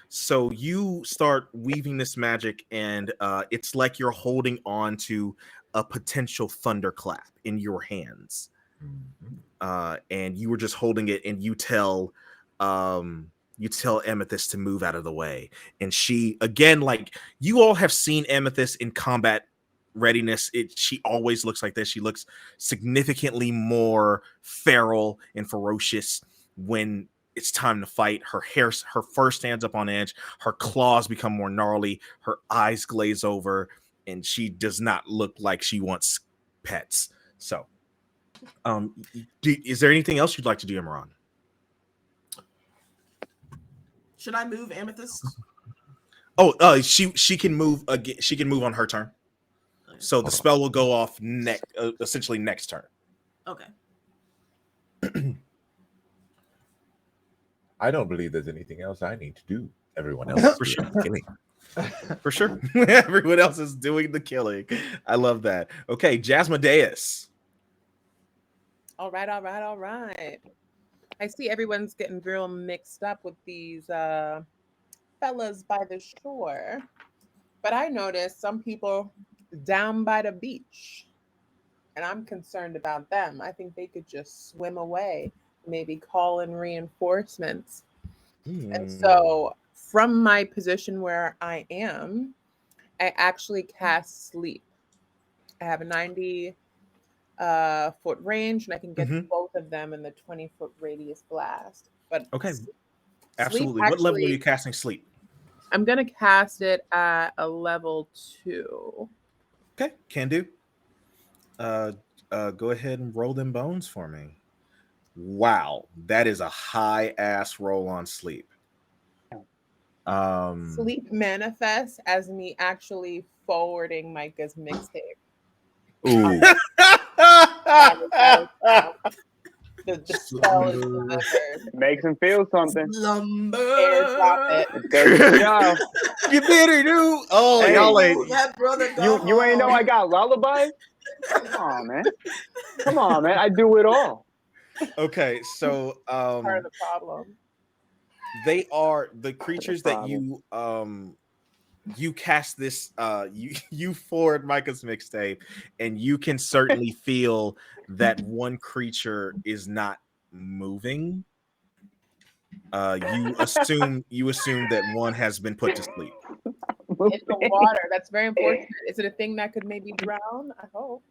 So you start weaving this magic, and it's like you're holding on to a potential thunderclap in your hands. Mm-hmm. And you were just holding it, and you tell Amethyst to move out of the way. And she, again, like you all have seen Amethyst in combat readiness. She always looks like this. She looks significantly more feral and ferocious when it's time to fight. Her fur stands up on edge. Her claws become more gnarly. Her eyes glaze over, and she does not look like she wants pets. So, is there anything else you'd like to do, Imran? Should I move Amethyst? Oh, she can move again. She can move on her turn. So the spell will go off essentially next turn. Okay. I don't believe there's anything else I need to do. Everyone else For is sure. killing. For sure. Everyone else is doing the killing. I love that. Okay, Jasmodeus. All right. I see everyone's getting real mixed up with these fellas by the shore. But I noticed some people down by the beach. And I'm concerned about them. I think they could just swim away, maybe call in reinforcements. And so from my position where I am, I actually cast sleep. I have a 90 foot range, and I can get both of them in the 20-foot radius blast. But Okay, sleep absolutely. What level are you casting sleep? I'm gonna cast it at a level 2. Okay, can do. Go ahead and roll them bones for me. Wow, that is a high ass roll on sleep. Sleep manifests as me actually forwarding Micah's mixtape. Ooh. The spell is delivered. Makes him feel something. Airdrop it. It does its job. You better do. Oh, Hey. y'all ain't. That brother go You ain't know home. I got lullabies? Come on, man. I do it all. Okay, so Part of the problem. they are the creatures that problem. you cast this you forward Micah's mixtape, and you can certainly feel that one creature is not moving. You assume that one has been put to sleep. It's the water. That's very important. Is it a thing that could maybe drown? I hope.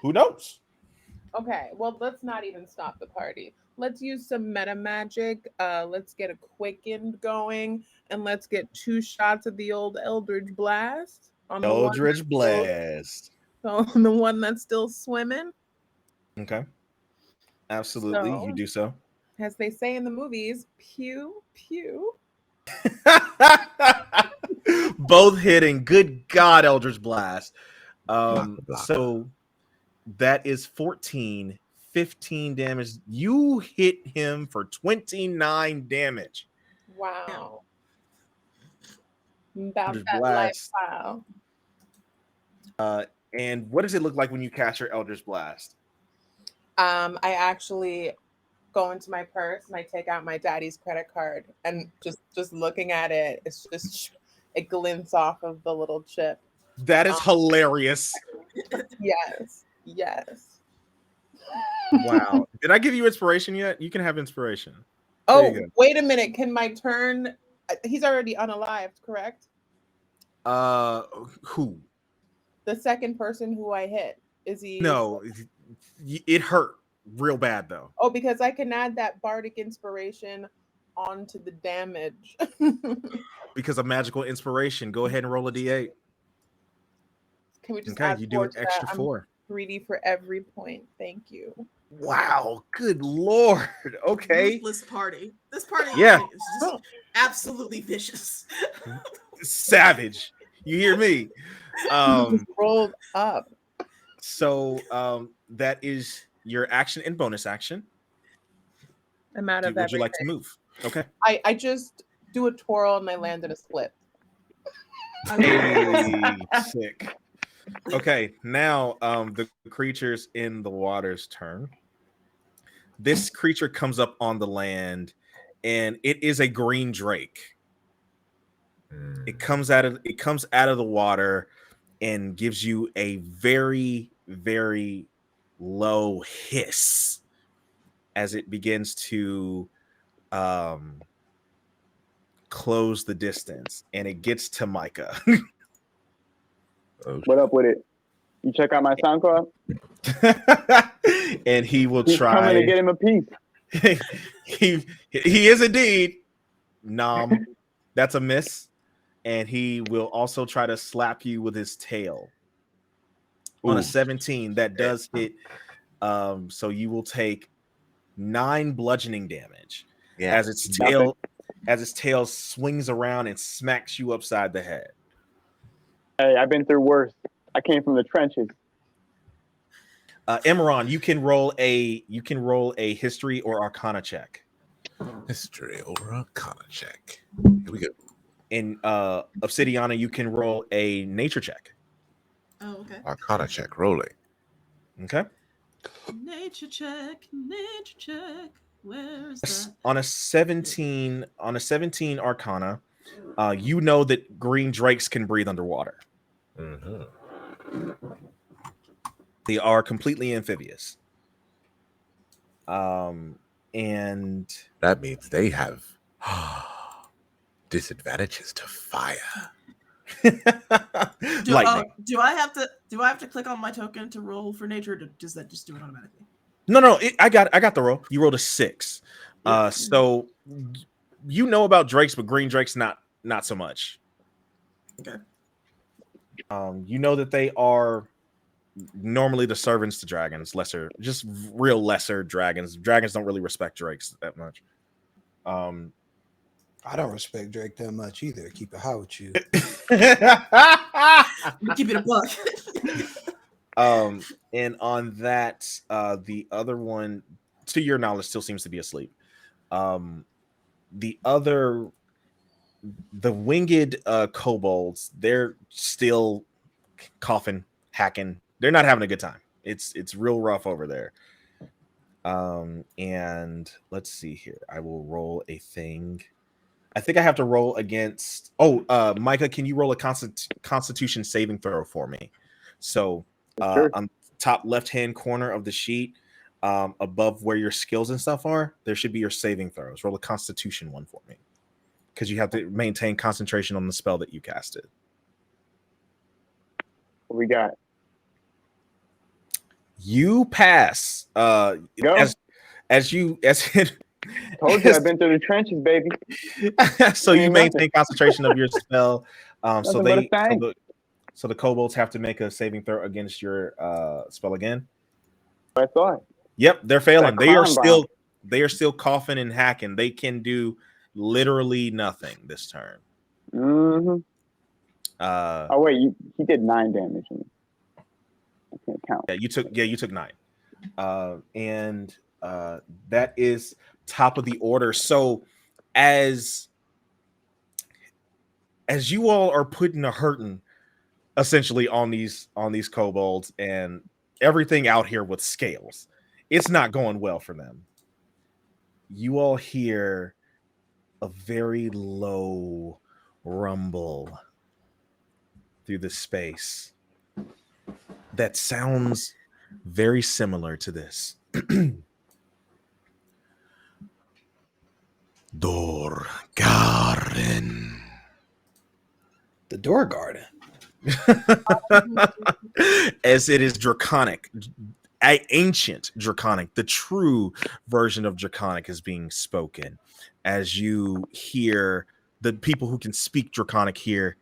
Who knows? Okay, well, let's not even stop the party. Let's use some meta magic. Let's get a quicken going, and let's get 2 shots of the old Eldritch Blast on the Eldritch Blast. on the one that's still swimming. Okay, absolutely, So, you do so. As they say in the movies, pew pew. Both hitting. Good God, Eldritch Blast. So that is 14, 15 damage. You hit him for 29 damage. Wow. About Eldritch that Blast. lifestyle. And what does it look like when you cast your Eldritch Blast? I actually go into my purse and I take out my daddy's credit card, and just looking at it, it's just it glints off of the little chip. That is hilarious. Yes. Wow. Did I give you inspiration yet? You can have inspiration. Oh, you go. wait a minute. Can my turn? He's already unalived, correct? Who? The second person who I hit. Is he? No, it hurt real bad though. Oh, because I can add that bardic inspiration onto the damage. Because of magical inspiration. Go ahead and roll a d8. Can we just Okay, add you do an 4 to extra that? I'm 4. greedy for every point. Thank you. Wow, good lord. Okay. Ruthless party. This party Yeah. is just absolutely vicious. Savage. You hear me? Just rolled up. So that is your action and bonus action. I'm out of Would you like to everything. move? Okay. I just do a twirl and I land in a split. Hey, sick. Okay, now the creatures in the water's turn. This creature comes up on the land, and it is a green drake. It comes out of the water and gives you a very, very low hiss as it begins to close the distance, and it gets to Micah. What up with it? You check out my SoundCloud? And he will He's try. coming to get him a piece. he is indeed. Nom. That's a miss. And he will also try to slap you with his tail. On a 17, that does hit. So you will take 9 bludgeoning damage as its tail swings around and smacks you upside the head. Hey, I've been through worse. I came from the trenches. Imran, you can roll a history or arcana check. History or Arcana check. Here we go. In Obsidiana, you can roll a nature check. Oh, okay. Arcana check. Rolling. Okay. Nature check. Nature check. Where is that? On a 17 arcana, you know that green drakes can breathe underwater. Mm-hmm. They are completely amphibious. And That means they have disadvantages to fire. lightning. Do I have to click on my token to roll for nature? Or does that just do it automatically? No, I got the roll. You rolled a 6. So you know about drakes, but green drakes not so much. Okay. You know that they are normally the servants to dragons, just real lesser dragons. Dragons don't really respect drakes that much. I don't respect Drake that much either. Keep it high with you. Keep it a buck. And on that, the other one, to your knowledge, still seems to be asleep. The winged kobolds, they're still coughing, hacking. They're not having a good time. It's real rough over there. And let's see here. I will roll a thing. I think I have to roll against. Micah, can you roll a Constitution saving throw for me? So Sure. on top left-hand corner of the sheet, above where your skills and stuff are, there should be your saving throws. Roll a Constitution one for me, because you have to maintain concentration on the spell that you casted. What we got? You pass. Go. As Told you I've been through the trenches, baby. so you maintain concentration of your spell. So Nothing but a thing. so the kobolds have to make a saving throw against your spell again. I thought. Yep, they're failing. That They are still coughing and hacking. They can do literally nothing this turn. Mm-hmm. Oh wait, he did 9 damage. I can't count. Yeah, you took 9. And that is top of the order. So as you all are putting a hurting essentially on these kobolds and everything out here with scales, it's not going well for them. You all hear a very low rumble through the space that sounds very similar to this. Door Garden. The door garden. As it is draconic, ancient draconic, the true version of draconic is being spoken. As you hear the people who can speak draconic here,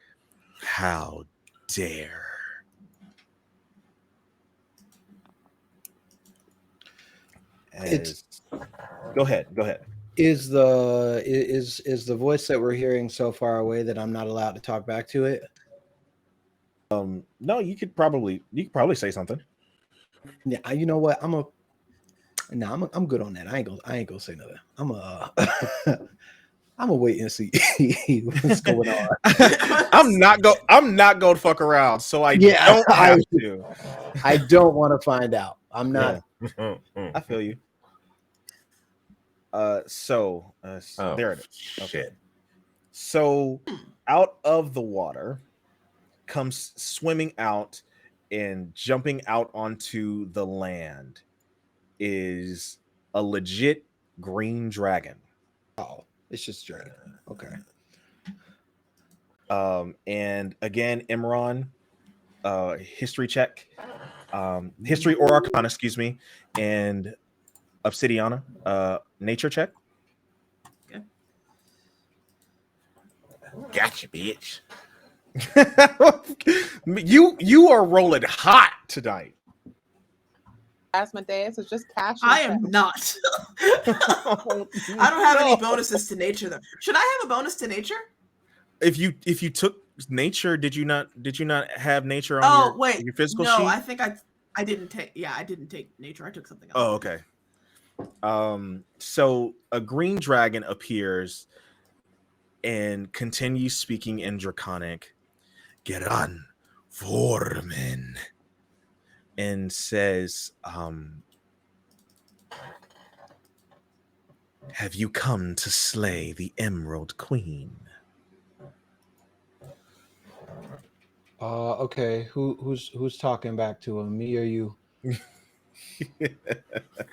how dare. Go ahead. Is the voice that we're hearing so far away that I'm not allowed to talk back to it? No, you could probably say something. Yeah, you know what? I'm good on that. I ain't gonna say nothing. I'm gonna wait and see what's going on. I'm not going to fuck around. So I don't have to. I don't want to find out. I'm not. Yeah. I feel you. There it is. Okay. Shit. So out of the water comes swimming out and jumping out onto the land is a legit green dragon. Oh, it's just dragon. Okay. And again, Imran, history check, history or arcana, excuse me, and Obsidiana, nature check. Okay. Gotcha, bitch. You are rolling hot tonight. Asmodeus is just cash. I am not. I don't have any bonuses to nature though. Should I have a bonus to nature? If you took nature? Did you not have nature on Oh your wait, your physical no, sheet? I think I didn't take. Yeah, I didn't take nature. I took something else. Oh, okay. So a green dragon appears and continues speaking in Draconic. Geran Vormen, and says, have you come to slay the Emerald Queen? Okay. Who's talking back to him? Me or you?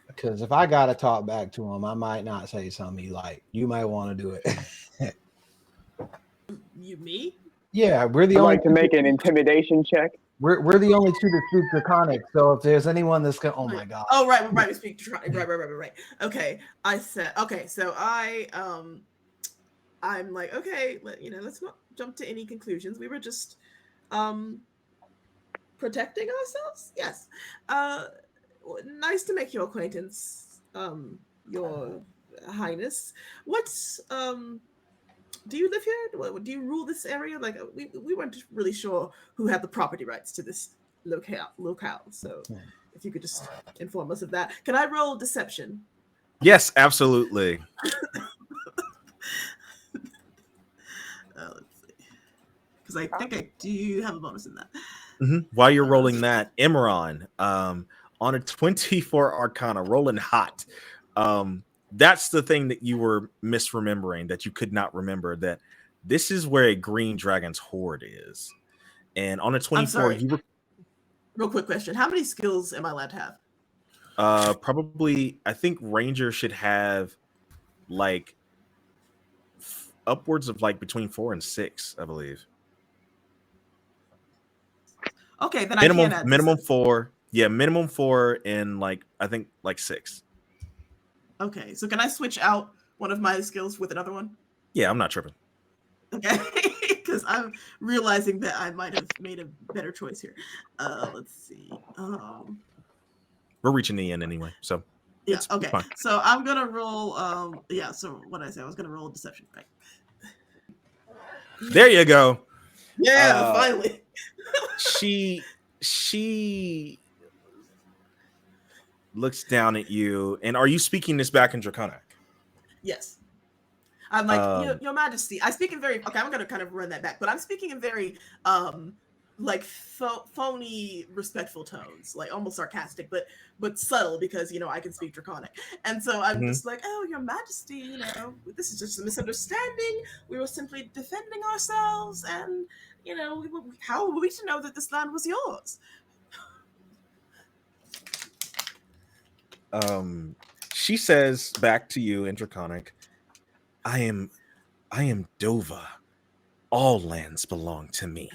Because if I gotta talk back to him, I might not say something he like. You might want to do it. You me? Yeah, we're the I'd only like to make an intimidation check. we're the only two that speak Draconic. So if there's anyone that's gonna, oh my god. Oh right, we speak right. Okay, I said okay. So I'm like okay. Let's not jump to any conclusions. We were just protecting ourselves. Yes. Nice to make your acquaintance, your highness. What's do you live here? Do you rule this area? Like we weren't really sure who had the property rights to this locale. So if you could just inform us of that. Can I roll deception? Yes, absolutely. Let's see. Because I think I do have a bonus in that. While you're rolling that, Imran, on a 24 Arcana, rolling hot. That's the thing that you were misremembering, that you could not remember, that this is where a green dragon's hoard is. And on a 24, you were real quick question. How many skills am I allowed to have? probably, I think Ranger should have like upwards of like between 4 and 6, I believe. Okay, then minimum, I can add minimum this. 4. Yeah, minimum 4 and like I think like 6. Okay, so can I switch out one of my skills with another one? Yeah, I'm not tripping. Okay, because I'm realizing that I might have made a better choice here. Let's see. We're reaching the end anyway, so yeah. it's Okay, fine. so I'm gonna roll. Yeah. So what did I say? I was gonna roll deception, right? There you go. Yeah, finally. she looks down at you, and are you speaking this back in Draconic? Yes. I'm like, Your Majesty. I speak in very okay. I'm gonna kind of run that back, but I'm speaking in very like phony, respectful tones, like almost sarcastic, but subtle because I can speak Draconic, and so I'm just like, oh, Your Majesty, this is just a misunderstanding. We were simply defending ourselves, and how were we to know that this land was yours? She says back to you in Draconic, I am Dova. All lands belong to me.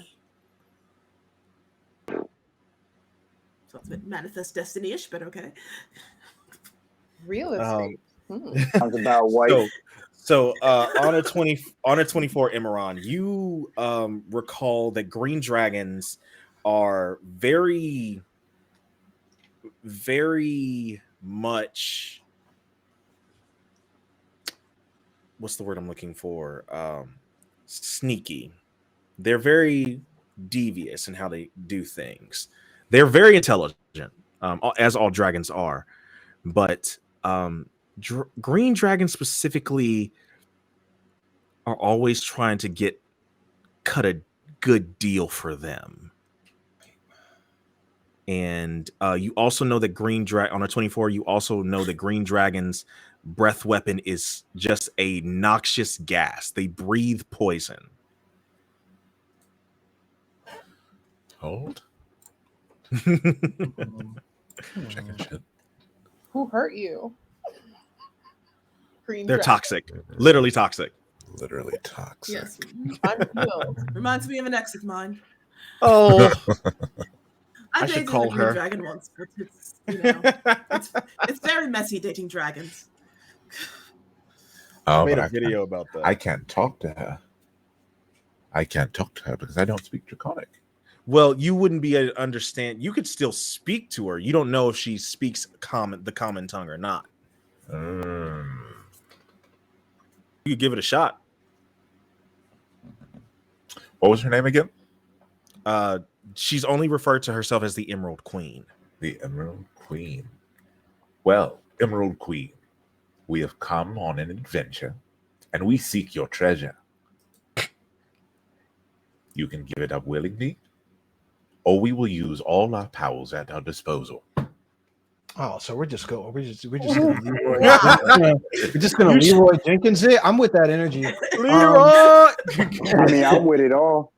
So it's a bit manifest destiny-ish, but okay. Real estate. Sounds about white. So on a 24 Imran, you recall that green dragons are very, very much, what's the word I'm looking for? Sneaky. They're very devious in how they do things. They're very intelligent, as all dragons are, but green dragons specifically are always trying to cut a good deal for them. And you also know that on a 24, you also know that green dragons' breath weapon is just a noxious gas. They breathe poison. Hold. Checking shit. Who hurt you? Green They're dragon. toxic. Literally toxic. Literally toxic. Yes. Unhealed. Reminds me of an ex of mine. Oh, I should dated call a green her. dragon once, but it's very messy dating dragons. I Oh, made but a video about that. I can't talk to her. I can't talk to her because I don't speak Draconic. Well, you wouldn't be able to understand. You could still speak to her. You don't know if she speaks the common tongue or not. You could give it a shot. What was her name again? She's only referred to herself as the Emerald Queen. The Emerald Queen. Well, Emerald Queen, we have come on an adventure, and we seek your treasure. You can give it up willingly, or we will use all our powers at our disposal. Oh, so we're just gonna Leroy Jenkins it. I'm with that energy. Leroy. I mean, I'm with it all.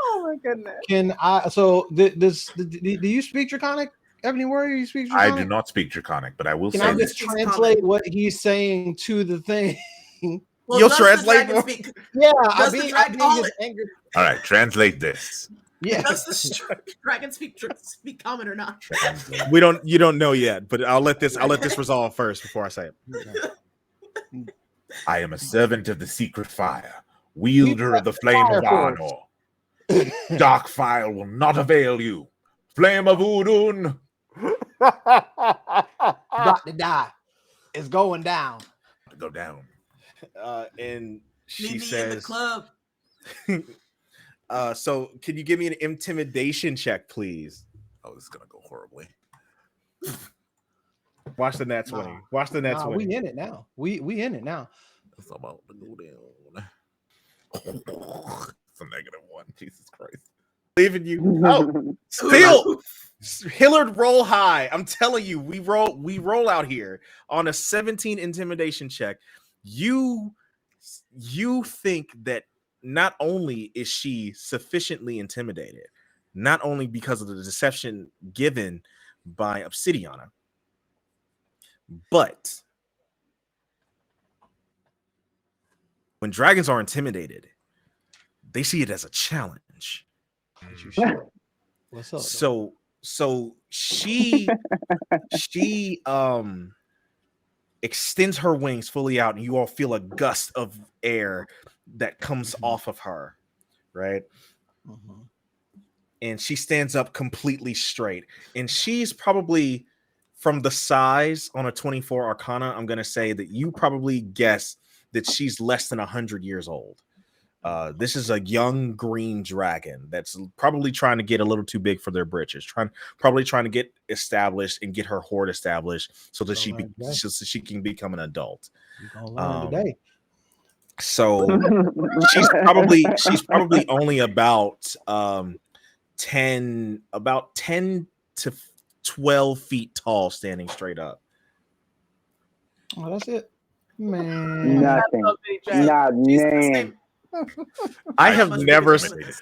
Oh my goodness. Can I? So do you speak Draconic? Ebony Warrior, you speak Draconic? I do not speak Draconic, but I will Can say I this. just translate what he's saying to the thing? Well, You'll does the translate dragon more? speak- Yeah, Does the dragon- all it- angry. All right, translate this. Yeah. Does the dragon speak common or not? Translate. You don't know yet, but I'll let this resolve first before I say it. I am a servant of the secret fire, wielder of the flame of Arnor. Dark fire will not avail you. Flame of Udun. About to die. It's going down. Go down. And she Meet me in the says, club. so can you give me an intimidation check, please? Oh, this is gonna go horribly. Watch the nat 20. Watch the nat 20. We in it now. We in it now. It's about to go down. It's a -1. Jesus Christ. Leaving you. Oh, still Hillard roll high. I'm telling you, we roll out here on a 17 intimidation check. You think that not only is she sufficiently intimidated, not only because of the deception given by Obsidiana, but when dragons are intimidated, they see it as a challenge. What's up? So she extends her wings fully out, and you all feel a gust of air that comes off of her, right? Mhm. And she stands up completely straight, and she's probably, from the size on a 24 Arcana, I'm gonna say that you probably guess that she's less than 100 years old. This is a young green dragon that's probably trying to get a little too big for their britches, probably trying to get established and get her horde established so that she can become an adult. You gonna learn today. So she's probably only about 10 to 12 feet tall, standing straight up. Oh, that's it, man. Nothing. Not man. I have never Intimidated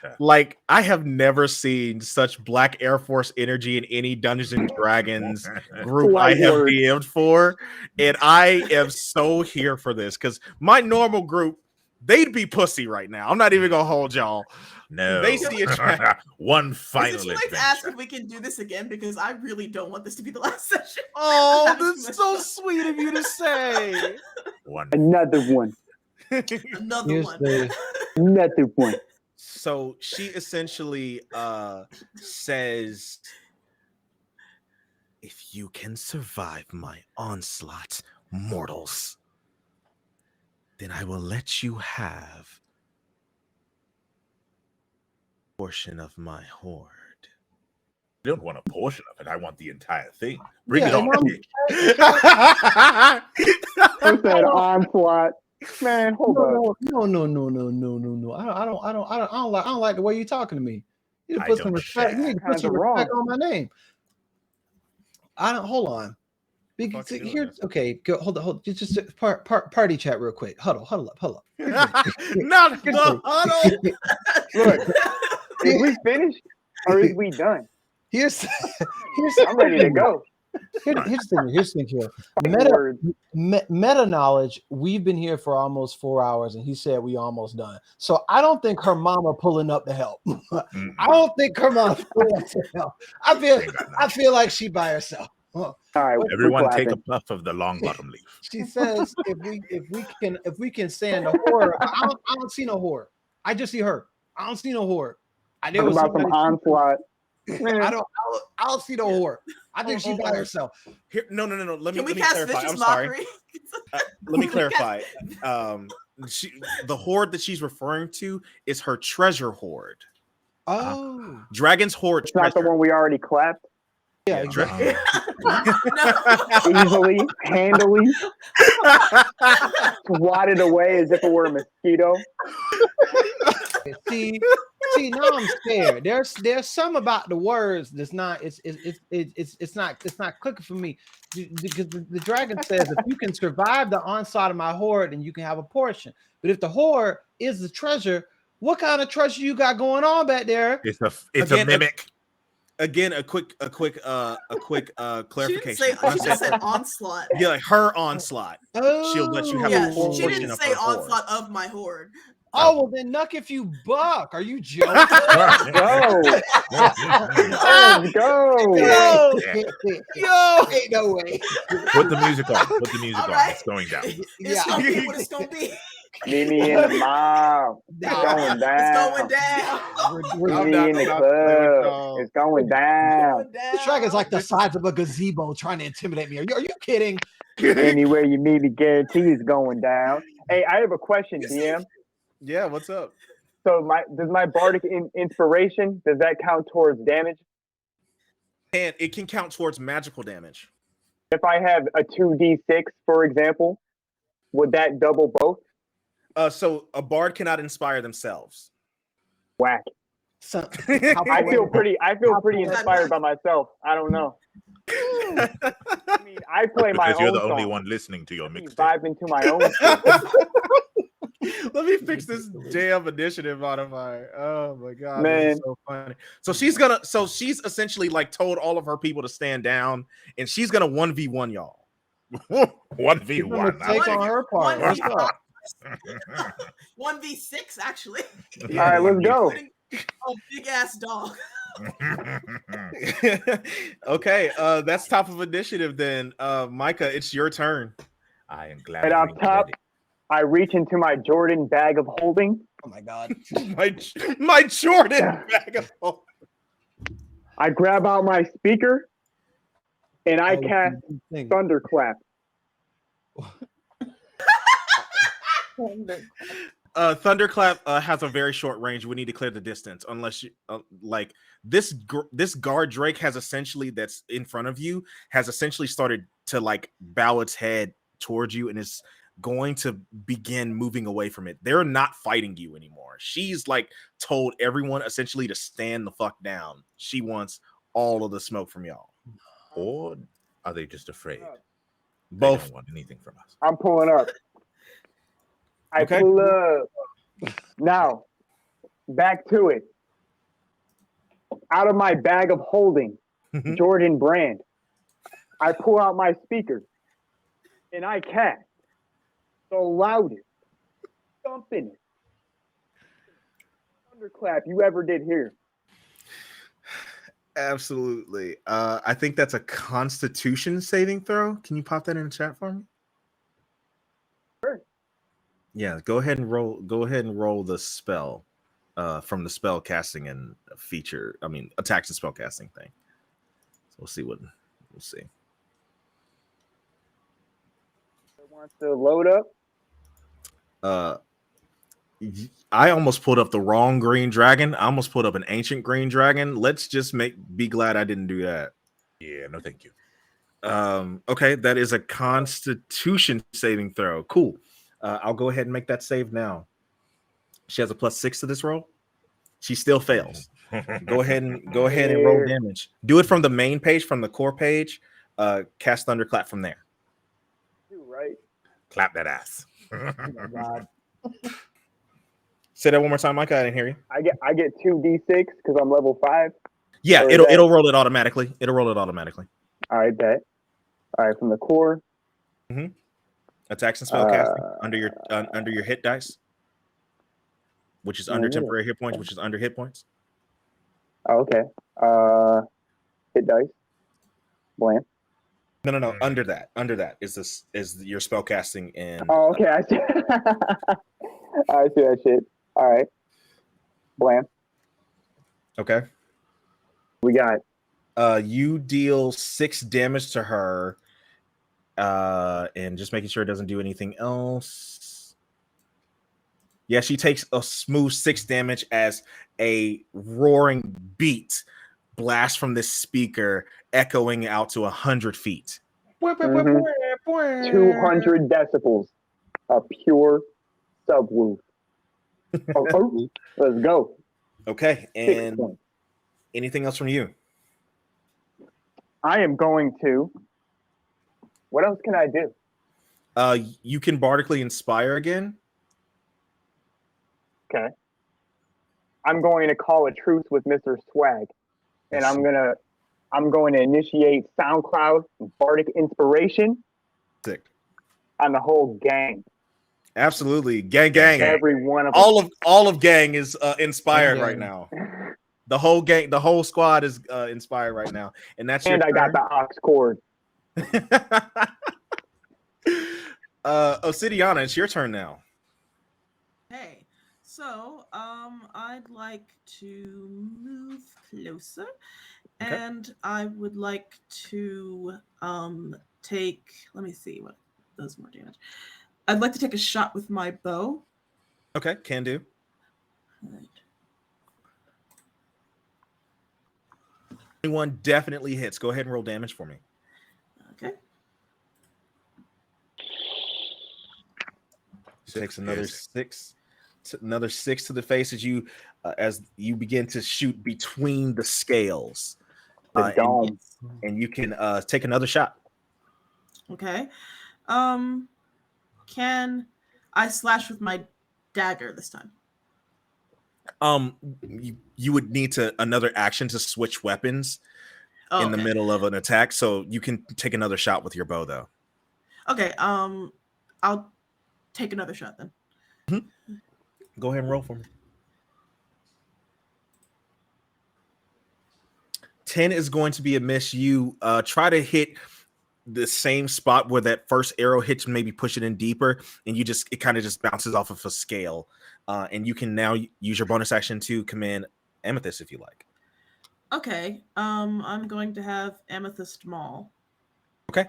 seen such Black Air Force energy in any Dungeons and Dragons group I Light have words. DM'd for, and I am so here for this because my normal group, they'd be pussy right now. I'm not even gonna hold y'all. No. They see a One Is final it too late to ask adventure. if we can do this again? Because I really don't want this to be the last session. Oh, that's so sweet of you to say. Another one. Another Here's one. Another one. So she essentially says, if you can survive my onslaught, mortals, then I will let you have a portion of my horde. I don't want a portion of it. I want the entire thing. Bring it Yeah, on. What's that onslaught? Man, hold up. No. I don't like the way you're talking to me. You need to I put some don't respect. share. You need to put some Kinda respect wrong. on my name. I don't. Hold on. Because Fuck you doing, here, man? okay. Go. Hold on. Just party chat real quick. Huddle up. Not the huddle. Look, is we finished or is we done? Here's I'm ready to go. Here's the thing here. Word. Meta knowledge, we've been here for almost 4 hours, and he said we almost done. So I don't think her mama pulling up to help. I don't think her mama pulling up to help. I feel like she by herself. All right, we're Everyone take a clapping. puff of the long bottom leaf. She says if we can stand a horror. I don't see no horror. I just see her. I don't see no horror. There Talk was about some somebody- onslaught. I don't see no horror. I think she by herself. Here, no. Let Can we me cast clarify. vicious I'm sorry. mockery? Let me clarify. the hoard that she's referring to is her treasure hoard. Oh, Dragon's hoard It's not the treasure. one we already clapped. yeah, exactly. Easily, handily, swatted away as if it were a mosquito. See, now I'm scared. There's some about the words that's not it's not clicking for me. Because the dragon says if you can survive the onslaught of my horde, then you can have a portion. But if the horde is the treasure, what kind of treasure you got going on back there? It's a Again, mimic. Again, a quick clarification. She just said onslaught. Yeah, like her onslaught. She'll let you have Yeah, a full she portion didn't of say her horde. onslaught of my horde. Oh, well then Nuck if you buck. Are you joking? Go. Let's go. Yo, Yo, ain't no way. Put the music on. Put the music All on. right. It's going down. It's Yeah. gonna be what it's gonna be. Meet me in the mall. It's going It's down. going down. We're Meet me in the club. It's going down. Going down. This dragon's like the size of a gazebo trying to intimidate me. Are you kidding? Anywhere you meet me, guarantee it's going down. Hey, I have a question, DM. yeah, what's up? So does my bardic inspiration, does that count towards damage? And it can count towards magical damage. If I have a 2d6, for example, would that double both? So a bard cannot inspire themselves. Whack. So, I feel pretty inspired by myself. I don't know. I mean, I play my Because own you're the only song. one listening to your I be mixtape. vibing to my own shit. Let me fix this damn initiative modifier. Oh my god, Man. this is so funny. So she's essentially like told all of her people to stand down, and she's gonna 1v1 y'all. 1v1. take on her part. What's up? 1v6 actually. All right, let's go. A big ass dog. Okay, that's top of initiative then. Micah, it's your turn. I am glad. Right you're off top, ready. I reach into my Jordan bag of holding. Oh my god. my Jordan bag of holding. I grab out my speaker and I Oh, cast thing. Thunderclap. Thunderclap has a very short range. We need to clear the distance, unless you like this guard Drake has essentially that's in front of you has essentially started to like bow its head towards you and is going to begin moving away from it. They're not fighting you anymore. She's like told everyone essentially to stand the fuck down. She wants all of the smoke from y'all. Or are they just afraid? They Both. don't want anything from us. I'm pulling up. I Okay. pull up. Now, back to it. Out of my bag of holding, Jordan brand, I pull out my speaker and I cast the loudest, thumping thunderclap you ever did here. Absolutely. I think that's a Constitution saving throw. Can you pop that in the chat for me? Sure. Yeah, go ahead and roll. Go ahead and roll the spell from the spell casting and feature. I mean, attacks and spell casting thing. So we'll see. We'll see. Wants to load up. I almost pulled up the wrong green dragon. I almost pulled up an ancient green dragon. Let's just be glad I didn't do that. Yeah, no, thank you. Okay, that is a Constitution saving throw. Cool. I'll go ahead and make that save now. She has a +6 to this roll. She still fails. Go ahead and roll damage. Do it from the main page, from the core page. Cast Thunderclap from there. Right. Clap that ass. Oh my god. Say that one more time, Mike. I didn't hear you. I get 2d6 because I'm level 5. Yeah, Or it'll roll it automatically. It'll roll it automatically. All right, bet. All right, from the core. Attacks and spell casting under your hit dice, which is under temporary hit points, which is under hit points. Oh, okay. Hit dice. Blam. No. Under that is your spell casting in. Oh, okay. I see. I see that shit. All right. Blam. Okay. We got. You deal 6 damage to her, and just making sure it doesn't do anything else. Yeah, she takes a smooth 6 damage as a roaring beat blasts from this speaker, echoing out to 100 feet. 200 decibels. A pure subwoof. Oh, let's go. Okay, 6 and points. anything else from you? I am going to. What else can I do? You can bardically inspire again. Okay. I'm going to call a truce with Mr. Swag, and I'm going to initiate SoundCloud Bardic Inspiration Sick. on the whole gang. Absolutely, gang. Every one of them. All of gang is inspired Gang. right now. The whole gang, the whole squad is inspired right now, and that's your And I got turn. the ox cord. Obsidiana, it's your turn now. Hey, so I'd like to move closer, Okay. and I would like to take. Let me see what does more damage. I'd like to take a shot with my bow. Okay, can do. Right. 21 definitely hits. Go ahead and roll damage for me. Okay. Takes another 6. Another 6 to the face as you begin to shoot between the scales. The dome. And you can take another shot. Okay. Can I slash with my dagger this time? You would need another action to switch weapons in the Okay. middle of an attack, so you can take another shot with your bow though. Okay. I'll take another shot then. Go ahead and roll for me. 10 is going to be a miss. You try to hit the same spot where that first arrow hits, maybe push it in deeper, and it kind of just bounces off of a scale. And you can now use your bonus action to command Amethyst if you like. Okay. I'm going to have Amethyst Maul. Okay.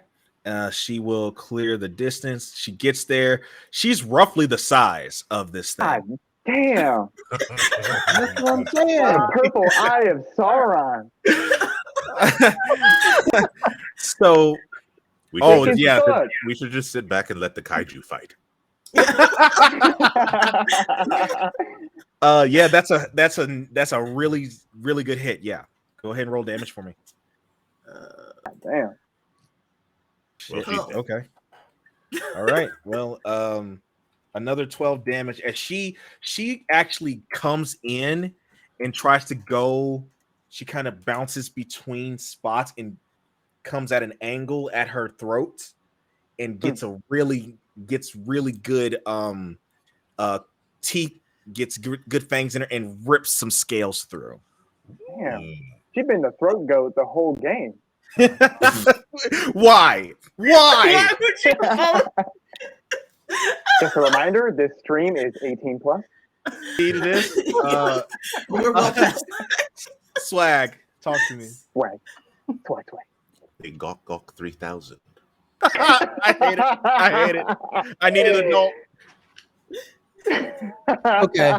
She will clear the distance. She gets there. She's roughly the size of this thing. God damn. That's what I'm saying. The purple eye of Sauron. So, We oh should, yeah, Fuck. we should just sit back and let the kaiju fight. yeah, that's a really really good hit. Yeah, go ahead and roll damage for me. Damn. Well, she's dead. Okay. All right. Well, another 12 damage as she actually comes in and tries to go. She kind of bounces between spots and comes at an angle at her throat and gets really good teeth, gets good fangs in her and rips some scales through. Damn. She's been the throat goat the whole game. Why? Just a reminder, this stream is 18 plus. It is. We're well past. Swag, talk to me. Swag. Big Gawk Gawk 3000. I hate it. I need an adult. Okay.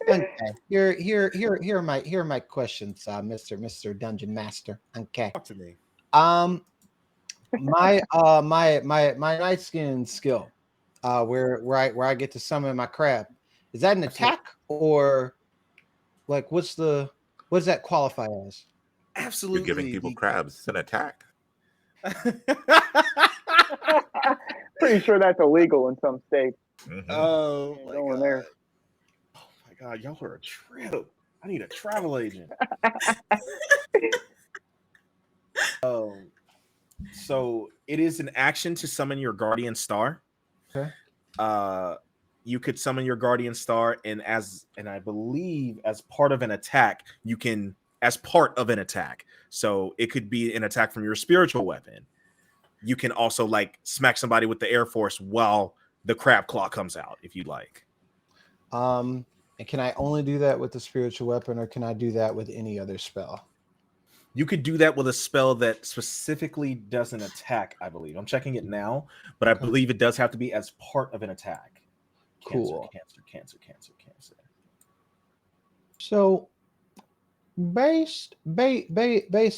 Okay. Here are my questions, Mr. Dungeon Master. Okay. Talk to me. My night skin skill, where I get to summon my crab, is that an attack or like what does that qualify as? Absolutely. You're giving people crabs. It's an attack. Pretty sure that's illegal in some states. Mhm. Oh my Going god. there. Oh my god, y'all are a trip. I need a travel agent. So it is an action to summon your guardian star. Okay. You could summon your guardian star, and I believe as part of an attack, so it could be an attack from your spiritual weapon. You can also like smack somebody with the Air Force while the crab claw comes out, if you'd like. And can I only do that with the spiritual weapon, or can I do that with any other spell? You could do that with a spell that specifically doesn't attack, I believe. I'm checking it now, but I believe it does have to be as part of an attack. Cool. Cancer. So based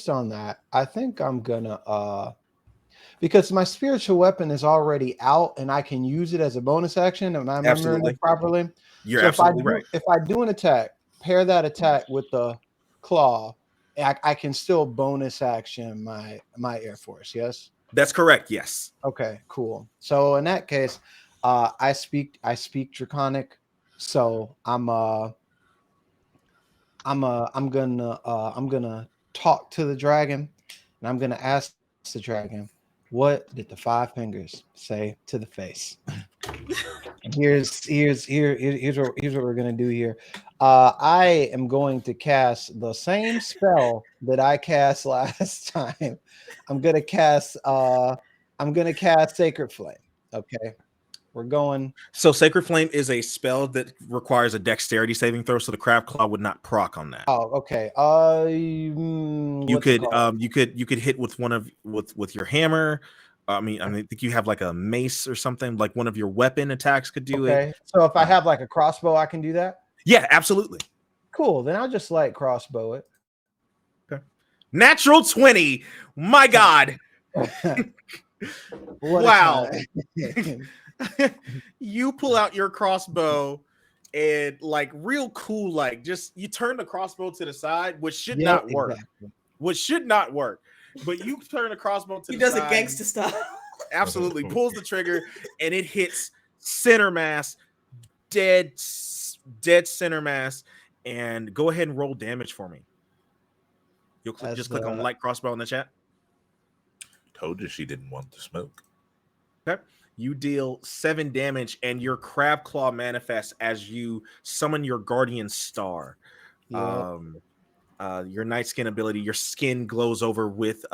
on that, I think I'm gonna because my spiritual weapon is already out and I can use it as a bonus action. Am I remembering Absolutely. it properly? You're So absolutely right. if I do an attack, pair that attack with the claw, I can still bonus action my Air Force. Yes. That's correct. Yes. Okay. Cool. So in that case, I speak Draconic. So I'm gonna talk to the dragon, and I'm gonna ask the dragon, what did the five fingers say to the face? Here's what we're gonna do here. I am going to cast the same spell that I cast last time. I'm gonna cast Sacred Flame. Okay. We're going. So Sacred Flame is a spell that requires a dexterity saving throw, so the crab claw would not proc on that. Oh, okay. You could hit with one of with your hammer. I think you have like a mace or something. Like one of your weapon attacks could do it. So if I have like a crossbow, I can do that. Yeah, absolutely. Cool. Then I'll just like crossbow it. Okay. Natural 20. My God. Wow. You pull out your crossbow and like real cool, like just you turn the crossbow to the side, which should not work. Exactly. Which should not work. But you turn the crossbow to He the does side. it gangster style. Absolutely. Pulls the trigger and it hits center mass, dead center mass. And go ahead and roll damage for me. You'll just click on light crossbow in the chat. Told you she didn't want the smoke. Okay. You deal 7 damage, and your crab claw manifests as you summon your guardian star. Yeah. Your night skin ability, your skin glows over with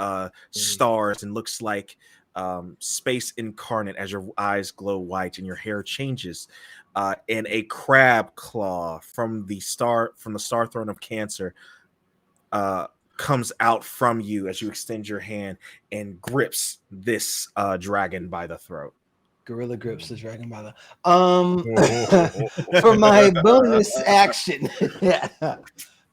stars and looks like space incarnate as your eyes glow white and your hair changes. And a crab claw from the star throne of Cancer comes out from you as you extend your hand and grips this dragon by the throat. Gorilla grips the dragon by the for my bonus action.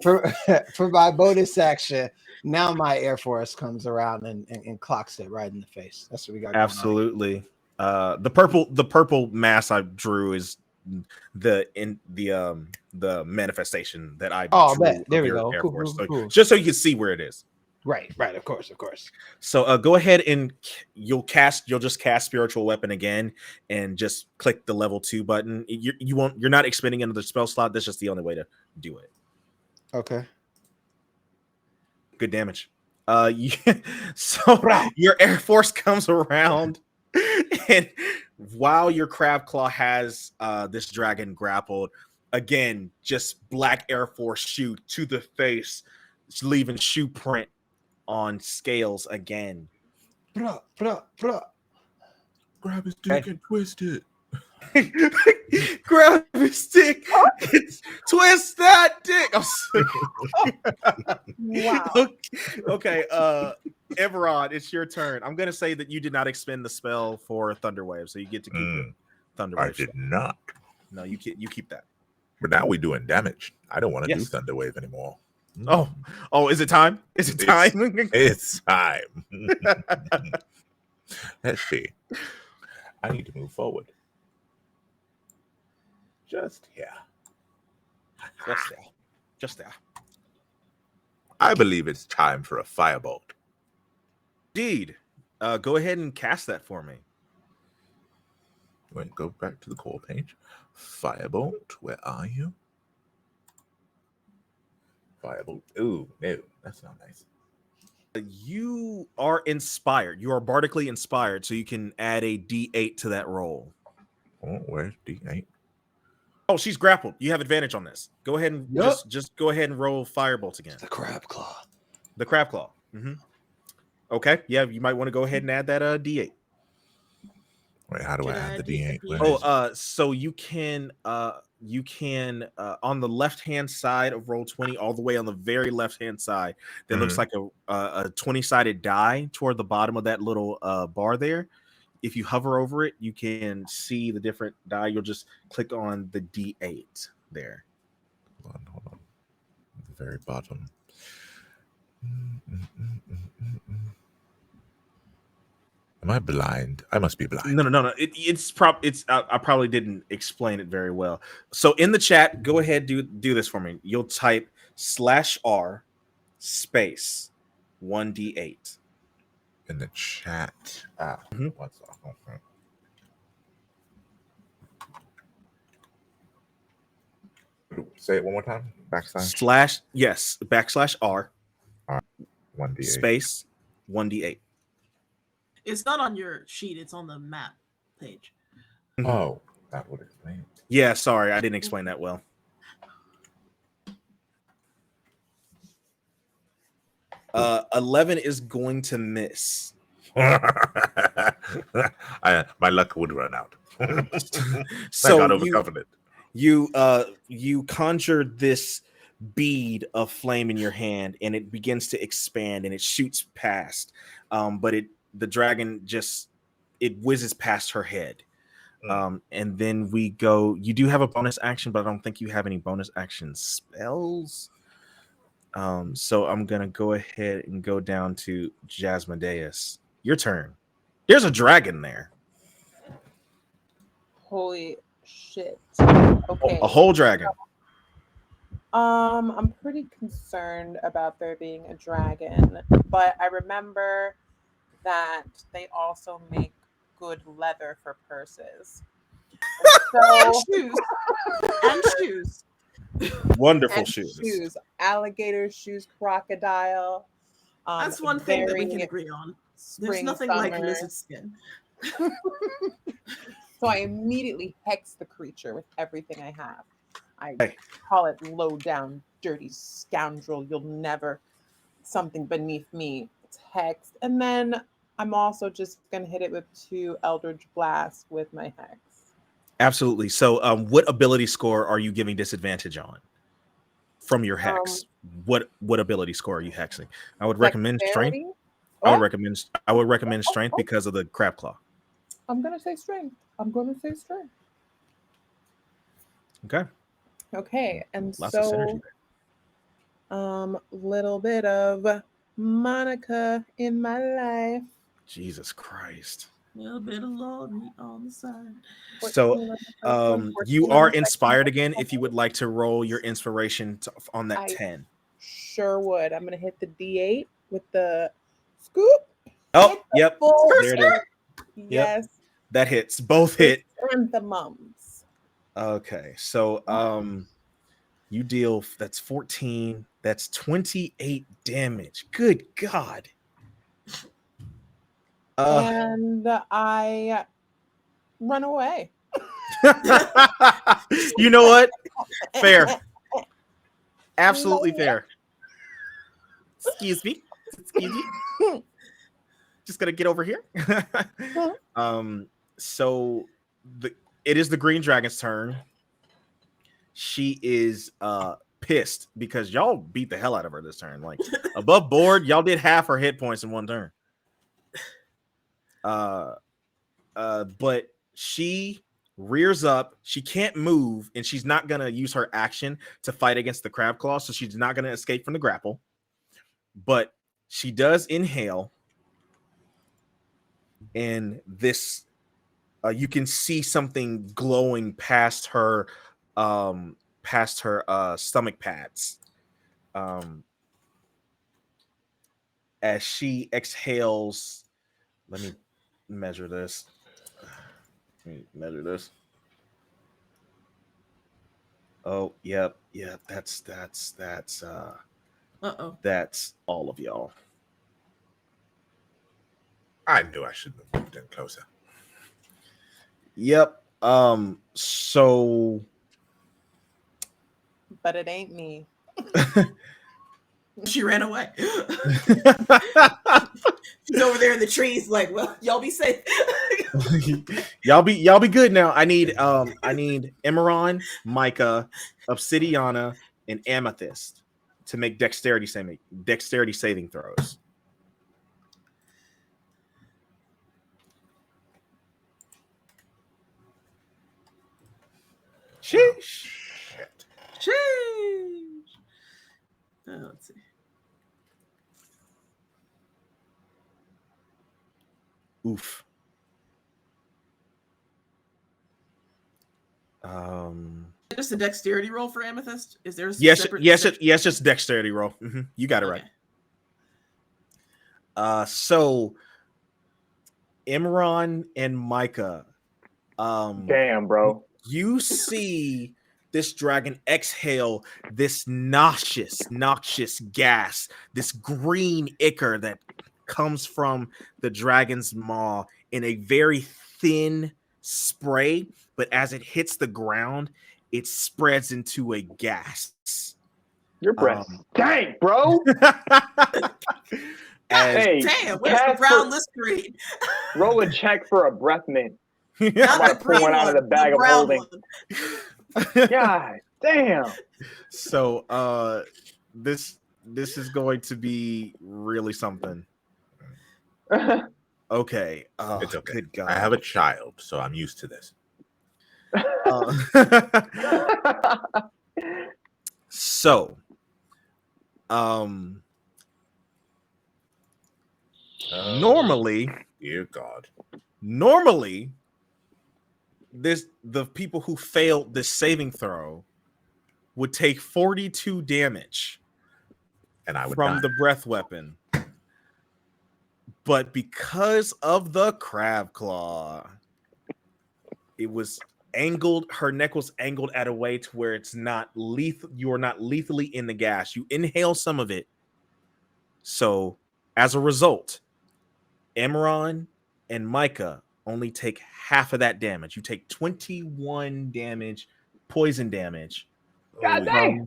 for my bonus action, now my Air Force comes around and clocks it right in the face. That's what we got. Absolutely. The purple mass I drew is the manifestation that I drew. There we go. Air Cool, Force. cool. Just so you can see where it is. Right. Of course. So go ahead and you'll just cast spiritual weapon again and just click the level 2 button. You're not expending another spell slot. That's just the only way to do it. Okay. Good damage. So your Air Force comes around, and while your crab claw has this dragon grappled, again, just black Air Force shoot to the face, leaving shoe print on scales again. Bruh. Grab his dick and twist it. Grab his dick, twist that dick. Wow. Okay, Everard, it's your turn. I'm gonna say that you did not expend the spell for Thunderwave, so you get to keep it. Thunderwave. I did not. No, you keep that. But now we're doing damage. I don't want to do Thunderwave anymore. Oh, is it time? Is it time? It's time. Let's see. I need to move forward. Just here. Just there. I believe it's time for a firebolt. Indeed. Go ahead and cast that for me. Wait, go back to the core page. Firebolt, where are you? Firebolt. Ooh, no, that's not nice. You are inspired. You are bardically inspired, so you can add a D8 to that roll. Oh, where's D8? Oh, she's grappled. You have advantage on this. Go ahead and just go ahead and roll firebolt again. The crab claw. The crab claw. Mm-hmm. Okay. Yeah, you might want to go ahead and add that D8. Wait, how do I add the D8? So you can on the left hand side of roll 20, all the way on the very left hand side, that looks like a 20-sided die toward the bottom of that little bar there. if you hover over it, you can see the different die. You'll just click on the D8 there. Hold on. At the very bottom. Am I blind? I must be blind. No. I probably didn't explain it very well. So in the chat, go ahead, do this for me. You'll type /R space 1D8 In the chat. What's up? Okay. Say it one more time. Backslash. /R 1D8. space 1D8. It's not on your sheet, it's on the map page. Oh, that would explain it. Yeah, sorry, I didn't explain that well. Uh, 11 is going to miss. My luck would run out. So I got overconfident. you conjure this bead of flame in your hand, and it begins to expand, and it shoots past. But the dragon it whizzes past her head. And then we go. You do have a bonus action, but I don't think you have any bonus action spells. So I'm gonna go ahead and go down to Jasmodeus. Your turn. There's a dragon there. Holy shit. Okay. A whole dragon. I'm pretty concerned about there being a dragon, but I remember that they also make good leather for purses. And So, shoes. And shoes. Wonderful and shoes. alligator shoes, crocodile. That's one thing that we can very agree on. There's spring, nothing like summer. lizard skin. So I immediately hex the creature with everything I have. I Hey. call it low down, dirty scoundrel. You'll never something beneath me. It's hexed. And then I'm also just gonna hit it with 2 Eldritch Blasts with my hex. Absolutely. So, what ability score are you giving disadvantage on from your hex? What ability score are you hexing? I would recommend strength. Dexterity? I Oh, would recommend strength because of the crab claw. I'm gonna say strength. Okay. Okay, and Lots of synergy so little bit of Monica in my life. Jesus Christ. A little bit of Lord meat on the side. So 14, you 14 are on the inspired second. again. If you would like to roll your inspiration on that I 10. Sure would. I'm gonna hit the D8 with the scoop. Oh, Hit the yep. full There it is. scoop. Yes. That hits. Both hit. And the mums. Okay. So you deal, that's 14. That's 28 damage. Good God. And I run away. You know what? Fair. Absolutely fair. Excuse me. Just gonna get over here. So it is the green dragon's turn. She is pissed because y'all beat the hell out of her this turn. Like above board, y'all did half her hit points in one turn. But she rears up. She can't move, and she's not gonna use her action to fight against the crab claw, so she's not gonna escape from the grapple. But she does inhale, and this you can see something glowing past her stomach pads as she exhales. Let me measure this. Oh, yep. That's that's all of y'all. I knew I should have moved in closer. Yep. So But it ain't me. She ran away. She's over there in the trees, like, well, y'all be safe. y'all be good now. I need Emerald, Micah, Obsidiana, and Amethyst to make dexterity saving throws. Sheesh. Sheesh. Let's see. Oof. Just a dexterity roll for Amethyst? Is there a Yes, separate yes, just dexterity roll. You got it Okay. right. So Imran and Micah, Damn, bro. you see this dragon exhale this noxious gas, this green ichor that comes from the dragon's maw in a very thin spray, but as it hits the ground, it spreads into a gas. Your breath stank, bro. Hey, damn, where's the brown Listerine? Roll a check for a breath mint. I'm Not about the to pull one out of the bag of brown holding. one. God damn. So this is going to be really something. Okay. Oh, It's okay. Good God. I have a child, so I'm used to this. So, normally, Dear God. the people who failed this saving throw would take 42 damage And I would from die. the breath weapon. But because of the crab claw, it was angled, her neck was angled at a way to where it's not lethal. You are not lethally in the gas. You inhale some of it. So as a result, Emron and Micah only take half of that damage. You take 21 damage, poison damage. God damn.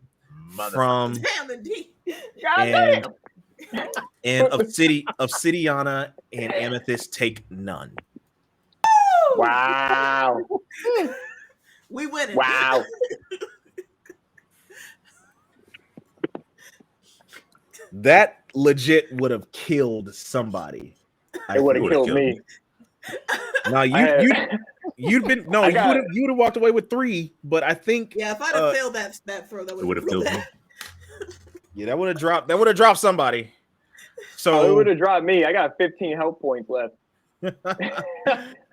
From Damn, indeed. God damn. and Obsidiana and Amethyst take none. Wow. We winning. Wow. That legit would have killed somebody. It would have killed me. No, you'd been no, you would have walked away with 3, but I think Yeah, if I'd have failed that throw, that would have killed me. Yeah, that would have dropped somebody. So it would have dropped me. I got 15 health points left.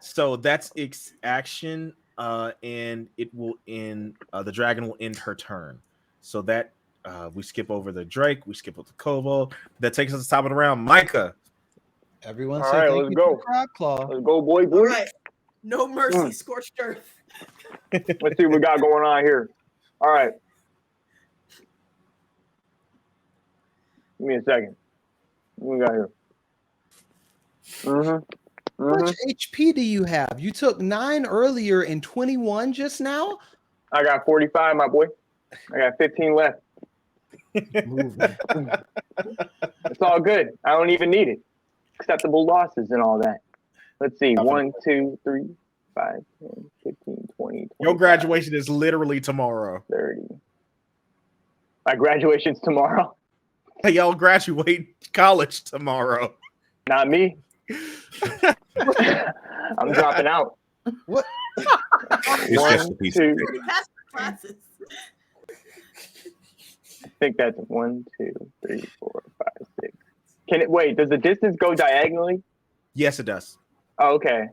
So that's its action, and it will end. The dragon will end her turn. So that we skip over the Drake, we skip over the Kobold. That takes us to the top of the round. Micah. Everyone All say right, thank let's you go. to Crab Claw. Let's go, boy. All right. No mercy, Mm. scorched earth. Let's see what we got going on here. All right. Give me a second. What we got here? How much HP do you have? You took 9 earlier and 21 just now? I got 45, my boy. I got 15 left. It's all good. I don't even need it. Acceptable losses and all that. Let's see. 1, 2, 3, 5, 10, 15, 20. Your graduation is literally tomorrow. 30. My graduation's tomorrow. Hey, y'all graduate college tomorrow. Not me. I'm dropping out. What? It's just a piece of paper. Already passed the classes. I think that's 1, 2, 3, 4, 5, 6. Can it wait? Does the distance go diagonally? Yes, it does. Oh, okay.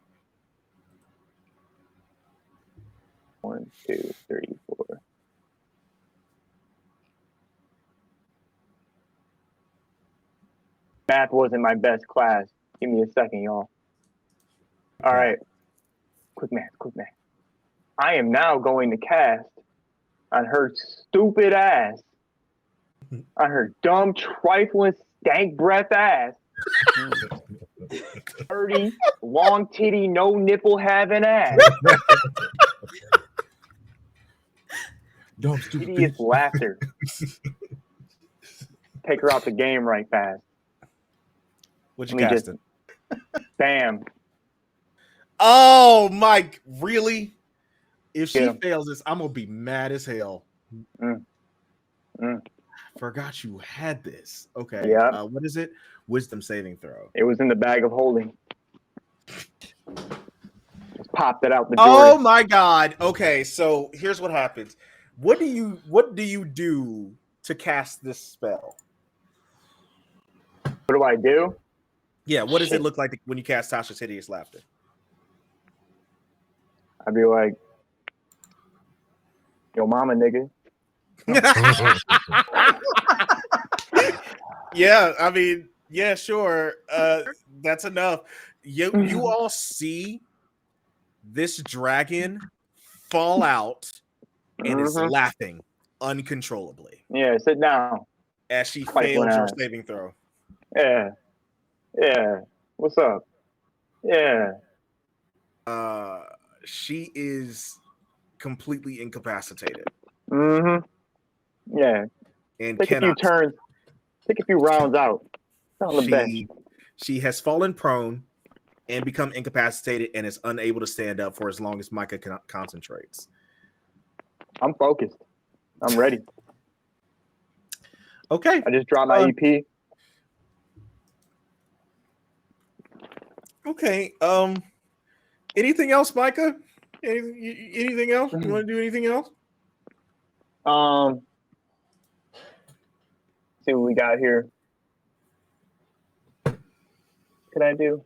1, 2, 3, 4. Math wasn't my best class. Give me a second, y'all. All right. Quick math. I am now going to cast on her stupid ass, on her dumb, trifling, stank breath ass, 30 long titty, no nipple having ass. Dumb, stupid Hideous bitch. laughter. Take her out the game right fast. What you Let me casting? Bam. Oh, Mike, really? If she Yeah. fails this, I'm gonna be mad as hell. Mm. Forgot you had this. Okay. Yeah. What is it? Wisdom saving throw. It was in the bag of holding. Let's popped it out the Oh Jordan. my God. Okay, so here's what happens. What do you do to cast this spell? What do I do? Yeah, what does it Shit. look like when you cast Tasha's Hideous Laughter? I'd be like, yo, mama, nigga. Yeah, I mean, yeah, sure. That's enough. You all see this dragon fall out and is Mhm. laughing uncontrollably Yeah, sit down. as she Fight one fails her out. saving throw. Yeah. Yeah. What's up? Yeah. She is completely incapacitated Mm-hmm. Yeah. and Take a few cannot. turns. Take a few rounds out. Sit on the bench. She has fallen prone and become incapacitated and is unable to stand up for as long as Micah concentrates. I'm focused. I'm ready. Okay. I just dropped my EP. Okay. Anything else, Micah? Anything else? You want to do anything else? See what we got here. Could I do?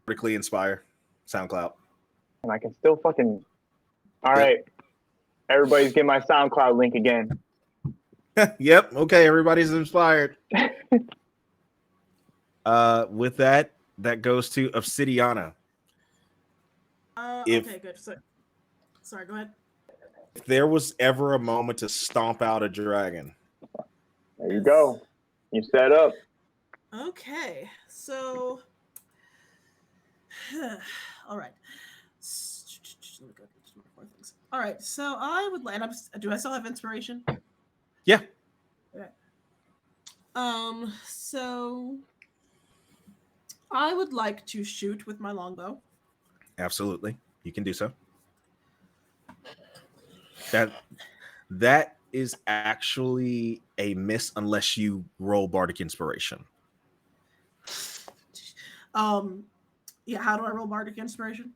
Vertically Inspire, SoundCloud. And I can still fucking. All right. Everybody's getting my SoundCloud link again. Yep. Okay. Everybody's inspired. With that goes to Obsidiana. Okay, good. So, sorry, go ahead. If there was ever a moment to stomp out a dragon, There you go. You set up. Okay, so all right. Let me go through some more things. All right, so I would like. Do I still have inspiration? yeah. Okay. So I would like to shoot with my longbow. Absolutely, you can do so. That is actually a miss unless you roll Bardic Inspiration. Yeah. How do I roll Bardic Inspiration?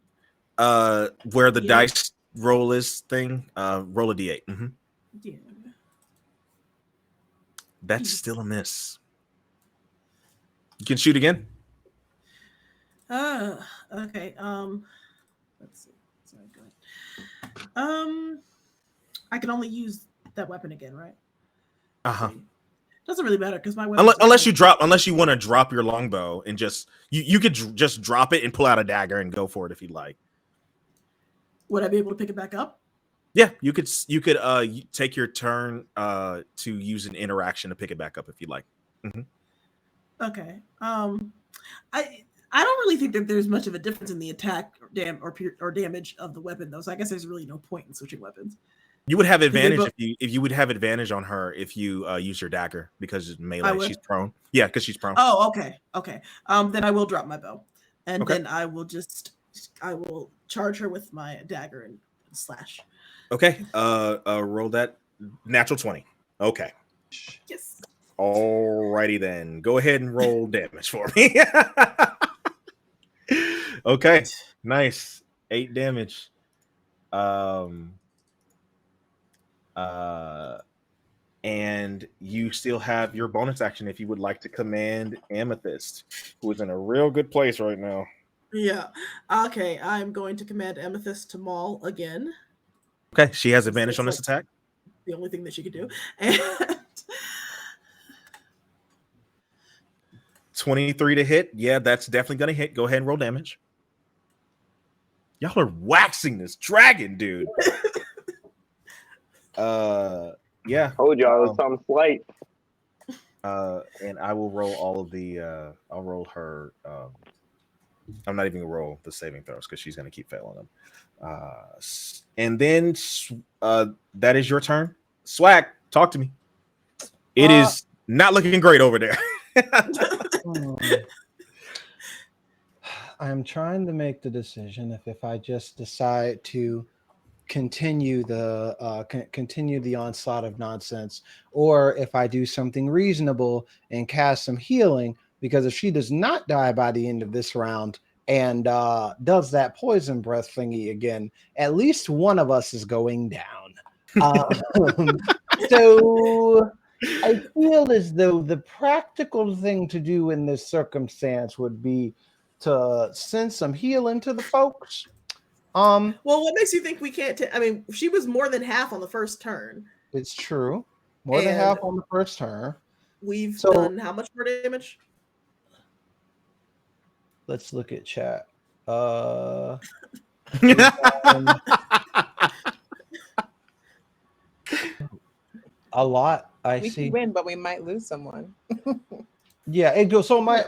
Where the D8? dice roll is thing, roll a D8. Mm-hmm. Yeah. That's still a miss. You can shoot again. Okay. Let's see. Sorry, go ahead. I can only use that weapon again, right? Doesn't really matter because my weapon. Unless you want to drop your longbow and just you could just drop it and pull out a dagger and go for it if you'd like. Would I be able to pick it back up? Yeah, you could take your turn to use an interaction to pick it back up if you'd like. Mm-hmm. Okay. I don't really think that there's much of a difference in the attack or damage of the weapon, though. So I guess there's really no point in switching weapons. You would have advantage if you would have advantage on her if you use your dagger because melee. She's prone. Yeah, because she's prone. Oh, okay. Then I will drop my bow, and then I will charge her with my dagger and slash. Okay. Roll that natural 20. Okay. Yes. Alrighty then. Go ahead and roll damage for me. Okay. Nice. 8 damage. And you still have your bonus action if you would like to command Amethyst, who is in a real good place right now. Yeah. Okay. I'm going to command Amethyst to maul again. Okay. She has advantage on this attack. The only thing that she could do. And 23 to hit. Yeah, that's definitely going to hit. Go ahead and roll damage. Y'all are waxing this dragon, dude. Yeah. Told y'all it was something slight. And I will roll all of the I'll roll her I'm not even gonna roll the saving throws because she's gonna keep failing them. And then that is your turn. Swag, talk to me. It is not looking great over there. I'm trying to make the decision if I just decide to continue the onslaught of nonsense, or if I do something reasonable and cast some healing. Because if she does not die by the end of this round, and does that poison breath thingy again, at least one of us is going down. So I feel as though the practical thing to do in this circumstance would be to send some healing to the folks. Well, what makes you think we can't? I mean, she was more than half on the first turn. It's true. More than And half on the first turn. We've So- done how much more damage? Let's look at chat. A lot. I We see. can win, but we might lose someone. Yeah, it goes. So my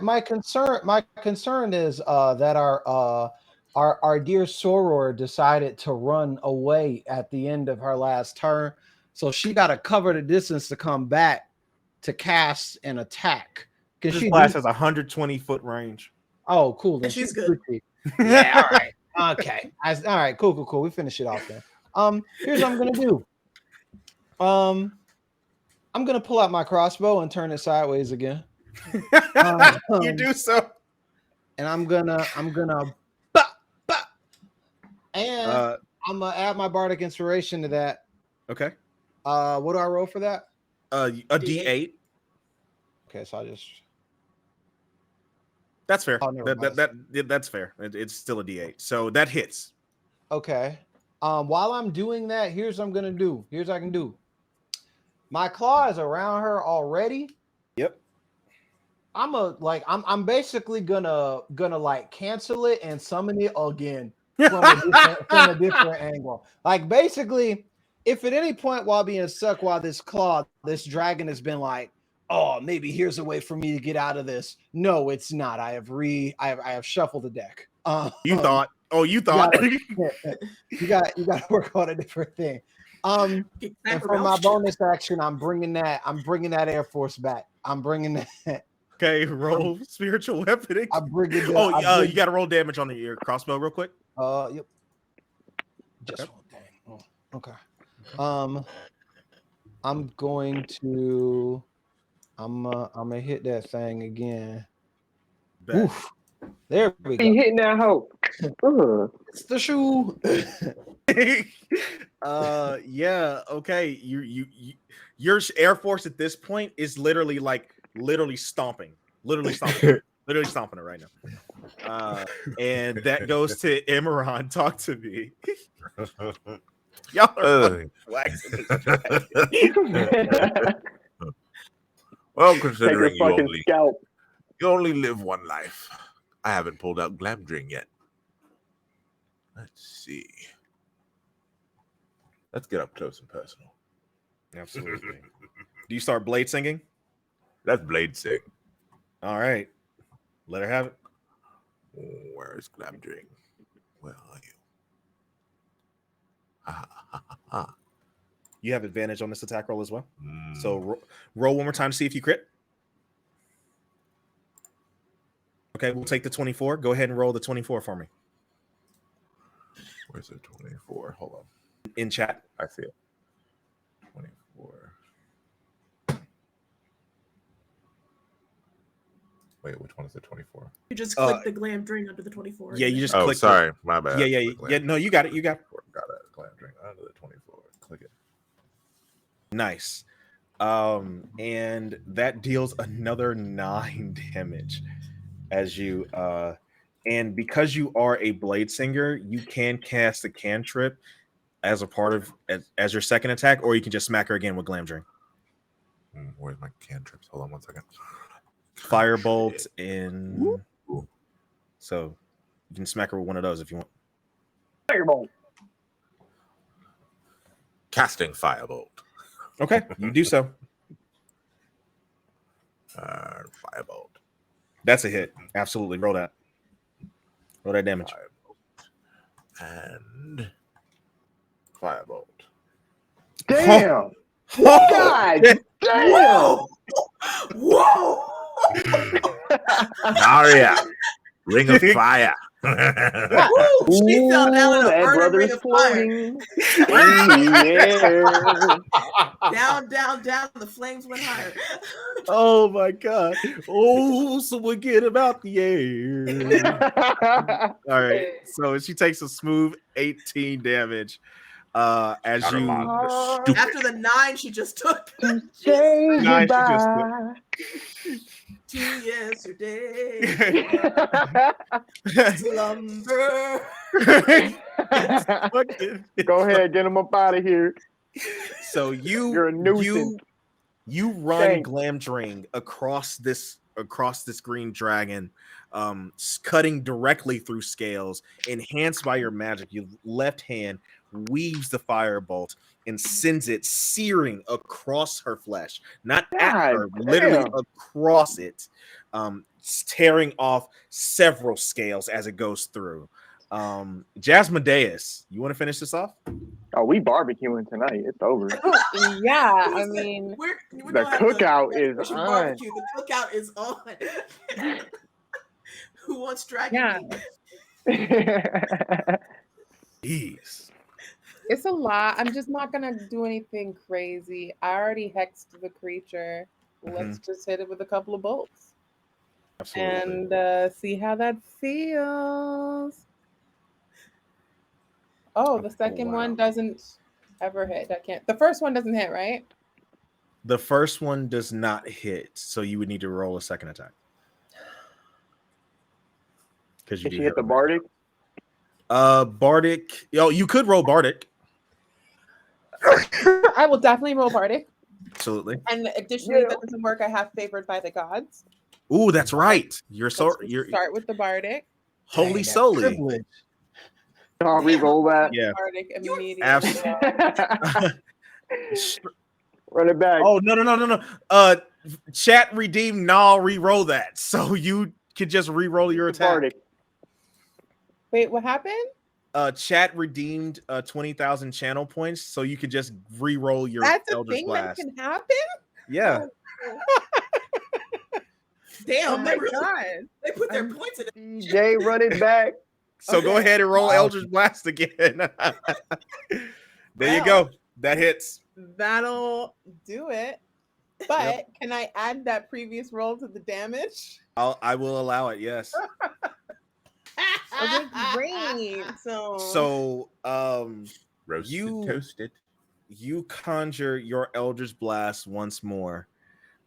concern is that our dear Soror decided to run away at the end of her last turn, so she got to cover the distance to come back to cast an attack. This blast has 120-foot range. Oh, cool. Then She's good. Yeah, all right. Okay. All right. Cool. We finish it off then. Here's what I'm gonna do. I'm gonna pull out my crossbow and turn it sideways again. You do so. And I'm gonna and I'm gonna add my bardic inspiration to that. Okay. What do I roll for that? A D8. Okay, so I just That's fair. Oh, never mind. That's fair. It's still a D8. So that hits. okay. While I'm doing that, here's what I'm gonna do. Here's what I can do. My claw is around her already. Yep. I'm basically gonna like cancel it and summon it again from a different angle. Like basically, if at any point while being stuck while this dragon has been like, oh, maybe here's a way for me to get out of this. No, it's not. I have shuffled the deck. You thought. You thought. You got to work on a different thing. And for my bonus action, I'm bringing that Air Force back. I'm bringing that. Okay, roll spiritual weapon. I'm bringing. You got to roll damage on your crossbow real quick. Yep. Just one thing. Oh, okay. I'm gonna hit that thing again. Oof. There we go. You hitting that hoe. It's the shoe. Yeah, okay. Your Air Force at this point is literally stomping. Literally stomping it right now. And that goes to Emeron. Talk to me. Y'all are waxing this. Well, considering Take a fucking scalp. you only live one life, I haven't pulled out Glamdring yet. Let's see. Let's get up close and personal. Absolutely. Do you start blade singing? Let's blade sing. All right. Let her have it. Where's Glamdring? Where are you? Ha ha ha ha. You have advantage on this attack roll as well. So roll one more time to see if you crit. Okay, we'll take the 24. Go ahead and roll the 24 for me. Where's the 24? Hold on. In chat. I see it. 24. Wait, which one is the 24? You just click the Glamdring under the 24. Yeah, you just Oh, click. sorry. My bad. Yeah. No, you got it. You got it. Got it. Glamdring under the 24. Click it. Nice. And that deals another 9 damage as you and because you are a blade singer, you can cast a cantrip as a part of as your second attack, or you can just smack her again with Glamdring. Where's my cantrips? Hold on one second. Firebolt in so you can smack her with one of those if you want. Firebolt. Casting Firebolt. Okay, you do so. Firebolt. That's a hit. Absolutely. Roll that. Roll that damage. Firebolt. And Firebolt. Damn. God damn. Whoa! Aria. Ring of Fire. Yeah. Woo! She fell down in a that burning brother's ring of fire. floating in the air. Down, down, down. The flames went higher. Oh my god. Oh, someone get him out the air. All right. So she takes a smooth 18 damage. As Not a you lot. Stupid. After the 9 she just took. To say Nice, you just- goodbye. To yesterday. Slumber. Go ahead, get him up out of here. So You're a nuisance. you run Thanks. Glamdring across this green dragon, cutting directly through scales, enhanced by your magic. Your left hand weaves the firebolt and sends it searing across her flesh, not at God her, literally damn. across it, tearing off several scales as it goes through. Jasmodeus, you want to finish this off? Oh, we barbecuing tonight. It's over. Yeah, I mean, we're The gonna have cookout to- is we should on. barbecue. The cookout is on. Who wants dragon yeah, meat? Jeez. it's a lot. I'm just not gonna do anything crazy. I already hexed the creature. Let's just hit it with a couple of bolts Absolutely. and see how that feels. Oh, the second wow. one doesn't ever hit. I can't. The first one doesn't hit, right? The first one does not hit, so you would need to roll a second attack. Because you Did do she hit the have Bardic? Bardic. Oh, you could roll Bardic. I will definitely roll Bardic. Absolutely. And additionally, Yeah. if that doesn't work, I have favored by the gods. Ooh, that's right. You're Let's so just you're start with the Bardic. holy Dang, that solely. privilege. I'll re-roll that. Yeah. Bardic immediately. Run it back. Oh no. Chat redeem null re-roll that. So you could just re-roll your attack. Bardic. Wait, what happened? Chat redeemed 20,000 channel points, so you could just re-roll your That's a Eldritch thing Blast. that can happen? Yeah. Damn, Oh my they god. put their points in it. DJ, run it back. So go ahead and roll Wow. Eldritch Blast again. There you go. That hits. That'll do it. But can I add that previous roll to the damage? I will allow it. Yes. Okay, great. So Roasted, You- toasted. you conjure your Eldritch Blast once more.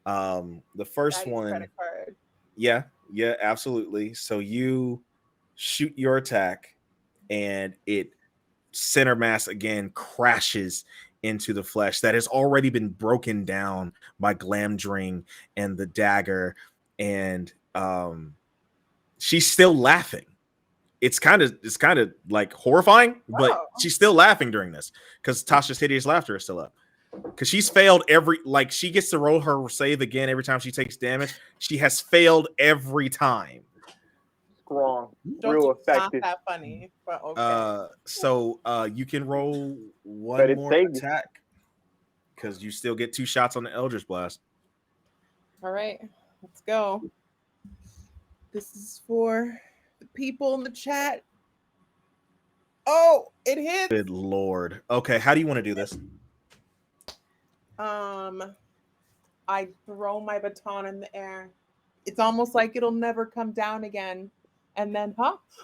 The first Daddy's one, credit card. yeah, absolutely. So you shoot your attack, and it center mass again crashes into the flesh that has already been broken down by Glamdring and the dagger, and she's still laughing. It's kind of like horrifying, but Oh. she's still laughing during this because Tasha's hideous laughter is still up. Because she's failed she gets to roll her save again every time she takes damage. She has failed every time. Strong. Don't Real you not effective. that funny, but okay. So you can roll But one it more saved me. attack because you still get 2 shots on the Eldritch Blast. All right, let's go. This is for the people in the chat. Oh, it hit. Good lord. Okay, how do you want to do this? I throw my baton in the air. It's almost like it'll never come down again. And then,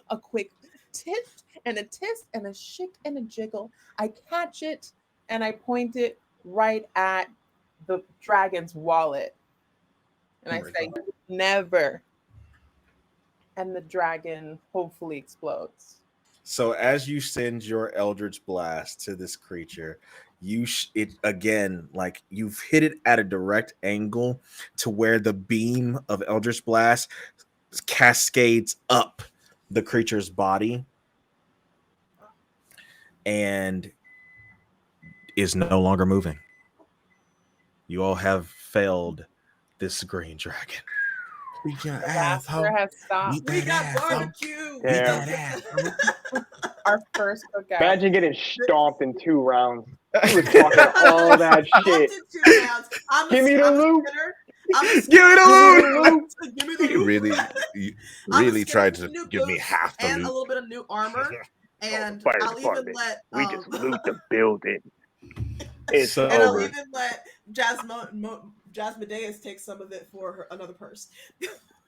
a quick tit and a tisk and a shake and a jiggle. I catch it and I point it right at the dragon's wallet. And I say, never. And the dragon hopefully explodes. So as you send your Eldritch Blast to this creature, it again, like you've hit it at a direct angle to where the beam of Eldritch Blast cascades up the creature's body and is no longer moving. You all have failed this green dragon. Beat your The ass, ho. laughter has stopped. We got ass, ho. barbecue. Beat Damn. that ass. Our first cookout. Imagine getting stomped in 2 rounds. He was talking all that shit. I'm Give me the loot. Give me the loot! Give me the loot. Really, You I'm really just tried getting to new give me boots half the and a loot. little bit of new armor, and Fire I'll even department. let We just loot the building. It's So- and I'll over. even let Jasmodeus take some of it for another purse.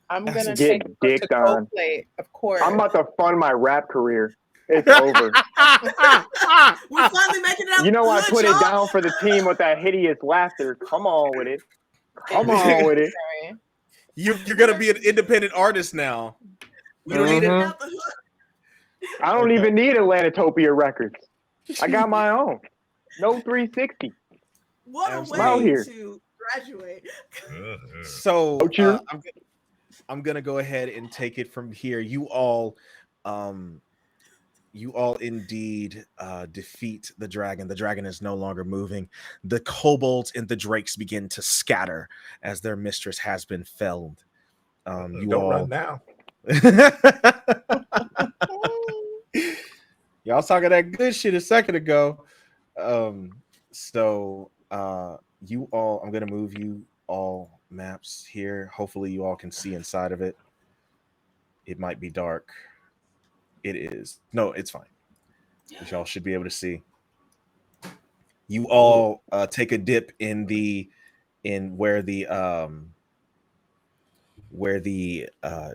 I'm gonna Get take a dicked on. plate, of course. I'm about to fund my rap career. It's over. We're finally making it out. You know I good, put y'all. it down for the team with that hideous laughter. Come on with it. Come on with it. You're gonna be an independent artist now. We made it Mhm. out the hood. I don't even need Atlanatopia Records. I got my own. No 360. What a Absolutely. Out way here. to graduate. So Out here. I'm gonna go ahead and take it from here. You all indeed defeat the dragon. The dragon is no longer moving. The kobolds and the drakes begin to scatter as their mistress has been felled. You Don't all run now. Y'all was talking that good shit a second ago. You all, I'm gonna move you all maps here. Hopefully you all can see inside of it. It might be dark. It is. No, it's fine. Y'all should be able to see. You all take a dip in where the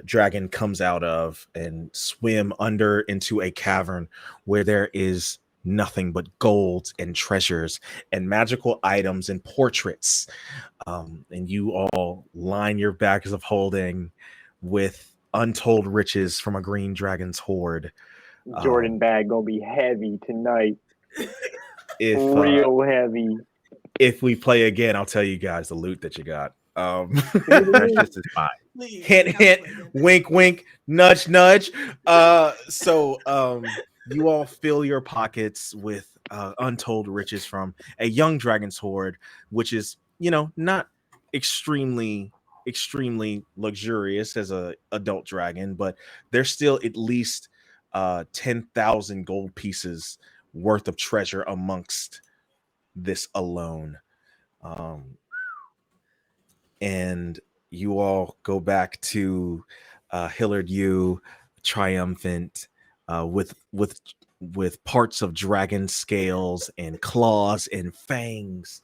dragon comes out of and swim under into a cavern where there is nothing but gold and treasures and magical items and portraits. And you all line your bags of holding with untold riches from a green dragon's hoard. Jordan bag gonna be heavy tonight. If Real heavy. if we play again, I'll tell you guys the loot that you got. Precious is mine. Please, Hint, we have to hint, play again. wink, wink, nudge, nudge. You all fill your pockets with untold riches from a young dragon's hoard, which is, not extremely luxurious as a adult dragon, but there's still at least 10,000 gold pieces worth of treasure amongst this alone. And you all go back to Hillard U, triumphant, with parts of dragon scales and claws and fangs,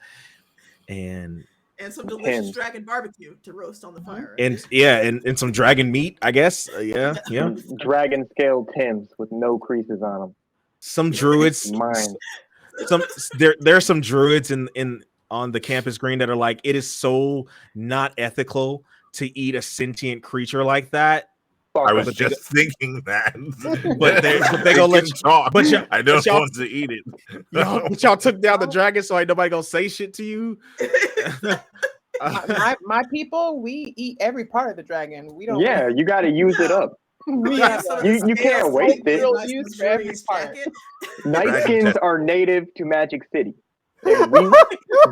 and some delicious Tim's. dragon barbecue to roast on the fire. and some dragon meat, I guess. Yeah. Dragon scale Tims with no creases on them. Some druids. Mine. There are some druids in on the campus green that are like, it is so not ethical to eat a sentient creature like that. I was But just thinking that. But they gonna let you talk. but I don't y'all- want to eat it. y'all took down the dragon, so ain't nobody gonna say shit to you. my people, we eat every part of the dragon. We don't. Yeah, you got to use it up. We Yeah, have some of to- the You can't scales, waste like, it. real nice, Use for every luxurious part. jacket. Night Dragon skins test. are native to Magic City. And we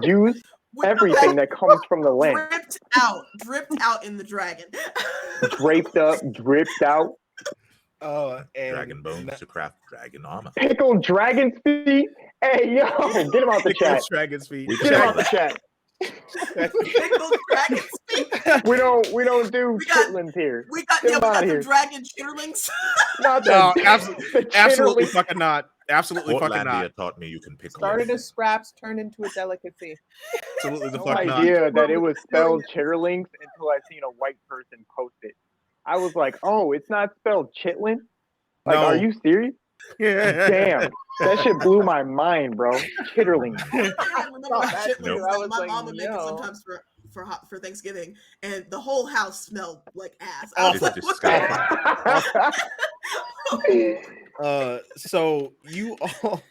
use With everything that comes from the land. dripped out in the dragon. Draped up, dripped out. And Dragon bones to craft dragon armor. Pickled dragon's feet. Hey, yo, get him out the chat. Dragon's feet. We Get him out the chat. Pickled dragon's feet. We don't do We got- chitlins here. We got Get yeah, him we outta got the here. dragon chitterlings. Not No, the, absolutely chitterlings. fucking not. Absolutely fucking Portlandia not. taught me you can pick started as scraps, turned into a delicacy. Absolutely the No fuck not. idea that it was spelled chitterlings until I seen a white person post it. I was like, oh, it's not spelled chitlin? Like, No. are you serious? Damn. That shit blew my mind, bro. Chitterlings. I remember thought that that shit too. was I like was my like, mom would make it yo. sometimes for Thanksgiving, and the whole house smelled like ass. Oh, I was it's like, what the disgusting. So you all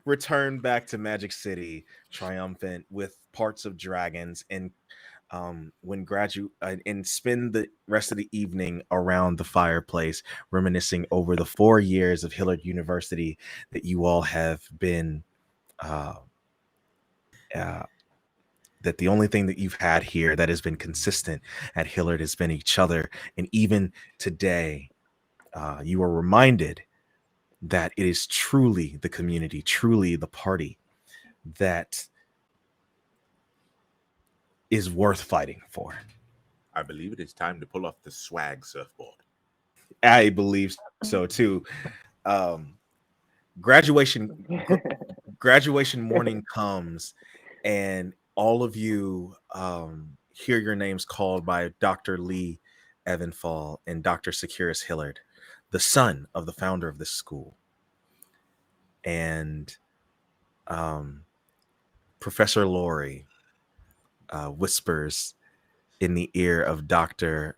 return back to Magic City triumphant with parts of dragons, and and spend the rest of the evening around the fireplace reminiscing over the 4 years of Hillard University that you all have been that the only thing that you've had here that has been consistent at Hillard has been each other. And even today, you are reminded that it is truly the community, truly the party that is worth fighting for. I believe it is time to pull off the swag surfboard. I believe so too. Um, graduation graduation morning comes, and all of you hear your names called by Dr. Lee Evanfall and Dr. Securus Hillard, the son of the founder of this school. And Professor Laurie whispers in the ear of Dr.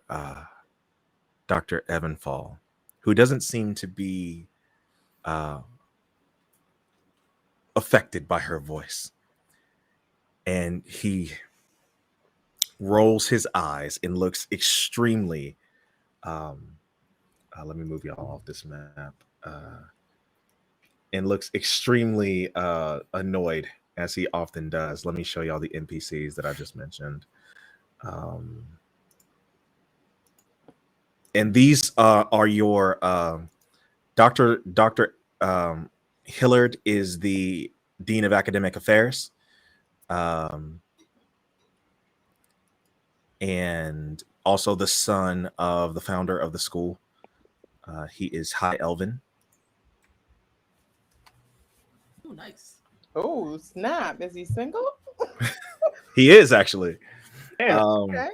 Evanfall, who doesn't seem to be affected by her voice. And he rolls his eyes and looks extremely let me move y'all off this map and looks extremely annoyed, as he often does. Let me show y'all the NPCs that I just mentioned. And these are your Dr. Hillard is the Dean of Academic Affairs. And also the son of the founder of the school. He is High Elven. Oh, nice. Oh, snap. Is he single? He is actually. Damn. Okay.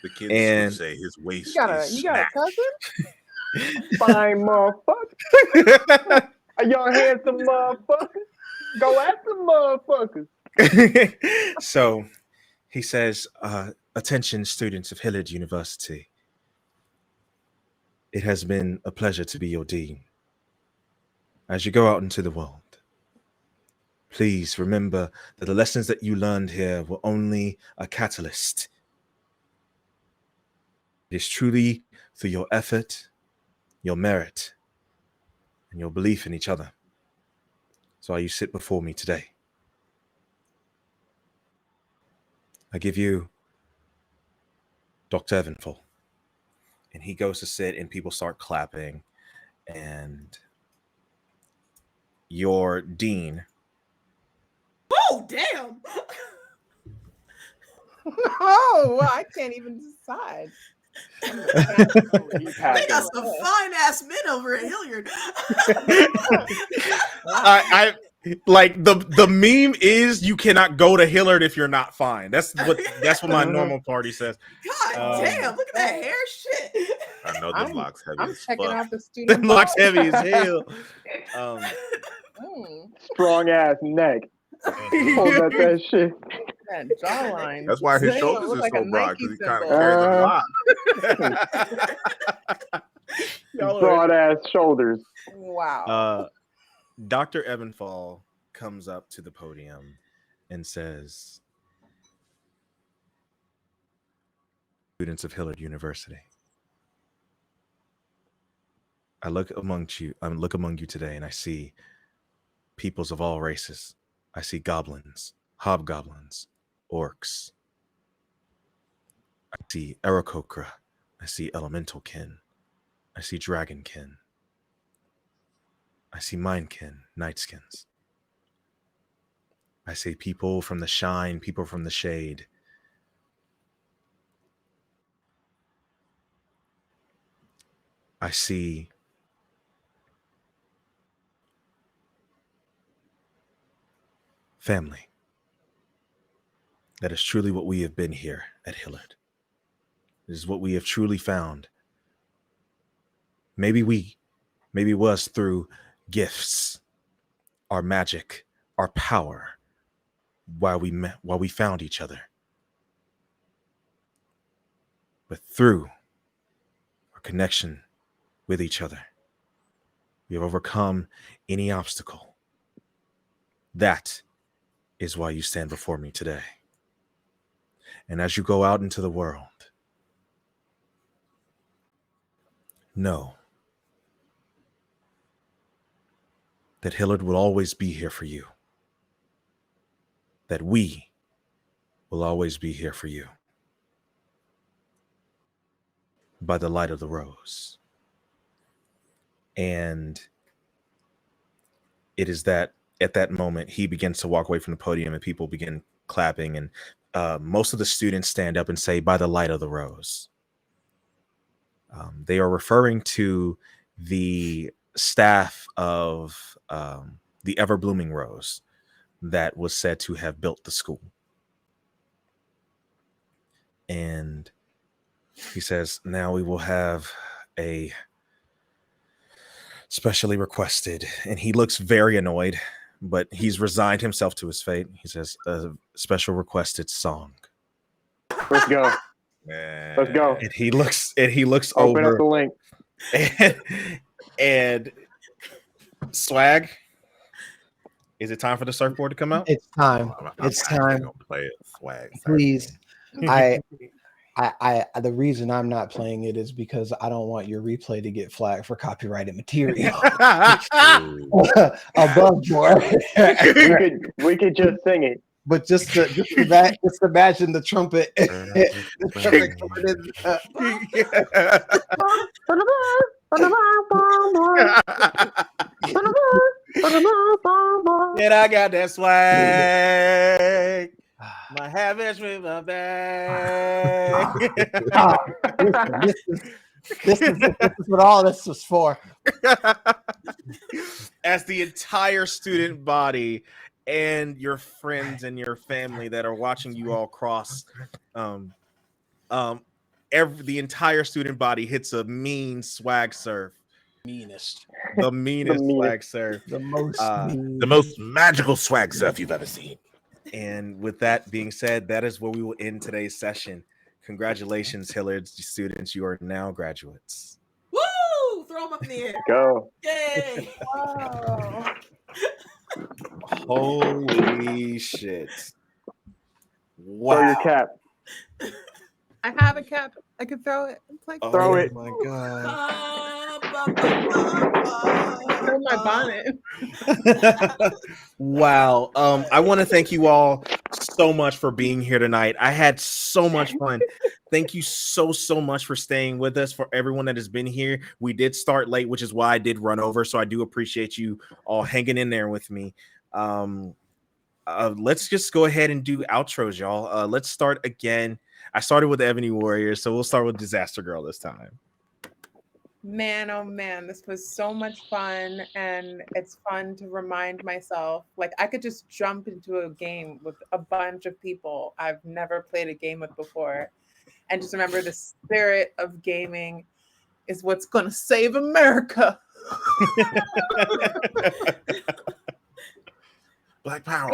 The kids And- would say his waist You got a is cousin? Fine motherfucker. Y'all handsome motherfuckers. Go at some motherfuckers. So he says, attention students of Hillard University. It has been a pleasure to be your dean. As you go out into the world, please remember that the lessons that you learned here were only a catalyst. It is truly through your effort, your merit, and your belief in each other. So you sit before me today. I give you Dr. Evanfall. And he goes to sit and people start clapping. And your dean. Oh, damn. Oh, well, I can't even decide. They got some fine ass men over at Hillard. I like the meme is you cannot go to Hillard if you're not fine. That's what my normal party says. God damn, look at that hair shit. I know the locks heavy I'm as checking fuck. out the student. Locks heavy as hell. Strong ass neck. Hold up that shit. That jawline. That's why his Damn, shoulders look are like so a broad, Nike because he kind of symbol. carries a lot. Broad ass shoulders. Wow. Dr. Evanfall comes up to the podium and says, students of Hillard University, I look among you today and I see peoples of all races. I see goblins, hobgoblins, orcs. I see Aarakocra. I see elemental kin. I see dragon kin. I see minekin, nightskins. I see people from the shine, people from the shade. I see family. That is truly what we have been here at Hillard. This is what we have truly found. Maybe it was through gifts, our magic, our power, while we found each other. But through our connection with each other, we have overcome any obstacle. That is why you stand before me today. And as you go out into the world, know that Hillard will always be here for you. That we will always be here for you. By the light of the rose. And it is that at that moment he begins to walk away from the podium and people begin clapping and most of the students stand up and say, "By the light of the rose." They are referring to the staff of the Ever Blooming Rose that was said to have built the school. And he says, now we will have a specially requested, and he looks very annoyed, but he's resigned himself to his fate. He says, a special requested song. Let's go. Let's go. And he looks Open over up the link. and Swag, is it time for the surfboard to come out? It's time. It's time. Gonna play it. Swag. Please. The reason I'm not playing it is because I don't want your replay to get flagged for copyrighted material. Above board. we could just sing it. But just imagine the trumpet. The trumpet coming in. And I got that swag. My habits with my bag. This is what all this was for. As the entire student body and your friends and your family that are watching you all cross, the entire student body hits a mean swag surf. The meanest swag surf. The most magical swag surf you've ever seen. And with that being said, that is where we will end today's session. Congratulations, Hillard students. You are now graduates. Woo! Throw them up in the air. Go. Yay! Wow. Holy shit. Throw your Wow. cap. I have a cap. I could throw it. It's like Throw it. Oh my God. throw my bonnet. Wow. I want to thank you all so much for being here tonight. I had so much fun. Thank you so much for staying with us. For everyone that has been here, we did start late, which is why I did run over. So I do appreciate you all hanging in there with me. Let's just go ahead and do outros, y'all. Let's start again. I started with the Ebony Warriors, so we'll start with Disaster Girl this time. Man, oh man, this was so much fun, and it's fun to remind myself, like I could just jump into a game with a bunch of people I've never played a game with before, and just remember the spirit of gaming is what's gonna save America. Black Power.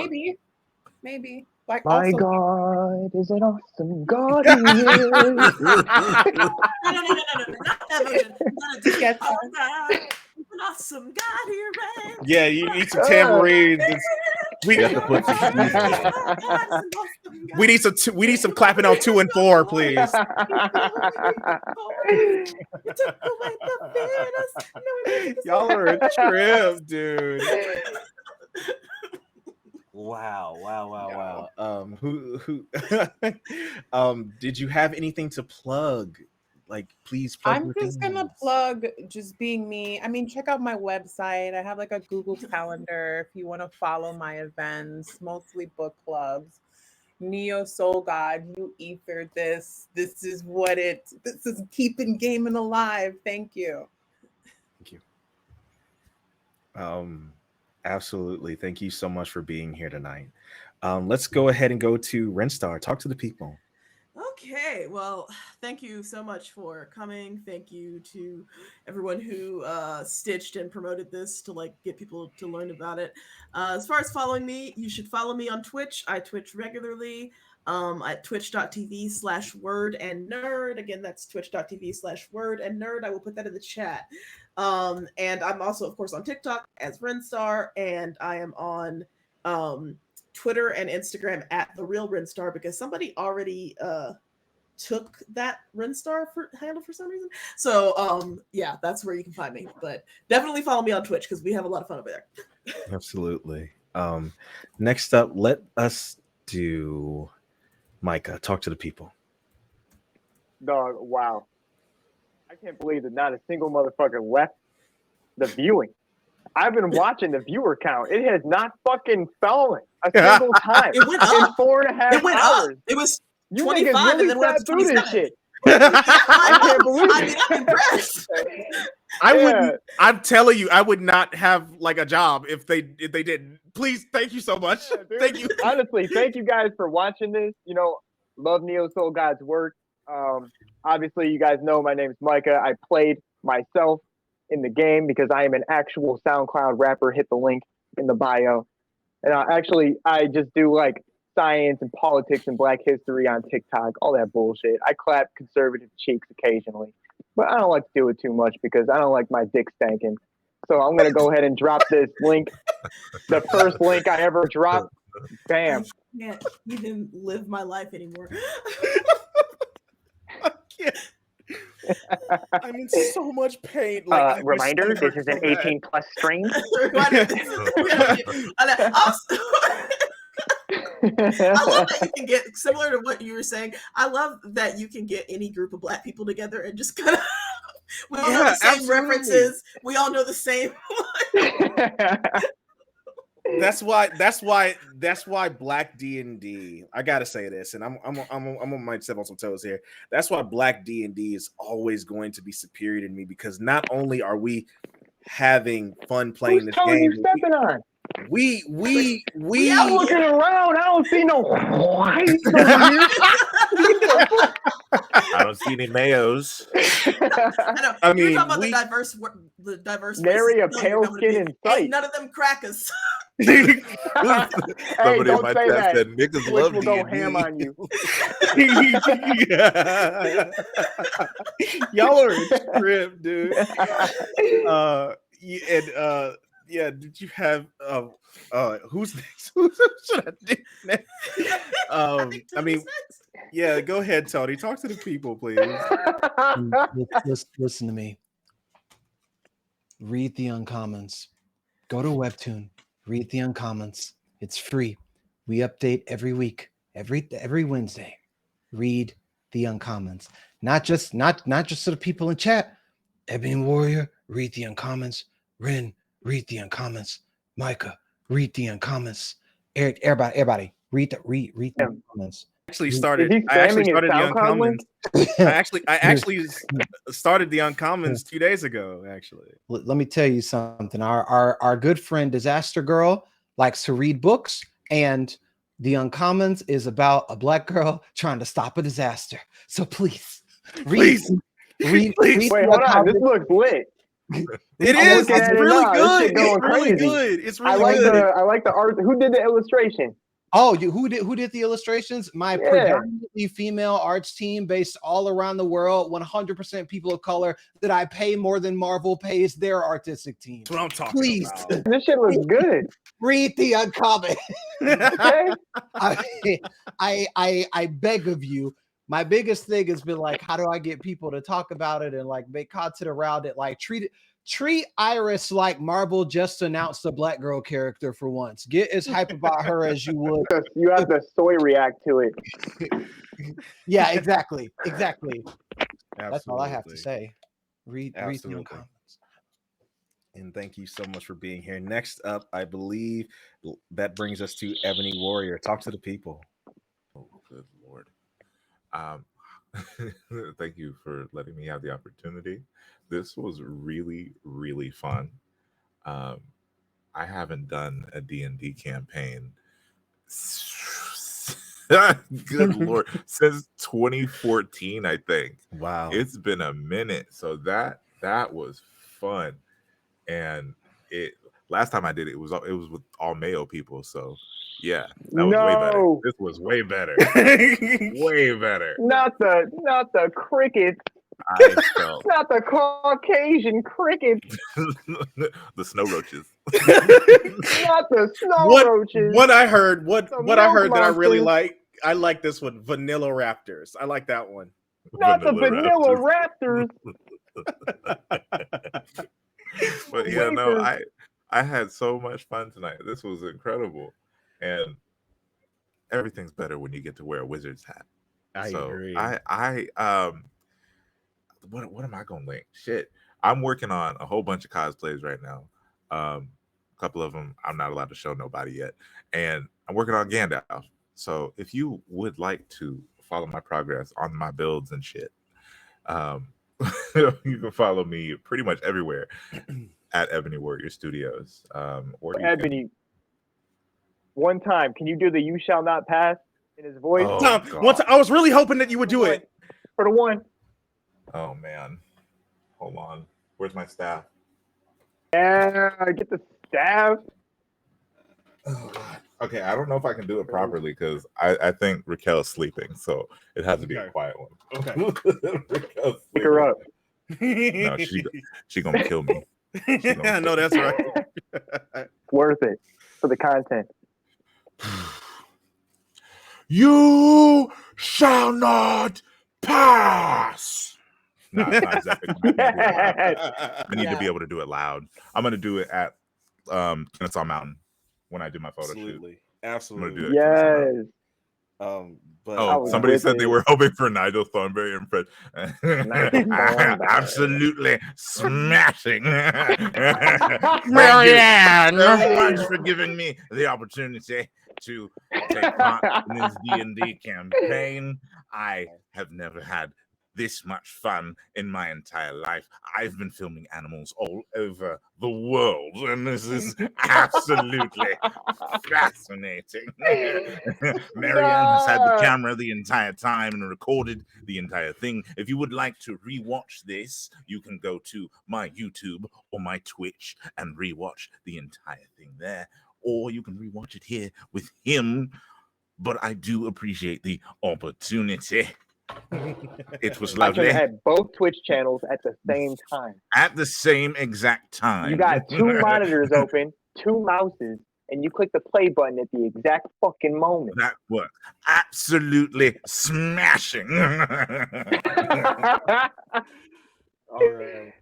Maybe. Like My also, God is an awesome God. He is. No, not that version. Yes. An awesome God here, right? Yeah, you need some tambourines. We need some clapping on 2 and 4, please. Y'all are a trip, dude. Wow. Who did you have anything to plug? Like, please plug. I'm just gonna plug just being me. I mean, check out my website. I have like a Google Calendar if you want to follow my events, mostly book clubs. Neo Soul God, you ethered this. This is keeping gaming alive. Thank you. Absolutely. Thank you so much for being here tonight. Let's go ahead and go to Renstar. Talk to the people. Okay, well, thank you so much for coming. Thank you to everyone who stitched and promoted this to like get people to learn about it. As far as following me, you should follow me on Twitch. I Twitch regularly at twitch.tv/word and nerd. Again, that's twitch.tv/word and nerd. I will put that in the chat. And I'm also, of course, on TikTok as Renstar, and I am on Twitter and Instagram at The Real Renstar because somebody already took that Renstar handle for some reason. So yeah, that's where you can find me. But definitely follow me on Twitch because we have a lot of fun over there. Absolutely. Next up, let us do Micah. Talk to the people. Dog, wow. I can't believe that not a single motherfucker left the viewing. I've been watching the viewer count. It has not fucking fallen. a single time It went in up. 4.5 It went hours. up. It was You 25 niggas really and then went up sat to through this 27. shit. I can't believe I it. mean, I'm impressed. I Yeah. wouldn't. I'm telling you, I would not have like a job if they didn't. Please, thank you so much. Yeah, dude. Thank you. Honestly, thank you guys for watching this. Love Neo Soul God's work. Obviously, you guys know my name is Micah. I played myself in the game because I am an actual SoundCloud rapper. Hit the link in the bio. And I just do like science and politics and Black history on TikTok, all that bullshit. I clap conservative cheeks occasionally, but I don't like to do it too much because I don't like my dick stanking. So I'm going to go ahead and drop this link. The first link I ever dropped. Bam. I can't even live my life anymore. I can't. I'm in so much pain. Like, my Reminder, stomach this is hurts an so bad. 18+ stream. I love that you can get, similar to what you were saying, I love that you can get any group of Black people together and just kind of, we all know the same absolutely. references. We all know the same. That's why Black D&D. I gotta say this, and I'm on my step on some toes here. That's why Black D&D is always going to be superior to me, because not only are we having fun playing Who's this toes game, you stepping on? we I'm looking around. I don't see no white over here. I don't see any mayos. I know. I You're mean, talking about the diverse Nary a races. pale skin in sight. Ain't none of them crackers. Hey, Somebody in don't my say chat that. said niggas Twitch love will D&D. go ham on you. Y'all are a trip, dude. Yeah, did you have who's next? Who should I do next? I mean, yeah, go ahead, Tony. Talk to the people, please. Listen to me. Read the Uncommons. Go to Webtoon. Read the Uncommons. It's free. We update every week, every Wednesday. Read the Uncommons. Not just to the people in chat. Ebony Warrior, read the Uncommons. Ren, read the Uncommons. Micah, read the Uncommons. Everybody, read the Uncommons. I actually started Is he the spamming his SoundCloud link? Uncommons. I actually started the Uncommons 2 days ago, actually. Let me tell you something. Our good friend Disaster Girl likes to read books, and the Uncommons is about a Black girl trying to stop a disaster. So please, read. Wait, hold on. This looks lit. It I'm is. looking It's at it really now. This good. shit going It's really crazy. good. It's I really good. like the art. Who did the illustration? Oh, who did the illustrations? My predominantly female arts team, based all around the world, 100% people of color that I pay more than Marvel pays their artistic team. That's what I'm talking about. This shit looks good. Read the Uncommon. Okay. I beg of you. My biggest thing has been like, how do I get people to talk about it and like make content around it? Like treat Iris like Marvel just announced a Black girl character for once. Get as hype about her as you would. You have to soy react to it. Yeah, exactly. Absolutely. That's all I have to say. Read the Uncommons. And thank you so much for being here. Next up, I believe that brings us to Ebony Warrior. Talk to the people. Oh, good Lord. Thank you for letting me have the opportunity. This was really, really fun. I haven't done a D&D campaign good Lord, since 2014, I think. Wow. It's been a minute. So that was fun. And last time I did it was with all male people. So yeah, that was way better. This was way better. Way better. Not the crickets. I felt not the Caucasian crickets. The snow roaches. Not the snow roaches. What I heard that I really like. I like this one, Vanilla Raptors. I like that one. Not the Vanilla Raptors. But yeah, no, I had so much fun tonight. This was incredible. And everything's better when you get to wear a wizard's hat. I agree. What am I gonna link? Shit. I'm working on a whole bunch of cosplays right now. A couple of them I'm not allowed to show nobody yet. And I'm working on Gandalf. So if you would like to follow my progress on my builds and shit, you can follow me pretty much everywhere at Ebony Warrior Studios. Or you Ebony, can... one time, can you do the "You Shall Not Pass" in his voice? Oh, Tom, God. one time, I was really hoping that you would do it. For the one. Oh man, hold on. Where's my staff? Yeah, get the staff. Oh, God. Okay, I don't know if I can do it properly because I think Raquel's sleeping, so it has to be a quiet one. Okay. Raquel's Pick her up. No, she gonna kill me. I know that's right. Worth it for the content. You shall not pass. No, it's not exactly. I need to be able to do it loud. I'm gonna do it at Kennesaw Mountain when I do my photo shoot. Absolutely. Yes. But somebody said they were hoping for Nigel Thornberry impression. Absolutely smashing. Marianne, thank you so much for giving me the opportunity to take part in this D&D campaign. I have never had this much fun in my entire life. I've been filming animals all over the world, and this is absolutely fascinating. Marianne has had the camera the entire time and recorded the entire thing. If you would like to rewatch this, you can go to my YouTube or my Twitch and rewatch the entire thing there, or you can rewatch it here with him. But I do appreciate the opportunity. It was lovely. I could have had both Twitch channels at the same time. At the same exact time. You got two monitors open, two mouses, and you click the play button at the exact fucking moment. That was absolutely smashing. all right.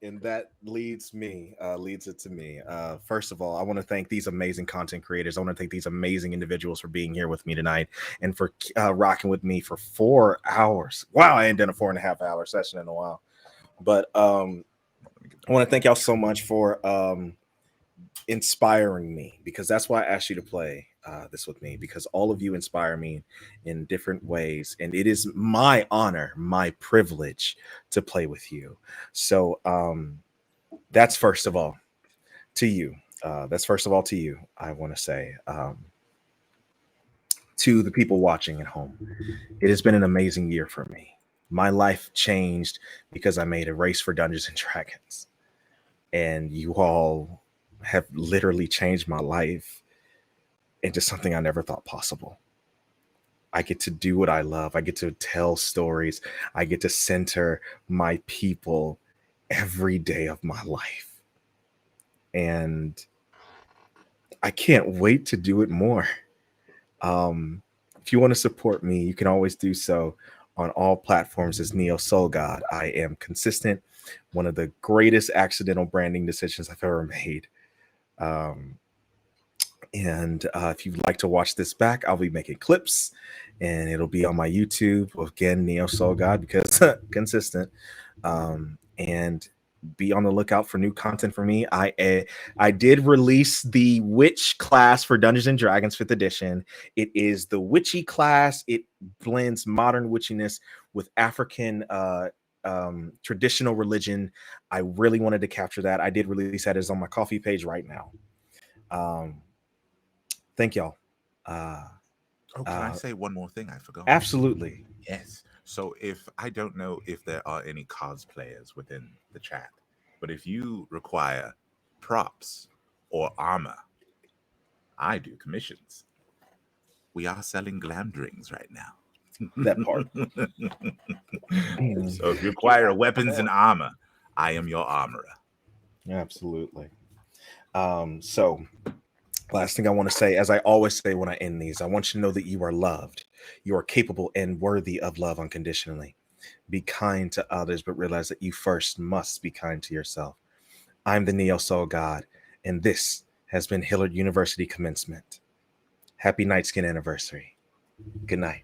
And that leads it to me. First of all, I want to thank these amazing content creators. I want to thank these amazing individuals for being here with me tonight and for rocking with me for 4 hours. Wow, I ain't done a 4.5 hour session in a while. But I want to thank y'all so much for inspiring me, because that's why I asked you to play this with me, because all of you inspire me in different ways, and it is my honor, my privilege to play with you. So that's first of all to you. I want to say to the people watching at home, it has been an amazing year for me. My life changed because I made a race for Dungeons and Dragons, and you all have literally changed my life into something I never thought possible. I get to do what I love. I get to tell stories. I get to center my people every day of my life. And I can't wait to do it more. If you want to support me, you can always do so on all platforms as Neo Soul God. I am consistent. One of the greatest accidental branding decisions I've ever made. If you'd like to watch this back, I'll be making clips and it'll be on my YouTube. Again, Neo Soul God, because consistent. And be on the lookout for new content from me. I did release the Witch class for Dungeons and Dragons 5th edition. It is the witchy class. It blends modern witchiness with African traditional religion. I really wanted to capture that. I did release that. It's on my coffee page right now. Thank y'all. Can I say one more thing I forgot? Absolutely. Yes. So if I don't know if there are any cosplayers within the chat, but if you require props or armor, I do commissions. We are selling glam rings right now. That part. So if you require weapons and armor, I am your armorer. Absolutely. So last thing I want to say, as I always say when I end these, I want you to know that you are loved. You are capable and worthy of love unconditionally. Be kind to others, but realize that you first must be kind to yourself. I'm the Neo Soul God, and this has been Hillard University Commencement. Happy Night Skin anniversary. Good night.